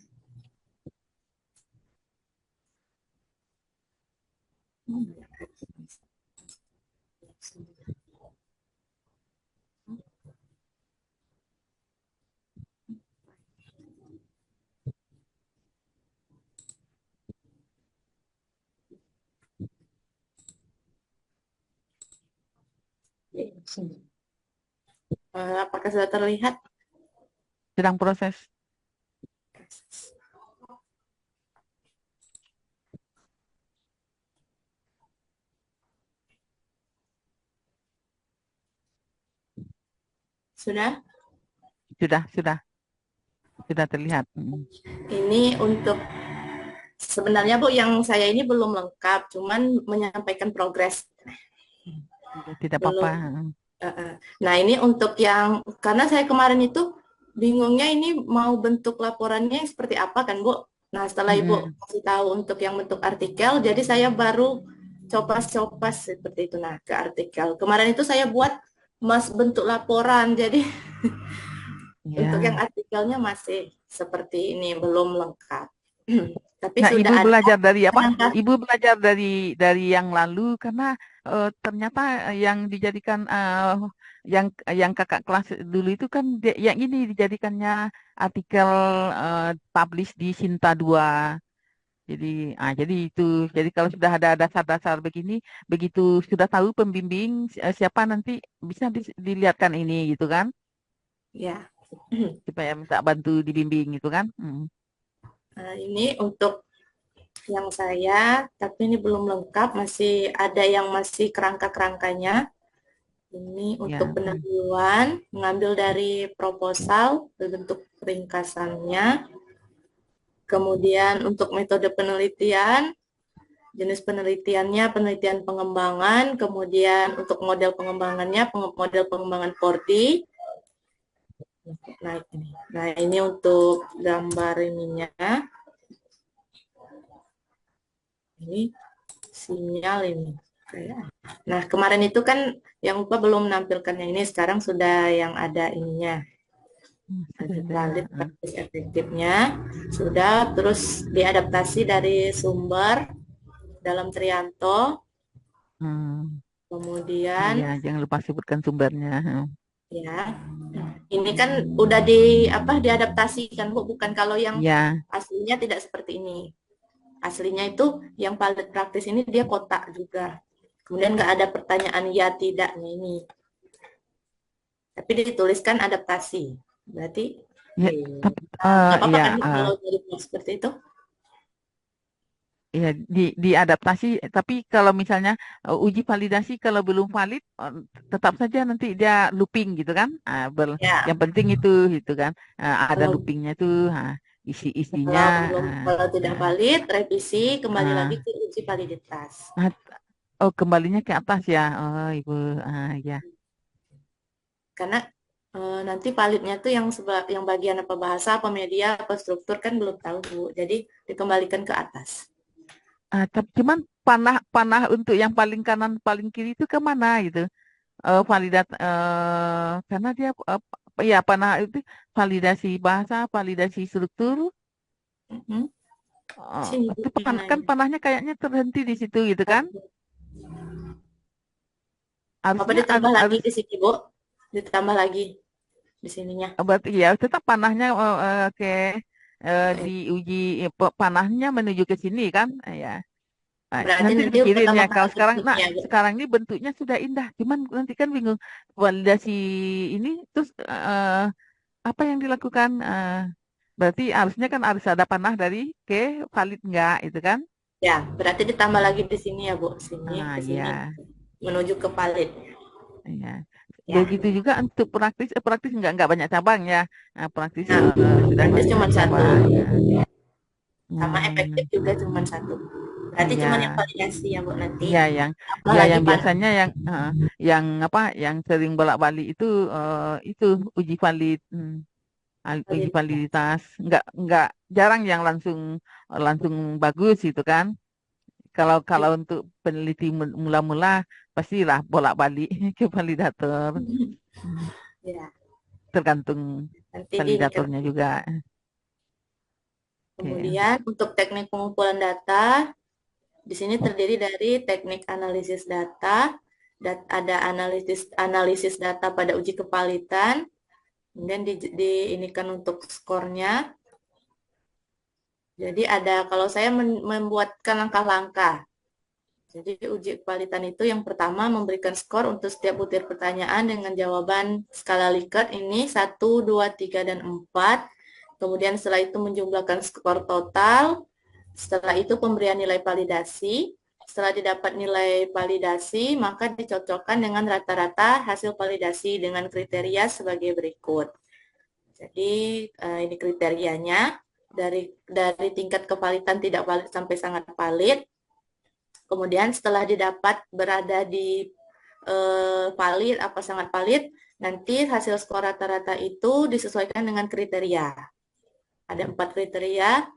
Speaker 5: Ya, Apakah sudah terlihat?
Speaker 2: Sedang proses.
Speaker 5: Sudah?
Speaker 2: Sudah terlihat.
Speaker 5: Ini untuk sebenarnya Bu, yang saya ini belum lengkap, cuman menyampaikan progres.
Speaker 2: Tidak
Speaker 5: Belum.
Speaker 2: apa-apa.
Speaker 5: Nah, ini untuk yang karena saya kemarin itu bingungnya ini mau bentuk laporannya seperti apa kan, Bu? Nah, setelah Ibu kasih tahu untuk yang bentuk artikel, jadi saya baru copas-copas seperti itu. Nah, ke artikel. Kemarin itu saya buat bentuk laporan, jadi untuk yang
Speaker 2: Ya.
Speaker 5: artikelnya masih seperti ini, belum lengkap. Tapi
Speaker 2: Nah,
Speaker 5: sudah
Speaker 2: Ibu
Speaker 5: ada
Speaker 2: belajar dari apa?
Speaker 5: langkah.
Speaker 2: Ibu belajar dari yang lalu karena ternyata yang dijadikan yang kakak kelas dulu itu kan yang ini dijadikannya artikel publish di Sinta 2. Jadi itu. Jadi kalau sudah ada dasar-dasar begini, begitu sudah tahu pembimbing siapa nanti bisa dilihatkan ini gitu kan,
Speaker 5: Ya.
Speaker 2: supaya minta bantu dibimbing gitu kan.
Speaker 5: Nah, ini untuk yang saya, tapi ini belum lengkap, masih ada yang masih kerangka-kerangkanya. Ini untuk
Speaker 2: Ya.
Speaker 5: pendahuluan, mengambil dari proposal, berbentuk ringkasannya. Kemudian untuk metode penelitian, jenis penelitiannya, penelitian pengembangan, kemudian untuk model pengembangannya, model pengembangan 4D. Nah, ini untuk gambar ininya. Ini sinyal ini. Nah, kemarin itu kan yang lupa belum menampilkannya ini, sekarang sudah yang ada ininya. Valid praktis efektifnya sudah, terus diadaptasi dari sumber dalam Trianto. Kemudian
Speaker 2: Ya, jangan lupa sebutkan sumbernya.
Speaker 5: ya, ini kan udah diadaptasi kan Bu, bukan kalau yang
Speaker 2: Ya.
Speaker 5: aslinya tidak seperti ini. Aslinya itu yang valid praktis ini dia kotak juga. Kemudian nggak ada pertanyaan ya tidaknya ini. Tapi dituliskan adaptasi. Berarti
Speaker 2: Ya, tapi
Speaker 5: nggak apa-apa
Speaker 2: ya,
Speaker 5: kan Bu, kalau dari seperti itu?
Speaker 2: ya diadaptasi. Tapi kalau misalnya uji validasi kalau belum valid, tetap saja nanti dia looping gitu kan.
Speaker 5: Ya,
Speaker 2: Yang penting itu gitu kan. Ada
Speaker 5: kalau
Speaker 2: loopingnya tuh, isi-isinya.
Speaker 5: kalau tidak valid, revisi kembali lagi
Speaker 2: ah,
Speaker 5: ke uji validitas.
Speaker 2: oh, kembalinya ke atas ya. Oh, Ibu. Ya.
Speaker 5: Karena nanti validnya tuh yang bagian apa bahasa, apa media, apa struktur kan belum tahu Bu. Jadi dikembalikan ke atas.
Speaker 2: Tapi cuman panah untuk yang paling kanan paling kiri itu kemana gitu? Karena dia ya panah itu validasi bahasa, validasi struktur.
Speaker 5: Sini Bu,
Speaker 2: Itu kan
Speaker 5: panahnya.
Speaker 2: panahnya kayaknya terhenti di situ gitu kan?
Speaker 5: Apa
Speaker 2: Harusnya
Speaker 5: ditambah lagi
Speaker 2: harus
Speaker 5: di sini Bu? Ditambah lagi di sininya.
Speaker 2: berarti ya tetap panahnya diuji panahnya menuju ke sini kan? Ya.
Speaker 5: Berarti
Speaker 2: Nanti
Speaker 5: nanti
Speaker 2: dipikirin ya.
Speaker 5: tambahkan
Speaker 2: Kalau
Speaker 5: lagi
Speaker 2: sekarang,
Speaker 5: ini ya Bu.
Speaker 2: sekarang ini bentuknya sudah indah. Cuman nanti kan bingung validasi ini terus apa yang dilakukan? Berarti harusnya kan harus ada panah dari valid enggak itu kan?
Speaker 5: Ya, berarti ditambah lagi di sini ya Bu. Sini ke sini
Speaker 2: Ya,
Speaker 5: menuju ke valid.
Speaker 2: ya.
Speaker 5: Ya.
Speaker 2: Begitu juga untuk praktis enggak banyak cabang ya. Praktis
Speaker 5: Nah,
Speaker 2: sudah
Speaker 5: praktis
Speaker 2: banyak
Speaker 5: cuma satu.
Speaker 2: cabang.
Speaker 5: Sama efektif juga cuma satu. Berarti cuma yang
Speaker 2: Iya.
Speaker 5: validasi ya Bu nanti.
Speaker 2: Iya, yang
Speaker 5: Tambah lagi
Speaker 2: yang biasanya yang apa yang sering bolak-balik itu uji valid, uji
Speaker 5: valid.
Speaker 2: validitas. Enggak jarang yang langsung langsung bagus itu kan. Kalau kalau untuk peneliti mula-mula pastilah bolak-balik ke validator. Hmm,
Speaker 5: Ya,
Speaker 2: Tergantung
Speaker 5: nanti diinikan.
Speaker 2: validatornya juga. Oke.
Speaker 5: Kemudian untuk teknik pengumpulan data, di sini terdiri dari teknik analisis data, ada analisis data pada uji kevalitan, kemudian diinikan untuk skornya. Jadi ada, kalau saya membuatkan langkah-langkah.
Speaker 6: Jadi uji kevalitan itu yang pertama memberikan skor untuk setiap butir pertanyaan dengan jawaban skala Likert ini 1, 2, 3, dan 4. Kemudian setelah itu menjumlahkan skor total. Setelah itu pemberian nilai validasi. Setelah didapat nilai validasi, maka dicocokkan dengan rata-rata hasil validasi dengan kriteria sebagai berikut. Jadi ini kriterianya dari tingkat kevalitan tidak valid sampai sangat valid. Kemudian setelah didapat berada di valid apa sangat valid, nanti hasil skor rata-rata itu disesuaikan dengan kriteria. Ada 4 kriteria.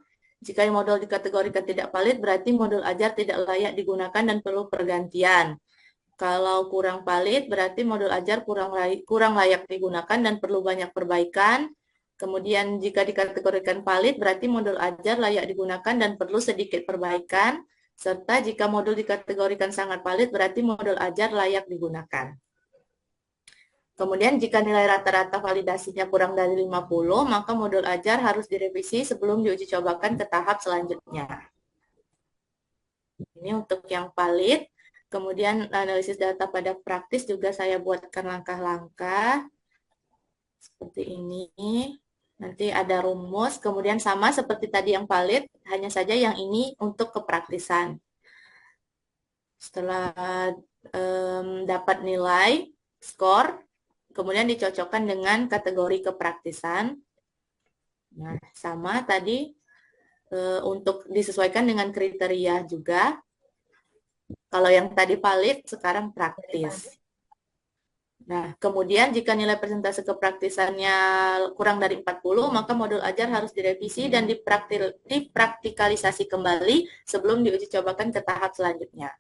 Speaker 6: Jika modul dikategorikan tidak valid, berarti modul ajar tidak layak digunakan dan perlu pergantian. Kalau kurang valid, berarti modul ajar kurang layak digunakan dan perlu banyak perbaikan. Kemudian jika dikategorikan valid, berarti modul ajar layak digunakan dan perlu sedikit perbaikan. Serta jika modul dikategorikan sangat valid, berarti modul ajar layak digunakan. Kemudian jika nilai rata-rata validasinya kurang dari 50, maka modul ajar harus direvisi sebelum diuji cobakan ke tahap selanjutnya. Ini untuk yang valid. Kemudian analisis data pada praktis juga saya buatkan langkah-langkah. Seperti ini. Nanti ada rumus, kemudian sama seperti tadi yang valid, hanya saja yang ini untuk kepraktisan. Setelah dapat nilai, skor, kemudian dicocokkan dengan kategori kepraktisan. Nah, sama tadi untuk disesuaikan dengan kriteria juga. Kalau yang tadi valid, sekarang praktis. Nah, kemudian jika nilai persentase kepraktisannya kurang dari 40, maka modul ajar harus direvisi dan dipraktikalisasi kembali sebelum diuji cobakan ke tahap selanjutnya.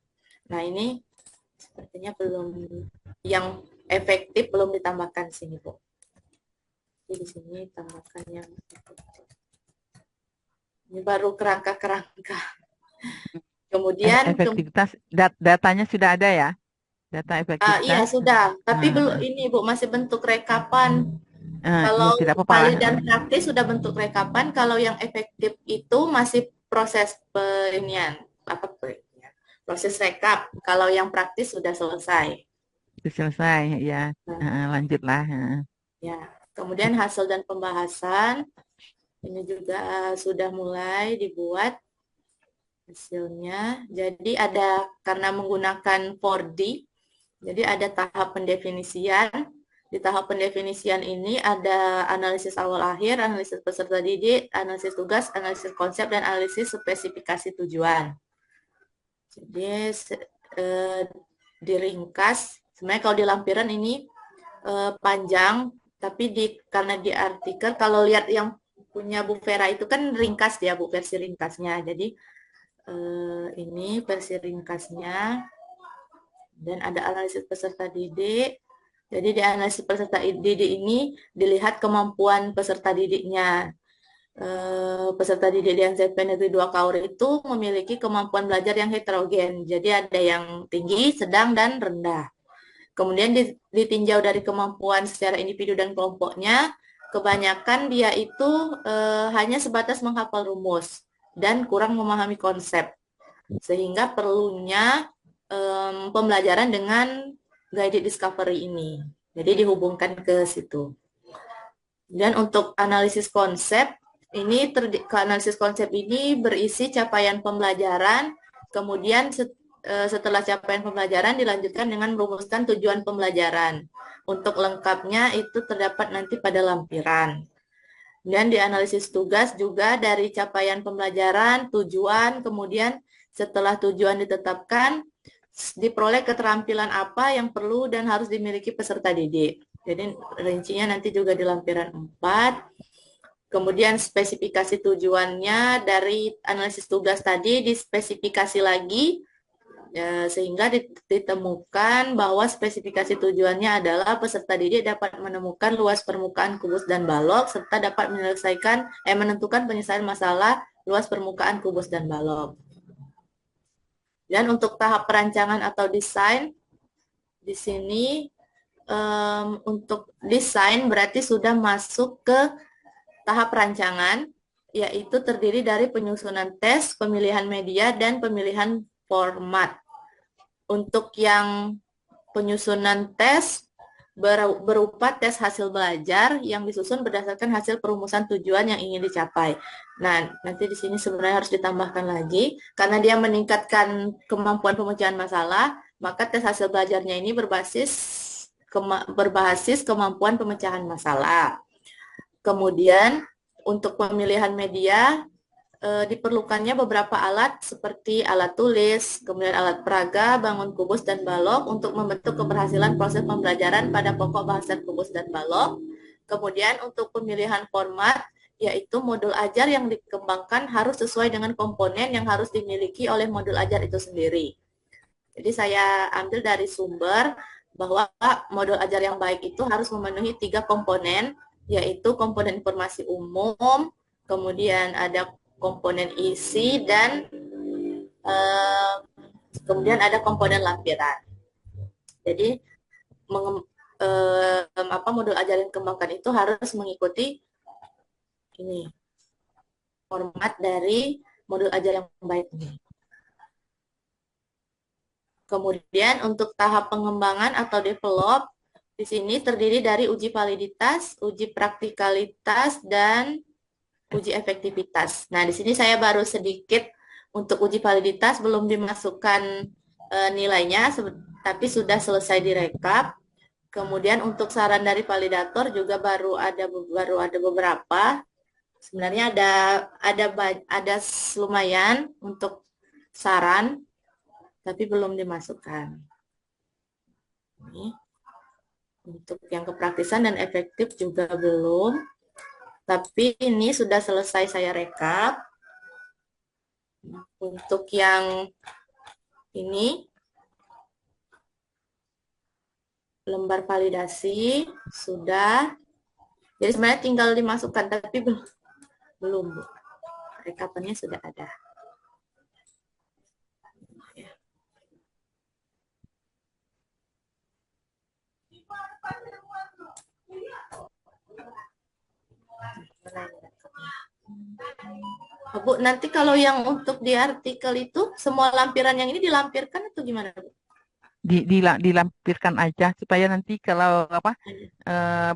Speaker 6: Nah, ini sepertinya belum, yang efektif belum ditambahkan sini, Bu. Jadi di sini tambahkan yang efektif. Ini baru kerangka-kerangka. Kemudian
Speaker 2: efektivitas datanya sudah ada ya? Data efektivitas.
Speaker 6: Iya sudah, tapi belum ini Bu, masih bentuk rekapan. Kalau
Speaker 2: tidak apa-apa.
Speaker 6: valid dan praktis sudah bentuk rekapan, kalau yang efektif itu masih proses proses rekap. Kalau yang praktis sudah selesai.
Speaker 2: Selesai ya. Lanjutlah.
Speaker 6: Ya, kemudian hasil dan pembahasan ini juga sudah mulai dibuat hasilnya. Jadi ada, karena menggunakan 4D, jadi ada tahap pendefinisian. Di tahap pendefinisian ini ada analisis awal-akhir, analisis peserta didik, analisis tugas, analisis konsep, dan analisis spesifikasi tujuan. Jadi diringkas. Sebenarnya kalau di lampiran ini panjang, tapi karena di artikel, kalau lihat yang punya Bu Vera itu kan ringkas ya Bu, versi ringkasnya. Jadi ini versi ringkasnya. Dan ada analisis peserta didik. Jadi di analisis peserta didik ini dilihat kemampuan peserta didiknya. Peserta didik di NZP Negeri 2 Kaur itu memiliki kemampuan belajar yang heterogen. Jadi ada yang tinggi, sedang, dan rendah. Kemudian ditinjau dari kemampuan secara individu dan kelompoknya, kebanyakan dia itu hanya sebatas menghafal rumus dan kurang memahami konsep. Sehingga perlunya pembelajaran dengan guided discovery ini. Jadi dihubungkan ke situ. Dan untuk analisis konsep, analisis konsep ini berisi capaian pembelajaran, kemudian setelah capaian pembelajaran dilanjutkan dengan merumuskan tujuan pembelajaran. Untuk lengkapnya itu terdapat nanti pada lampiran. Dan di analisis tugas juga dari capaian pembelajaran, tujuan, kemudian setelah tujuan ditetapkan, diperoleh keterampilan apa yang perlu dan harus dimiliki peserta didik. Jadi rincinya nanti juga di lampiran 4. Kemudian spesifikasi tujuannya dari analisis tugas tadi dispesifikasi lagi, sehingga ditemukan bahwa spesifikasi tujuannya adalah peserta didik dapat menemukan luas permukaan kubus dan balok, serta dapat menentukan penyelesaian masalah luas permukaan kubus dan balok. Dan untuk tahap perancangan atau desain, di sini untuk desain berarti sudah masuk ke tahap perancangan, yaitu terdiri dari penyusunan tes, pemilihan media, dan pemilihan format. Untuk yang penyusunan tes berupa tes hasil belajar yang disusun berdasarkan hasil perumusan tujuan yang ingin dicapai. Nah, nanti di sini sebenarnya harus ditambahkan lagi, karena dia meningkatkan kemampuan pemecahan masalah, maka tes hasil belajarnya ini berbasis kemampuan pemecahan masalah. Kemudian, untuk pemilihan media, diperlukannya beberapa alat seperti alat tulis, kemudian alat peraga, bangun kubus, dan balok untuk membentuk keberhasilan proses pembelajaran pada pokok bahasan kubus dan balok. Kemudian untuk pemilihan format, yaitu modul ajar yang dikembangkan harus sesuai dengan komponen yang harus dimiliki oleh modul ajar itu sendiri. Jadi saya ambil dari sumber bahwa modul ajar yang baik itu harus memenuhi 3 komponen, yaitu komponen informasi umum, kemudian ada komponen isi, dan kemudian ada komponen lampiran. Jadi modul ajar yang dikembangkan itu harus mengikuti ini format dari modul ajar yang baik ini. Kemudian untuk tahap pengembangan atau develop di sini terdiri dari uji validitas, uji praktikalitas, dan uji efektivitas. Nah, di sini saya baru sedikit untuk uji validitas belum dimasukkan nilainya, tapi sudah selesai direkap. Kemudian untuk saran dari validator juga baru ada beberapa. Sebenarnya ada lumayan untuk saran, tapi belum dimasukkan. Ini untuk yang kepraktisan dan efektif juga belum. Tapi ini sudah selesai saya rekap. Untuk yang ini, lembar validasi sudah. Jadi sebenarnya tinggal dimasukkan, tapi belum. Rekapannya sudah ada. Bu, nanti kalau yang untuk di artikel itu semua lampiran yang ini dilampirkan atau gimana, Bu?
Speaker 2: Dilampirkan aja supaya nanti kalau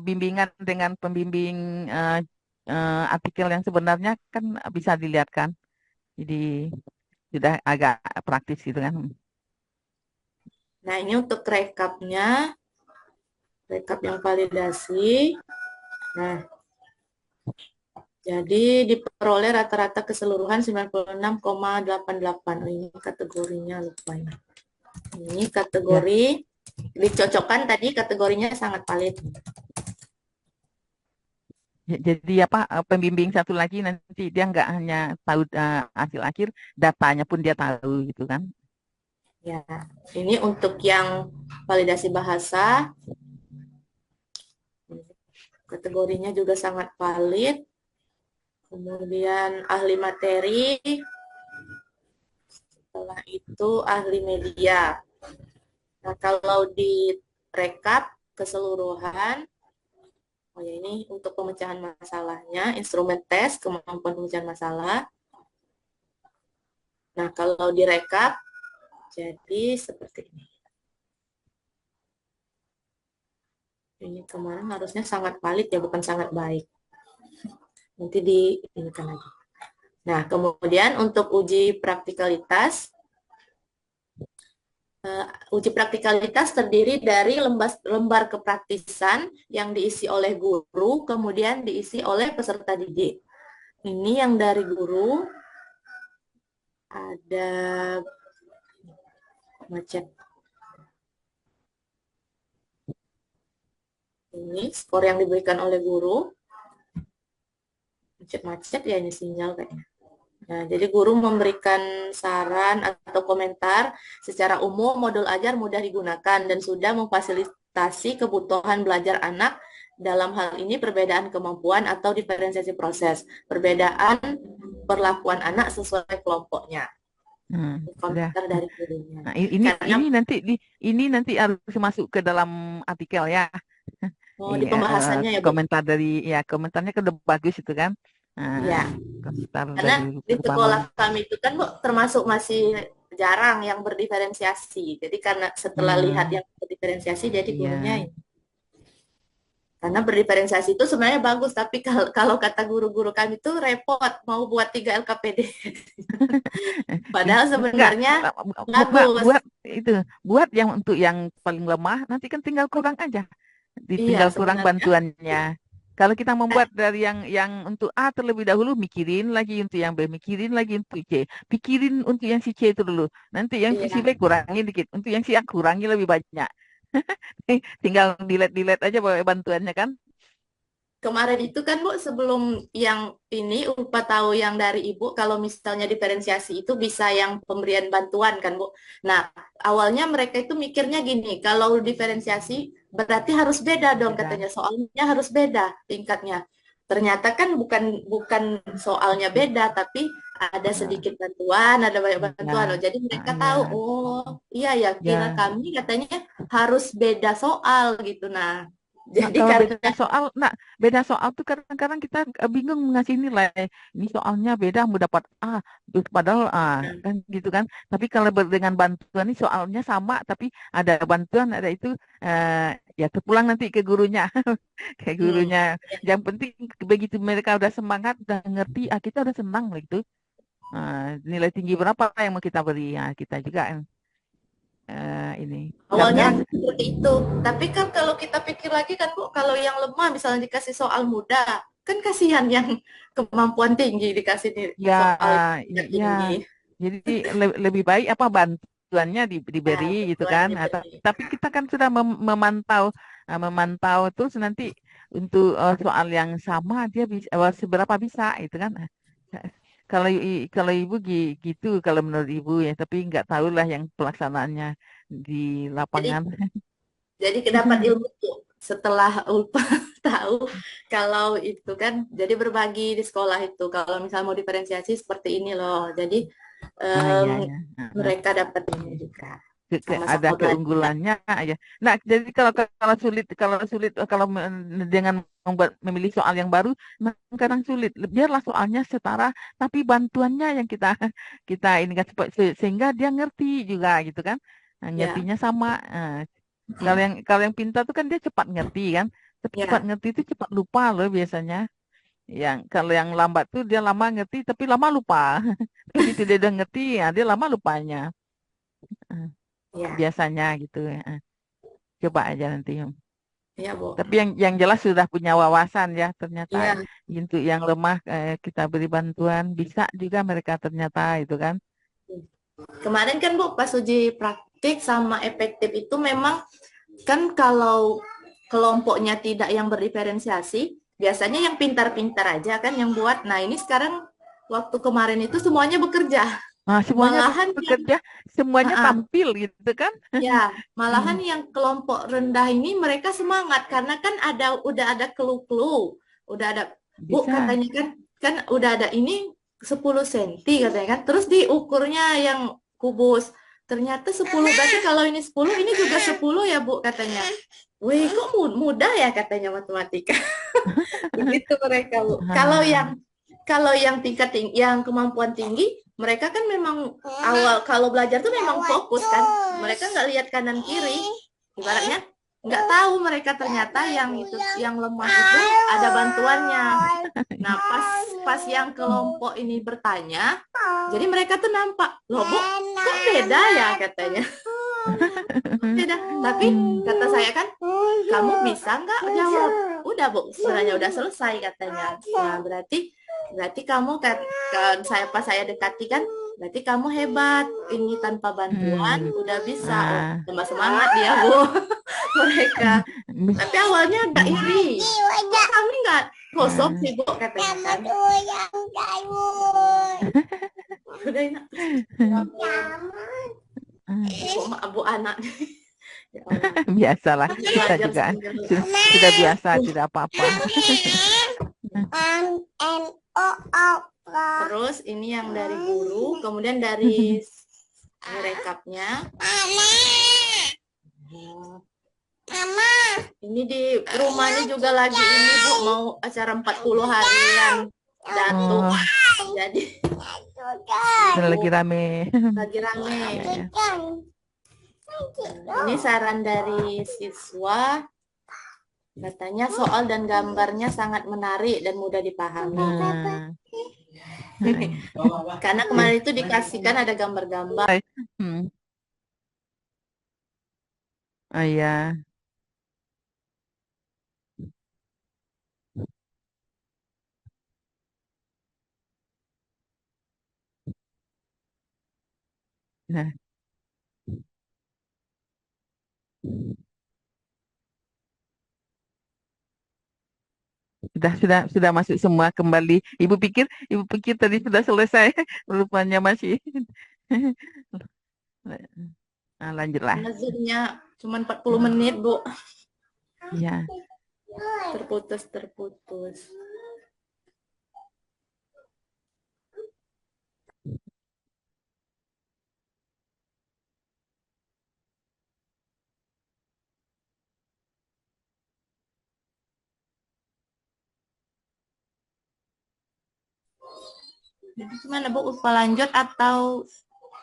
Speaker 2: bimbingan dengan pembimbing artikel yang sebenarnya kan bisa dilihat kan. Jadi sudah agak praktis gitu kan.
Speaker 6: Nah, ini untuk rekapnya, rekap yang validasi. Nah, jadi diperoleh rata-rata keseluruhan 96,88. Ini kategorinya lupa ini. Ini kategori dicocokkan tadi kategorinya sangat valid.
Speaker 2: Jadi pembimbing satu lagi nanti dia nggak hanya tahu hasil akhir, datanya pun dia tahu gitu kan.
Speaker 6: Ya, ini untuk yang validasi bahasa. Kategorinya juga sangat valid. Kemudian ahli materi, setelah itu ahli media. Nah, kalau di rekap keseluruhan, oh ya ini untuk pemecahan masalahnya, instrumen tes, kemampuan pemecahan masalah. Nah, kalau di rekap, jadi seperti ini. Ini kemarin harusnya sangat valid ya, bukan sangat baik. Nanti diinikan lagi. Nah, kemudian untuk uji praktikalitas terdiri dari lembar kepraktisan yang diisi oleh guru, kemudian diisi oleh peserta didik. Ini yang dari guru ada macet. Ini skor yang diberikan oleh guru. Macet-macet ya ini sinyal kayaknya. Nah, jadi guru memberikan saran atau komentar secara umum modul ajar mudah digunakan dan sudah memfasilitasi kebutuhan belajar anak. Dalam hal ini perbedaan kemampuan atau diferensiasi proses, perbedaan perlakuan anak sesuai kelompoknya. Komentar dari gurunya.
Speaker 2: Nah, ini nanti harus masuk ke dalam artikel ya.
Speaker 6: Oh, di pembahasannya ya, Bu?
Speaker 2: Komentarnya kan udah bagus itu kan.
Speaker 6: Iya. Karena di sekolah kami itu kan, Bu, termasuk masih jarang yang berdiferensiasi. Jadi karena setelah lihat yang berdiferensiasi, jadi gurunya
Speaker 2: Iya.
Speaker 6: karena berdiferensiasi itu sebenarnya bagus, tapi kalau kata guru-guru kami tuh repot mau buat 3 LKPD. Padahal
Speaker 2: Enggak,
Speaker 6: sebenarnya
Speaker 2: Mbak,
Speaker 6: bagus.
Speaker 2: buat yang untuk yang paling lemah, nanti kan tinggal kurang aja,
Speaker 6: Iya,
Speaker 2: tinggal kurang
Speaker 6: sebenarnya.
Speaker 2: bantuannya. Kalau kita membuat dari yang untuk A terlebih dahulu, mikirin lagi untuk yang B, mikirin lagi untuk C, pikirin untuk yang si C itu dulu. Nanti yang si
Speaker 6: Iya.
Speaker 2: B kurangin dikit, untuk yang si A kurangi lebih banyak. Tinggal delete-delete aja bantuannya kan.
Speaker 6: Kemarin itu kan Bu, sebelum yang ini UPA tahu yang dari Ibu, kalau misalnya diferensiasi itu bisa yang pemberian bantuan kan Bu. Nah, awalnya mereka itu mikirnya gini, kalau diferensiasi berarti harus beda dong
Speaker 2: Beda.
Speaker 6: katanya, soalnya harus beda tingkatnya. Ternyata kan bukan bukan soalnya beda, tapi ada sedikit bantuan, ada banyak bantuan
Speaker 2: Iya,
Speaker 6: loh. Jadi mereka
Speaker 2: iya,
Speaker 6: tahu, oh iya ya, kira
Speaker 2: ya.
Speaker 6: kami katanya harus beda soal gitu. Nah,
Speaker 2: Nah,
Speaker 6: jadi
Speaker 2: kalau
Speaker 6: karena
Speaker 2: beda soal tuh kadang-kadang kita bingung ngasih nilai. Ini soalnya beda, mau dapat A, padahal A, kan gitu kan. Tapi kalau dengan bantuan ini soalnya sama, tapi ada bantuan, ada itu, ya terpulang nanti ke gurunya, ke
Speaker 6: hmm,
Speaker 2: gurunya. Yang penting begitu mereka udah semangat, udah ngerti, kita udah senang lah gitu. Nilai tinggi berapa yang mau kita beri, ya kita juga ini.
Speaker 6: awalnya
Speaker 2: Karena
Speaker 6: seperti itu. Tapi kan kalau kita pikir lagi kan Bu, kalau yang lemah misalnya dikasih soal mudah, kan kasihan yang kemampuan tinggi dikasih
Speaker 2: ya,
Speaker 6: soal yang
Speaker 2: ya,
Speaker 6: tinggi.
Speaker 2: jadi lebih baik apa bantuannya diberi
Speaker 6: Ya,
Speaker 2: gitu kan.
Speaker 6: bantuannya
Speaker 2: Tapi
Speaker 6: beri.
Speaker 2: tapi kita kan sudah memantau terus nanti untuk soal yang sama dia bisa seberapa bisa itu kan. Kalau ibu gitu kalau menurut ibu ya, tapi nggak tahu lah yang pelaksanaannya di
Speaker 6: Jadi
Speaker 2: lapangan.
Speaker 6: jadi dapat ilmu tuh setelah ULPA tahu kalau itu kan jadi berbagi di sekolah itu kalau misalnya mau diferensiasi seperti ini loh. Jadi
Speaker 2: Iya
Speaker 6: em,
Speaker 2: ya.
Speaker 6: mereka dapat ini juga
Speaker 2: Ada
Speaker 6: sama-sama belajar.
Speaker 2: keunggulannya ya. Nah, jadi kalau dengan memilih soal yang baru, kadang sulit. Biarlah soalnya setara, tapi bantuannya yang kita kita ini kan sehingga dia ngerti juga gitu kan. Nah,
Speaker 6: Ya,
Speaker 2: ngertinya sama. Kalau yang pintar tuh kan dia cepat ngerti kan. Tapi cepat
Speaker 6: ya,
Speaker 2: ngerti itu cepat lupa loh biasanya. Kalau yang lambat tuh dia lama ngerti tapi lama lupa. Begitu dia udah ngerti ya dia lama lupanya. Eh,
Speaker 6: ya,
Speaker 2: Biasanya gitu ya. Coba aja nanti.
Speaker 6: ya, Bu.
Speaker 2: Tapi yang jelas sudah punya wawasan ya ternyata
Speaker 6: Iya.
Speaker 2: untuk yang lemah kita beri bantuan bisa juga mereka ternyata itu kan.
Speaker 6: Kemarin kan Bu pas uji praktik sama efektif itu memang kan kalau kelompoknya tidak yang berdiferensiasi, biasanya yang pintar-pintar aja kan yang buat. Nah, ini sekarang waktu kemarin itu semuanya bekerja.
Speaker 2: Nah, semuanya
Speaker 6: Malahan yang
Speaker 2: bekerja, semuanya
Speaker 6: ah,
Speaker 2: tampil gitu kan.
Speaker 6: ya, malahan
Speaker 2: Hmm,
Speaker 6: yang kelompok rendah ini mereka semangat karena kan udah ada clue-clue, udah ada Bu
Speaker 2: bisa,
Speaker 6: katanya kan udah ada ini 10 senti katanya kan. Terus diukurnya yang kubus. Ternyata 10 berarti kalau ini 10 ini juga 10 ya Bu katanya. Wih, kok mudah ya katanya matematika. Begitu mereka, Bu.
Speaker 2: ah,
Speaker 6: Kalau yang tingkat tinggi, yang kemampuan tinggi, mereka kan memang awal kalau belajar tuh memang fokus kan. Mereka nggak lihat kanan kiri. Ibaratnya nggak tahu mereka ternyata yang itu yang lemah itu ada bantuannya. Nah, pas yang kelompok ini bertanya, jadi mereka tuh nampak, loh Bu, kok beda ya katanya. Beda. Tapi kata saya kan, kamu bisa nggak jawab? Udah Bu, sebenarnya udah selesai katanya. Nah, berarti kamu pas saya dekati kan, berarti kamu hebat. Ini tanpa bantuan
Speaker 2: hmm,
Speaker 6: udah bisa. Oh,
Speaker 2: ah,
Speaker 6: tambah semangat dia Bu. Mereka. Tapi awalnya agak iri. Kok kami nggak kosong
Speaker 2: ah,
Speaker 6: sih Bu katanya kan. Udah enak. Bu anak. Ya Allah.
Speaker 2: biasalah kita
Speaker 6: Belajar
Speaker 2: juga
Speaker 6: sambil
Speaker 2: sudah biasa tidak apa-apa.
Speaker 6: terus ini yang dari guru, kemudian dari rekapnya. Ini di rumahnya juga lagi ini Bu mau acara 40 harian datuk.
Speaker 2: Oh,
Speaker 6: Jadi
Speaker 2: Lagi rame.
Speaker 6: Lagi rame.
Speaker 2: Ya, ya.
Speaker 6: Ini saran dari siswa. Katanya soal dan gambarnya sangat menarik dan mudah dipahami.
Speaker 2: Nah,
Speaker 6: Karena kemarin itu dikasihkan ada gambar-gambar.
Speaker 2: hmm. Oh ya. Nah, sudah masuk semua kembali. Ibu pikir tadi sudah selesai, rupanya masih. Nah, lanjutlah.
Speaker 6: Karena Zoom-nya cuma 40 menit, Bu.
Speaker 2: Ya.
Speaker 6: Terputus. Jadi gimana, Bu? Upah lanjut atau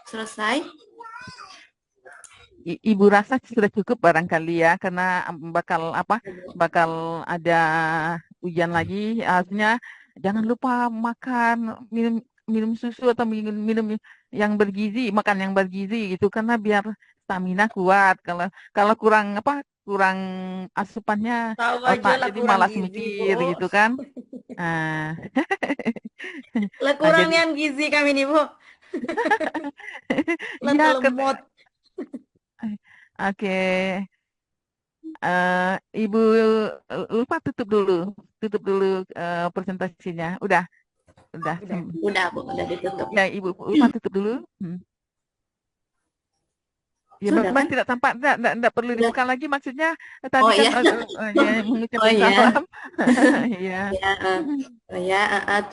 Speaker 6: selesai?
Speaker 2: Ibu rasa sudah cukup barangkali ya, karena bakal ada ujian lagi. Artinya jangan lupa makan, minum susu atau minum yang bergizi, makan yang bergizi gitu, karena biar stamina kuat. Kalau kurang asupannya
Speaker 4: Tahu aja
Speaker 2: otak
Speaker 4: lah
Speaker 2: jadi
Speaker 4: kurang
Speaker 2: malas
Speaker 4: gizi,
Speaker 2: mikir
Speaker 4: Bu.
Speaker 2: gitu kan. Nah,
Speaker 4: Lah
Speaker 2: nah
Speaker 4: kurang
Speaker 2: jadi
Speaker 4: yang gizi kami nih, Bu. Lah
Speaker 2: iya kan.
Speaker 4: telemot.
Speaker 2: Oke. Ibu lupa tutup dulu presentasinya. Udah.
Speaker 6: Udah, Bu, udah ditutup.
Speaker 2: Ya, Ibu lupa tutup dulu. Ya,
Speaker 6: Sudah
Speaker 2: memang
Speaker 6: kan?
Speaker 2: tidak tampak, tidak perlu
Speaker 6: Udah.
Speaker 2: dibuka lagi. Maksudnya tadi
Speaker 6: Oh
Speaker 2: kan
Speaker 6: iya.
Speaker 2: ya,
Speaker 6: Oh
Speaker 2: mengucapkan
Speaker 6: iya.
Speaker 2: salam. Iya.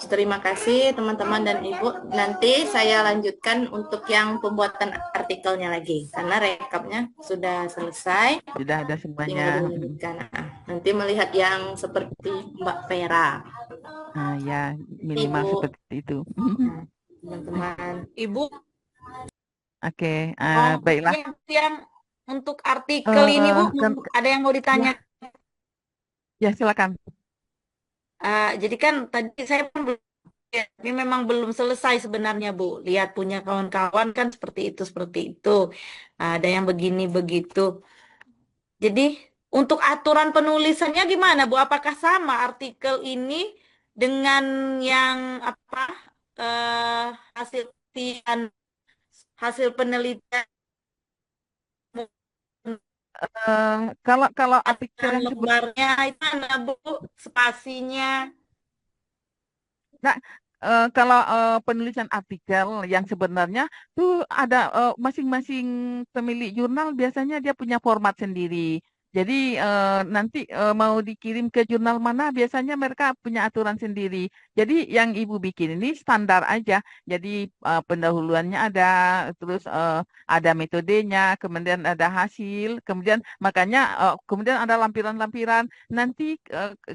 Speaker 6: Terima kasih teman-teman dan Ibu. Nanti saya lanjutkan untuk yang pembuatan artikelnya lagi karena rekapnya sudah selesai.
Speaker 2: Sudah ada
Speaker 6: Tinggal
Speaker 2: semuanya.
Speaker 6: dilanjutkan. Nanti melihat yang seperti Mbak Vera.
Speaker 2: Ya, minimal
Speaker 6: Ibu.
Speaker 2: seperti itu.
Speaker 6: Teman-teman.
Speaker 4: Ibu,
Speaker 2: Oke, baiklah.
Speaker 4: yang untuk artikel ini, Bu, ada yang mau ditanya?
Speaker 2: Ya, silakan.
Speaker 4: Jadi kan tadi saya pun ini memang belum selesai sebenarnya, Bu. Lihat punya kawan-kawan kan seperti itu. Ada yang begini begitu. Jadi untuk aturan penulisannya gimana, Bu? Apakah sama artikel ini dengan yang hasil penelitian
Speaker 2: Kalau artikel yang
Speaker 4: lembarnya itu mana, Bu? Spasinya?
Speaker 2: Nah, kalau penulisan artikel yang sebenarnya tuh ada masing-masing pemilik jurnal biasanya dia punya format sendiri. Jadi nanti mau dikirim ke jurnal mana biasanya mereka punya aturan sendiri. Jadi yang ibu bikin ini standar aja. Jadi pendahuluannya ada, terus ada metodenya, kemudian ada hasil, kemudian makanya kemudian ada lampiran-lampiran. Nanti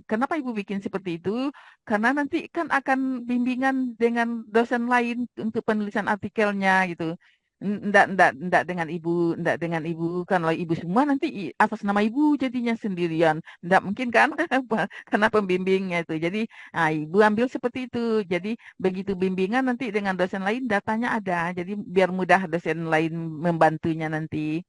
Speaker 2: kenapa ibu bikin seperti itu? Karena nanti kan akan bimbingan dengan dosen lain untuk penulisan artikelnya gitu. Ndak dengan ibu kan, kalau ibu semua nanti atas nama ibu jadinya sendirian. Ndak mungkin kan karena pembimbingnya itu. Jadi ibu ambil seperti itu. Jadi begitu bimbingan nanti dengan dosen lain datanya ada. Jadi biar mudah dosen lain membantunya nanti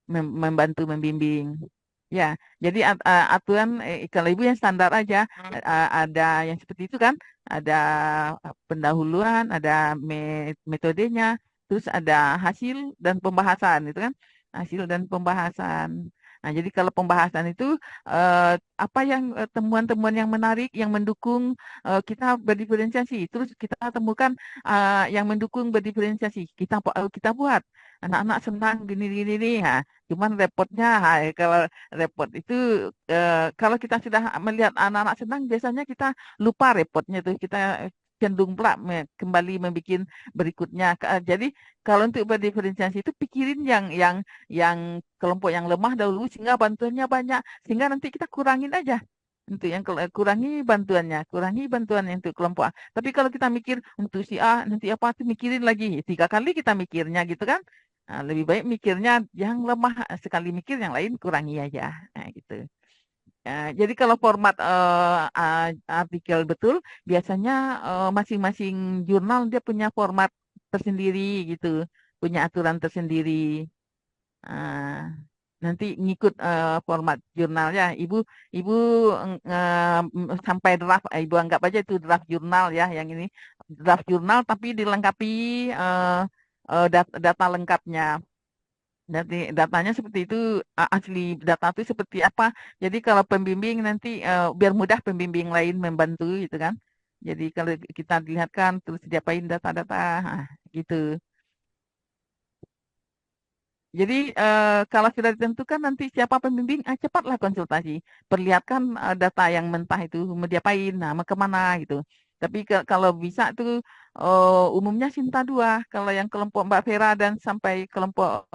Speaker 2: membantu membimbing. Ya, jadi aturan kalau ibu yang standar aja, ada yang seperti itu kan, ada pendahuluan, ada metodenya, terus ada hasil dan pembahasan itu kan, hasil dan pembahasan. Nah, jadi kalau pembahasan itu apa yang temuan-temuan yang menarik, yang mendukung kita berdiferensiasi, terus kita temukan yang mendukung berdiferensiasi, kita buat. Anak-anak senang gini-gini nih, cuman repotnya, kalau repot itu kalau kita sudah melihat anak-anak senang, biasanya kita lupa repotnya tuh, kita cenderung pula kembali membuat berikutnya. Jadi kalau untuk berdiferensiasi itu pikirin yang kelompok yang lemah dahulu sehingga bantuannya banyak, sehingga nanti kita kurangin aja. Untuk yang kurangi bantuannya untuk kelompok A. Tapi kalau kita mikir untuk si A nanti apa tuh mikirin lagi 3 kali kita mikirnya gitu kan. Nah, lebih baik mikirnya yang lemah sekali mikir yang lain kurangi aja. Nah, gitu. Jadi kalau format artikel betul biasanya masing-masing jurnal dia punya format tersendiri gitu, punya aturan tersendiri. Ah, nanti ngikut format jurnalnya. Ibu sampai draft, ibu anggap aja itu draft jurnal ya, yang ini draft jurnal tapi dilengkapi data lengkapnya. Datanya seperti itu, asli data itu seperti apa. Jadi kalau pembimbing nanti biar mudah pembimbing lain membantu gitu kan. Jadi kalau kita lihatkan terus diapain data-data, gitu. Jadi kalau sudah ditentukan nanti siapa pembimbing, cepatlah konsultasi. Perlihatkan data yang mentah itu mau diapain, nah mau kemana gitu. Tapi kalau bisa tuh umumnya Sinta 2. Kalau yang kelompok Mbak Vera dan sampai kelompok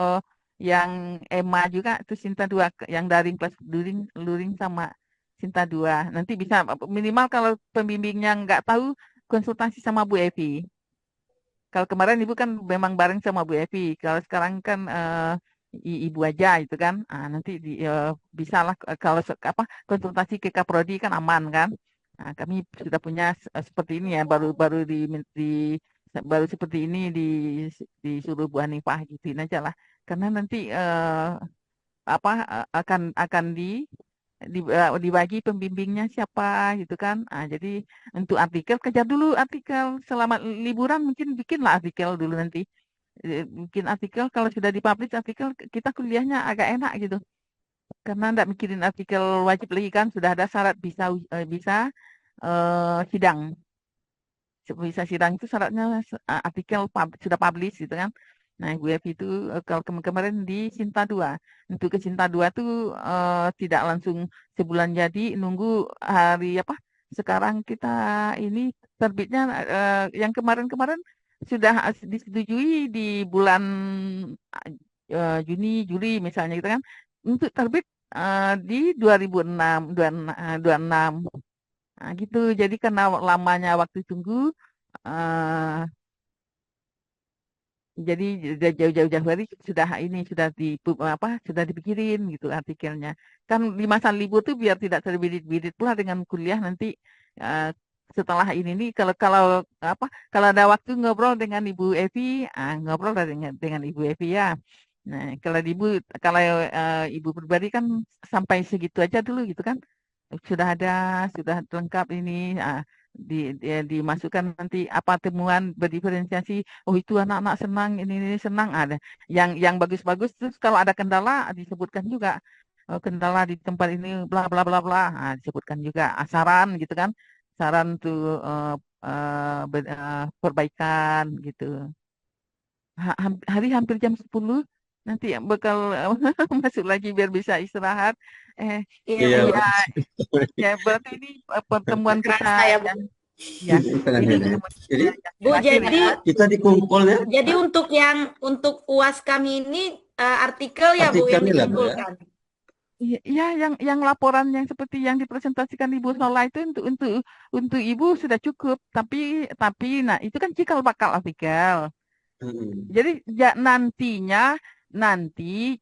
Speaker 2: yang Emma juga itu Sinta 2. Yang daring kelas luring, luring sama Sinta 2. Nanti bisa minimal kalau pembimbingnya nggak tahu konsultasi sama Bu Evi. Kalau kemarin ibu kan memang bareng sama Bu Evi. Kalau sekarang kan ibu aja itu kan. Nanti bisa lah kalau apa konsultasi ke Kaprodi kan aman kan. Nah, kami sudah punya seperti ini ya, baru baru seperti ini disuruh Bu Hanifah gituin aja lah. Karena nanti apa akan dibagi pembimbingnya siapa gitu kan. Jadi untuk artikel kejar dulu artikel selama liburan mungkin bikinlah artikel dulu nanti. Bikin artikel kalau sudah dipublish artikel kita kuliahnya agak enak gitu. Karena enggak mikirin artikel wajib lagi kan sudah ada syarat bisa sidang. Bisa sidang itu syaratnya artikel sudah publish gitu kan. Nah, Ibu Evi itu kalau kemarin di Sinta 2. Untuk ke Sinta 2 tuh tidak langsung sebulan jadi, nunggu hari apa? Sekarang kita ini terbitnya yang kemarin-kemarin sudah disetujui di bulan Juni, Juli misalnya gitu kan. Untuk terbit di 2006, 26. Nah, gitu. Jadi karena lamanya waktu tunggu, eh, jadi jauh-jauh hari sudah sudah dipikirin gitu artikelnya. Kan di masa libur tuh biar tidak terbirit-birit pula dengan kuliah nanti eh, setelah ini nih kalau apa kalau ada waktu ngobrol dengan Ibu Evi, ngobrol lah dengan Ibu Evi ya. Nah, kalau Ibu pribadi kan sampai segitu aja dulu gitu kan. Sudah lengkap ini dimasukkan nanti apa temuan berdiferensiasi, oh itu anak-anak senang ini senang ada yang bagus-bagus, terus kalau ada kendala disebutkan juga. Kendala di tempat ini bla bla bla bla, disebutkan juga. Saran gitu kan, saran tuh perbaikan gitu. Hari hampir jam 10 nanti bakal masuk lagi biar bisa istirahat.
Speaker 4: Iya,
Speaker 3: Iya,
Speaker 4: Bu.
Speaker 2: Ya,
Speaker 3: Pak.
Speaker 2: ya berarti ini pertemuan kita
Speaker 6: Kerasa ya, Bu.
Speaker 2: ya
Speaker 3: Tengah
Speaker 2: ini
Speaker 3: ya.
Speaker 2: pertemuan
Speaker 3: Jadi
Speaker 2: kita
Speaker 4: Bu,
Speaker 2: terakhir
Speaker 4: jadi
Speaker 2: ya.
Speaker 3: kita dikumpul ya,
Speaker 4: jadi untuk UAS kami ini artikel ya Bu yang
Speaker 3: artikelnya lah Bu ya.
Speaker 4: dikumpulkan.
Speaker 2: Iya, yang laporan yang seperti yang dipresentasikan Ibu Sola itu untuk Ibu sudah cukup. Tapi nah itu kan cikal bakal artikel.
Speaker 3: Mm-mm.
Speaker 2: Jadi nanti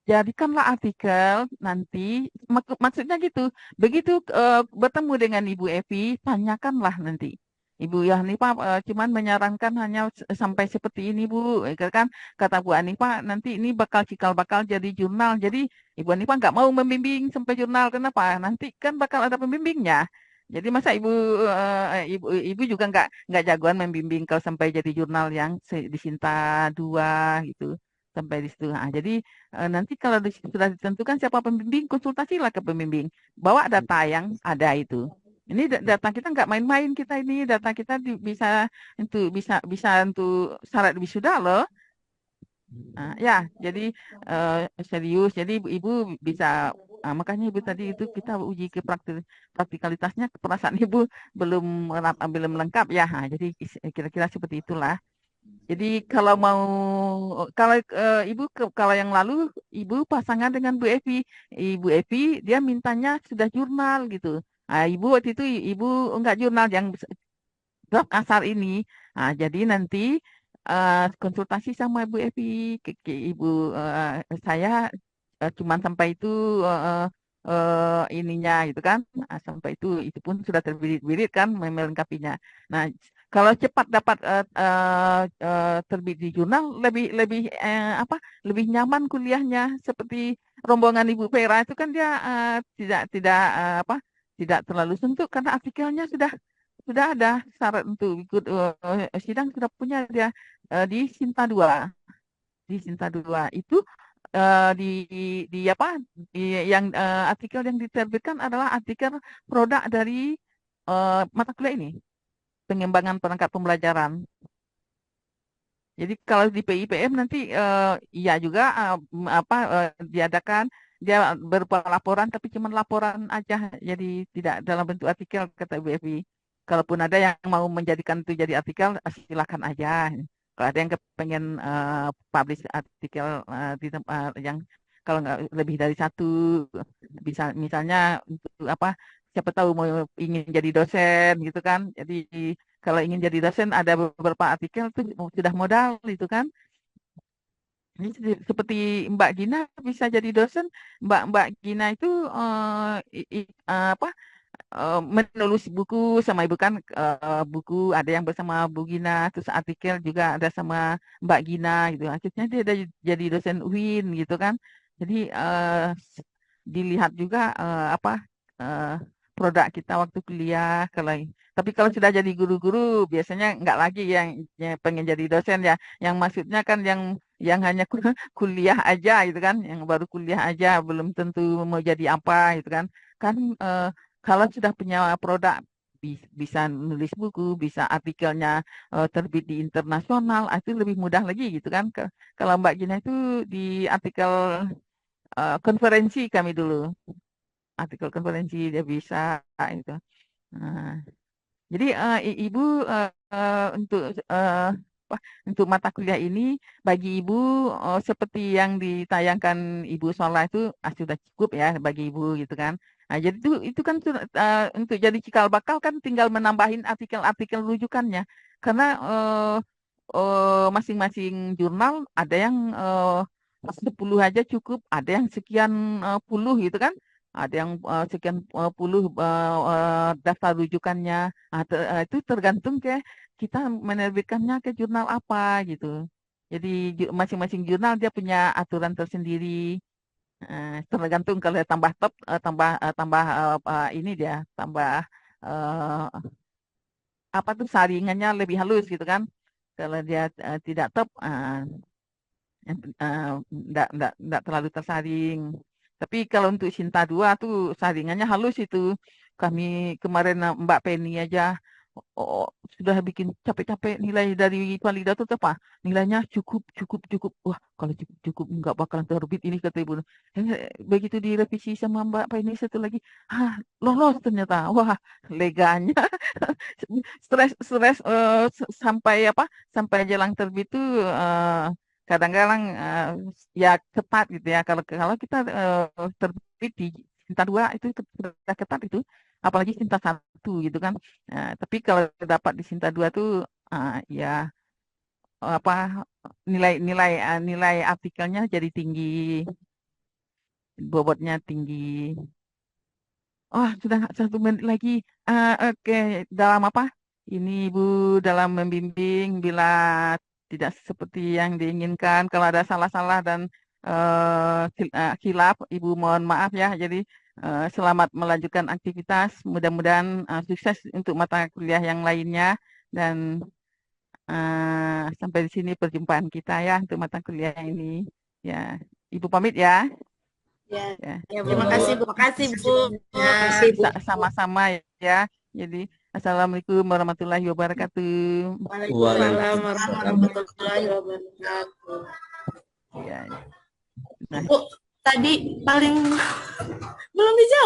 Speaker 2: jadikanlah artikel nanti maksudnya gitu. Begitu bertemu dengan Ibu Evi, tanyakanlah nanti. Ibu Hanifah cuman menyarankan hanya sampai seperti ini Bu. Kan kata Bu Hanifah nanti ini cikal bakal jadi jurnal. Jadi Ibu Hanifah nggak mau membimbing sampai jurnal. Kenapa? Nanti kan bakal ada pembimbingnya. Jadi masa ibu juga nggak jagoan membimbing kalau sampai jadi jurnal yang di Sinta 2 gitu sampai di situ. Jadi nanti kalau sudah ditentukan siapa pembimbing, konsultasilah ke pembimbing. Bawa data yang ada itu. Ini data kita nggak main-main kita ini data kita bisa untuk syarat wisuda loh. Ya, jadi serius. Jadi ibu bisa makanya ibu tadi itu kita uji ke praktikalitasnya, perasaan ibu belum lengkap ya. Jadi kira-kira seperti itulah. Jadi kalau Ibu kalau yang lalu Ibu pasangan dengan Bu Evi, Ibu Evi dia mintanya sudah jurnal gitu. Nah, Ibu waktu itu Ibu enggak jurnal yang draft kasar ini. Nah, jadi nanti konsultasi sama Bu Evi, ke Ibu saya cuman sampai itu eh, ininya gitu kan. Nah, sampai itu pun sudah terbirit-birit kan melengkapinya. Nah, kalau cepat dapat terbit di jurnal lebih lebih apa lebih nyaman kuliahnya seperti rombongan Ibu Vera itu kan dia tidak apa tidak terlalu suntuk karena artikelnya sudah ada syarat untuk ikut sidang sudah punya dia di Sinta 2 di Sinta 2 itu di apa yang artikel yang diterbitkan adalah artikel produk dari mata kuliah ini pengembangan perangkat pembelajaran. Jadi kalau di PIPM nanti iya juga diadakan dia berupa laporan tapi cuma laporan aja jadi tidak dalam bentuk artikel kata BFI. Kalaupun ada yang mau menjadikan itu jadi artikel silakan aja. Kalau ada yang kepengen publish artikel di tempat yang kalau nggak lebih dari satu bisa misalnya untuk apa siapa tahu mau ingin jadi dosen gitu kan. Jadi kalau ingin jadi dosen ada beberapa artikel tuh sudah modal itu kan. Ini seperti Mbak Gina bisa jadi dosen. Mbak Gina itu apa menulis buku sama Ibu kan buku ada yang bersama Bu Gina terus artikel juga ada sama Mbak Gina gitu. Akhirnya dia ada jadi dosen UIN gitu kan. Jadi dilihat juga apa eh, produk kita waktu kuliah tapi kalau sudah jadi guru-guru biasanya nggak lagi yang pengen jadi dosen ya yang maksudnya kan yang hanya kuliah aja gitu kan yang baru kuliah aja belum tentu mau jadi apa gitu kan kan kalau sudah punya produk bisa nulis buku bisa artikelnya terbit di internasional itu lebih mudah lagi gitu kan kalau Mbak Gina itu di artikel konferensi kami dulu artikel konferensi dia bisa itu. Nah, jadi ibu untuk apa, untuk mata kuliah ini bagi ibu seperti yang ditayangkan Ibu Sola itu sudah cukup ya bagi ibu gitu kan. Nah, jadi itu kan untuk jadi cikal bakal kan tinggal menambahin artikel-artikel rujukannya karena masing-masing jurnal ada yang 10 aja cukup, ada yang sekian puluh gitu kan. Ada yang sekian puluh daftar rujukannya. Itu tergantung ke kita menerbitkannya ke jurnal apa gitu. Jadi masing-masing jurnal dia punya aturan tersendiri. Tergantung kalau tambah top, tambah ini dia tambah eh, apa tuh saringannya lebih halus gitu kan. Kalau dia tidak top, enggak terlalu tersaring. Tapi kalau untuk Sinta 2 tuh saringannya halus itu. Kami kemarin Mbak Penny aja sudah bikin capek-capek nilai dari validator tuh apa? Nilainya cukup, cukup, cukup. Wah, kalau cukup, cukup nggak bakalan terbit ini kata Ibu. Begitu direvisi sama Mbak Penny satu lagi, lolos ternyata. Wah, leganya. Stres sampai apa? Sampai jelang terbit tuh kadang-kadang ya ketat gitu ya. Kalau kalau kita terbit di Sinta 2 itu sudah ketat itu, apalagi Sinta 1 gitu kan. Tapi kalau dapat di Sinta 2 tuh ya apa nilai artikelnya jadi tinggi, bobotnya tinggi. Oh, sudah 1 menit lagi. Oke, dalam apa? Ini Ibu dalam membimbing bila tidak seperti yang diinginkan. Kalau ada salah-salah dan khilaf, Ibu mohon maaf ya. Jadi selamat melanjutkan aktivitas. Mudah-mudahan sukses untuk mata kuliah yang lainnya. Dan sampai di sini perjumpaan kita ya untuk mata kuliah ini. Ya, Ibu pamit ya.
Speaker 6: Ya,
Speaker 2: Ya.
Speaker 4: Ya, Bu.
Speaker 6: terima kasih Bu.
Speaker 4: Terima kasih, Bu.
Speaker 1: Terima kasih, Bu.
Speaker 2: Sama-sama ya. Jadi Assalamualaikum warahmatullahi wabarakatuh.
Speaker 4: Waalaikumsalam warahmatullahi wabarakatuh.
Speaker 2: Ya. Nah.
Speaker 6: Bu, tadi paling belum dijawab.